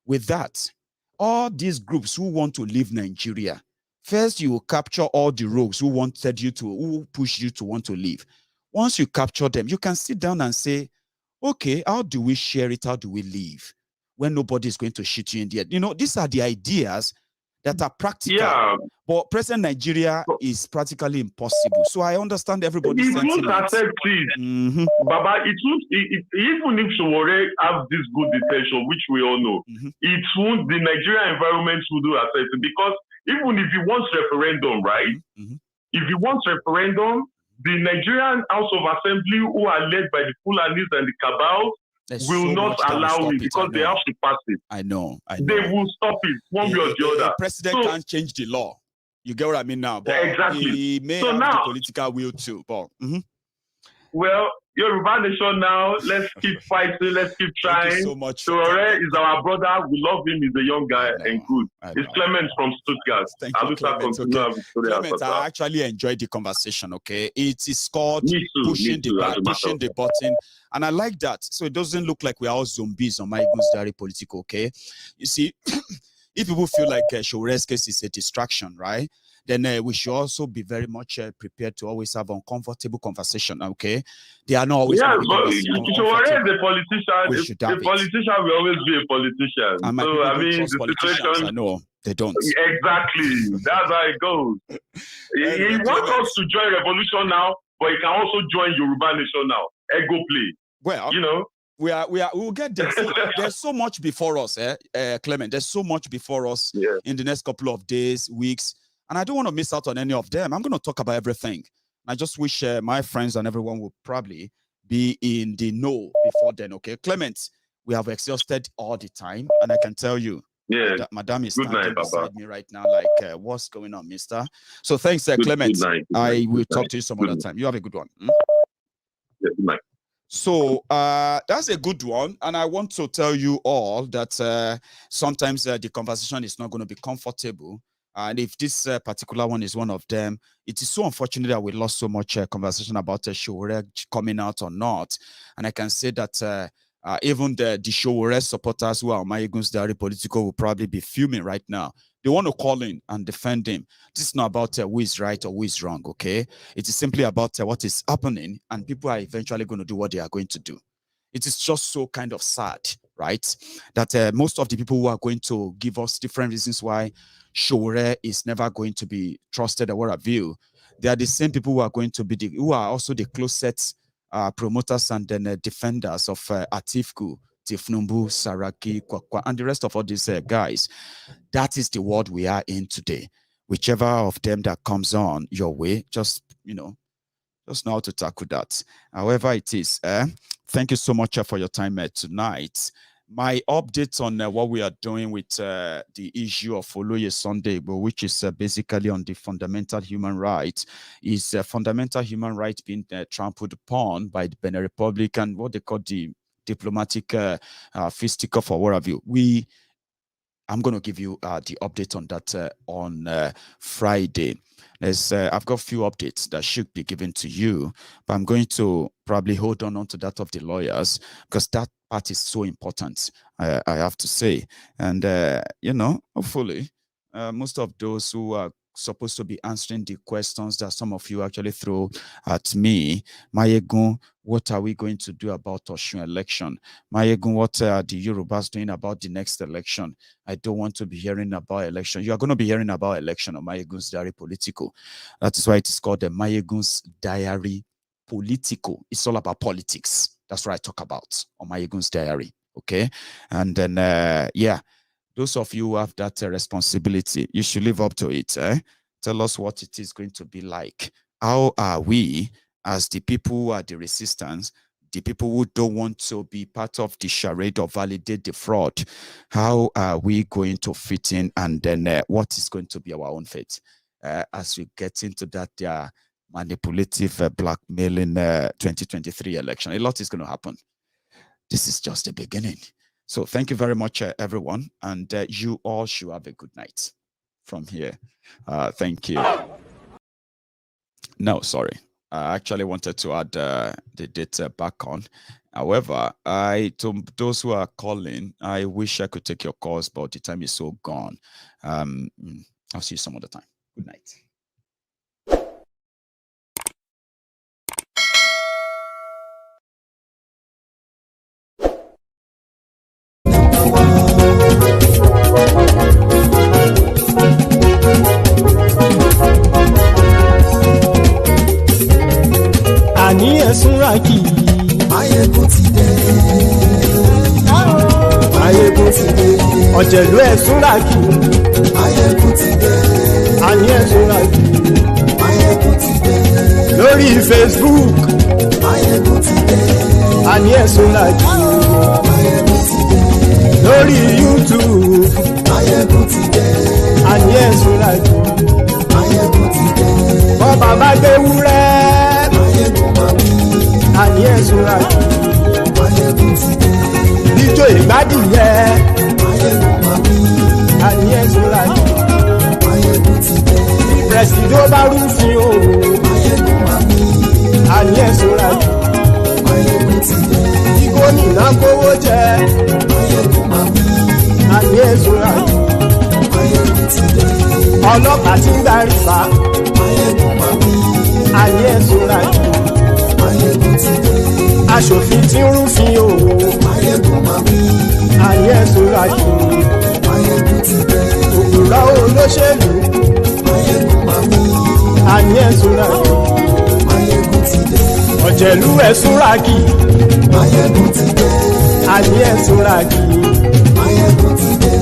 with that, all these groups who want to leave Nigeria, first you will capture all the rogues who push you to want to leave. Once you capture them, you can sit down and say, okay, how do we share it? How do we leave? When nobody is going to shoot you in the head. You know, these are the ideas that are practical. Yeah. But present Nigeria is practically impossible. So I understand everybody's sentiment. It won't accept it. Baba, even if Showore have this good intention, which we all know, it won't, the Nigerian environment will do accept it. Because even if you want referendum, right? If you want referendum, the Nigerian House of Assembly, who are led by the Fulanis and the cabal, will not allow it because they have to pass it. I know. They will stop it one way or the other. The president can't change the law. You get what I mean now? But exactly. He may have the political will too. But, well, Yoruba Nation now, let's keep fighting, let's keep trying. Thank you so much. Showore is our brother. We love him. He's a young guy and good. It's Clement from Stuttgart. Thank you, Clement. Okay. Clement, I actually enjoyed the conversation, okay? It is called pushing the button. And I like that. So it doesn't look like we are all zombies on Maiyegun Politico, okay? You see, if people feel like Showore's case is a distraction, right? Then we should also be very much prepared to always have uncomfortable conversation, okay? They are not always... Yeah, but Showore is a politician. A politician will always be a politician. And so, I mean, the situation... I know, they don't. Exactly. That's how it goes. He wants us to join revolution now, but he can also join Yoruba Nation now. Ego play. Well, you know, we'll get there. See, there's so much before us, Clement. There's so much before us in the next couple of days, weeks, and I don't want to miss out on any of them. I'm going to talk about everything. I just wish my friends and everyone would probably be in the know before then. Okay, Clement, we have exhausted all the time, and I can tell you, Madam is standing beside me right now, like, what's going on, mister? So thanks, Clement. I will talk to you some other time. You have a good one. Yeah, good night. So that's a good one. And I want to tell you all that sometimes the conversation is not going to be comfortable. And if this particular one is one of them, it is so unfortunate that we lost so much conversation about Showore coming out or not. And I can say that even the Showore supporters who are Maiyegun Politico will probably be fuming right now. They want to call in and defend him. This is not about who is right or who is wrong, okay? It is simply about what is happening, and people are eventually going to do what they are going to do. It is just so kind of sad, right? That most of the people who are going to give us different reasons why Showore is never going to be trusted or what have you, they are the same people who are going to be who are also the closest promoters and then defenders of Atiku, Tifnumbu, Saraki, Kwakwa, and the rest of all these guys. That is the world we are in today. Whichever of them that comes on your way, just know how to tackle that. However it is, thank you so much for your time tonight. My updates on what we are doing with the issue of Oloye Sunday, which is basically on the fundamental human rights, is fundamental human rights being trampled upon by the Benin Republic and what they call the diplomatic fisticuff or what have you. I'm going to give you the update on that on Friday. I've got a few updates that should be given to you, but I'm going to probably hold on to that of the lawyers because that part is so important, I have to say. And, hopefully, most of those who are supposed to be answering the questions that some of you actually throw at me, Maiyegun, what are we going to do about Osun election? Maiyegun, what are the Yorubas doing about the next election? I don't want to be hearing about election. You are going to be hearing about election on Maiyegun's Diary Politico. That is why it is called the Maiyegun's Diary Politico. It's all about politics. That's what I talk about on Maiyegun's Diary. Okay. And then, those of you who have that responsibility, you should live up to it. Tell us what it is going to be like. How are we, as the people who are the resistance, the people who don't want to be part of the charade or validate the fraud, how are we going to fit in? And then what is going to be our own fate as we get into that manipulative blackmailing 2023 election? A lot is going to happen. This is just the beginning. So thank you very much, everyone. And you all should have a good night from here. Thank you. No, sorry. I actually wanted to add the date back on. However, to those who are calling, I wish I could take your calls, but the time is so gone. I'll see you some other time. Good night. Àní ẹ̀sùnra kì í. Maiyegun ti dé. Maiyegun ti dé. Ọ̀jẹ̀lú ẹ̀sùnra kì í. Maiyegun ti dé. Àní ẹ̀sùnra kì í. Maiyegun ti dé. Lórí Facebook. Maiyegun ti dé. Àní ẹ̀sùnra kì í. Maiyegun ti dé. Lórí YouTube. Maiyegun ti dé. Àní ẹ̀sùnra kì í. Maiyegun ti dé. Bọ́ba bá gbé wúrẹ́. Àní ẹ̀sùnra kì í. Maiyegun ti dé. Ijó ìgbádìyẹ. Àní ẹ̀sùnra kì í. Maiyegun ti dé. Pẹ̀sìdó bá rúfin o. Àní ẹ̀sùnra kì í. Maiyegun ti dé. Gómìnà kówó jẹ. Àní ẹ̀sùnra kì í. Maiyegun ti dé. Ọlọ́pàá tí ń darí fa. Àní ẹ̀sùnra kì í. Maiyegun ti dé. Aṣòfin tí ń rúfin o. Maiyegun máa wí. Àní ẹ̀sùnra kì í. Maiyegun ti dé. Òpùrọ́ olóṣèlú. Maiyegun máa wí. Àní ẹ̀sùnra kì í. Maiyegun ti dé. Ọ̀jẹ̀lú ẹ̀sùnra kì í. Maiyegun ti dé. Àní ẹ̀sùnra kì í. Maiyegun ti dé.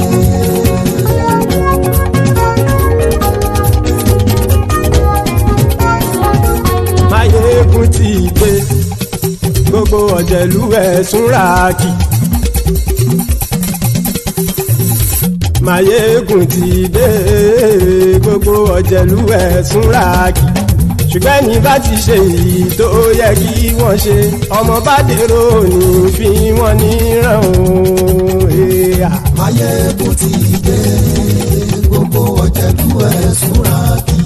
Maiyegun ti dé. Gbogbo ọ̀jẹ̀lú ẹ̀sùnra kì í. Maiyegun ti dé. Gbogbo ọ̀jẹ̀lú ẹ̀sùnra kì í. Ṣùgbọ́n ní bá ti ṣe èyí tó yẹ kí wọ́n ṣe, ọmọ bá dèrò ní fi wọ́n níran o. Maiyegun ti dé. Gbogbo ọ̀jẹ̀lú ẹ̀sùnra kì í.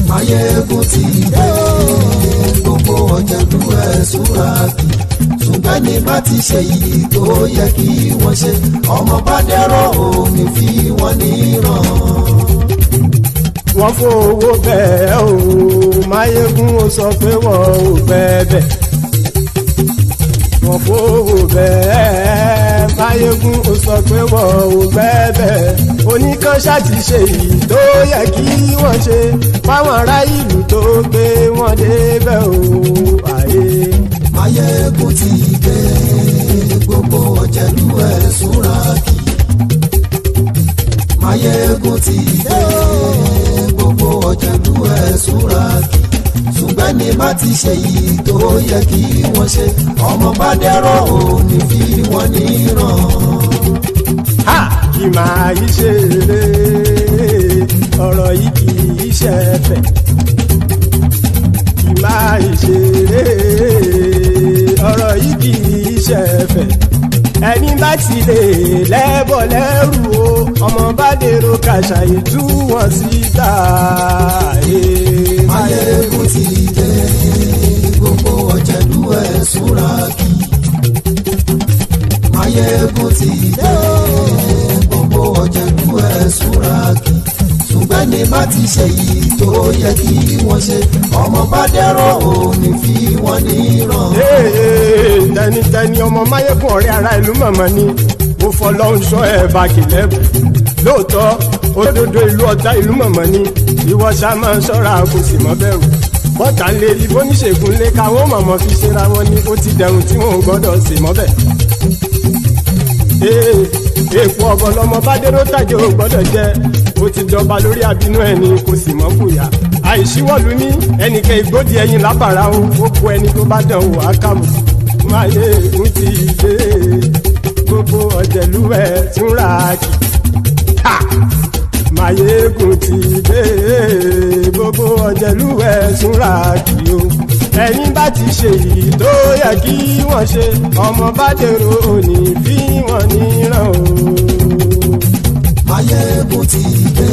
Maiyegun ti dé. Gbogbo ọ̀jẹ̀lú ẹ̀sùnra kì í. Ṣùgbọ́n ní bá ti ṣe èyí tó yẹ kí wọ́n ṣe, ọmọ bá dèrò ní fi wọ́n níran. Wọ́n fowó bẹ́ẹ̀ o. Maiyegun ó sọ pé wọ́n ò bẹ́ẹ̀. Wọ́n fowó bẹ́ẹ̀. Maiyegun ó sọ pé wọ́n ò bẹ́ẹ̀. Oníkan ṣáàtì ṣe èyí tó yẹ kí wọ́n ṣe fáwọn ará ìlú tó gbé wọn débẹ̀ o. Maiyegun ti dé. Gbogbo ọ̀jẹ̀lú ẹ̀sùnra kì í. Maiyegun ti dé. Gbogbo ọ̀jẹ̀lú ẹ̀sùnra kì í. Ṣùgbọ́n ní bá ti ṣe yìí tó yẹ kí wọ́n ṣe, ọmọ bá dẹ́rọ̀ ò ní fi wọ́n níran. Kì máa yí ṣeré, ọ̀rọ̀ yìí kì í ṣẹ̀fẹ̀. Kì máa yí ṣeré, ọ̀rọ̀ yìí kì í ṣẹ̀fẹ̀. ẹni bá ti lè lẹ́bọ̀ lẹ́rù o ọmọ bá dèrò kàṣàyè tú wọn síta. Maiyegun ti dé gbogbo ọ̀jẹ̀lú ẹ̀ súnra kí. Maiyegun ti dé gbogbo ọ̀jẹ̀lú ẹ̀ súnra kí. ṣùgbọ́n ní má ti ṣe yìí tó yẹ kí wọ́n ṣe ọmọ bá dẹ́rọ̀ ò ní fi wọ́n níran. tẹnitẹni ọmọ Maiyegun ọ̀rẹ́ ara ìlú mọ̀mọ́ ni mo fọlọ́hún sọ ẹ̀ bá kìlẹ́bù lóòótọ́ òdodo ìlú ọ̀tá ìlú mọ̀mọ́ ni ìwọ ṣá máa ń ṣọ́ra kò sì mọ́ bẹ̀rù bọ́tà ń lè rí bóníṣègùn lé káwọn mọ̀mọ́ fi ṣera wọn ni ó ti dẹrùn tí wọn ò gbọ́dọ̀ sì mọ́ bẹ̀. èèpo ọ̀bọ̀lọmọ bá dérò tàjẹ́ ò gbọ́dọ̀ jẹ́ ó ti jọba lórí abínú ẹni kò sì mọ́ fòyà àìsíwọ́lu ní ẹnìkẹ́ ìgbódì ẹyin lábàrá ó kó ẹni tó bá dán wò á kàmù. Maiyegun ti dé gbogbo ọ̀jẹ̀lú ẹ̀ túnra kì. Maiyegun ti dé gbogbo ọ̀jẹ̀lú ẹ̀ túnra kì o. ẹni bá ti ṣe èyí tó yẹ kí wọ́n ṣe ọmọ bá dèrò òní fi wọ́n níran o. Maiyegun ti dé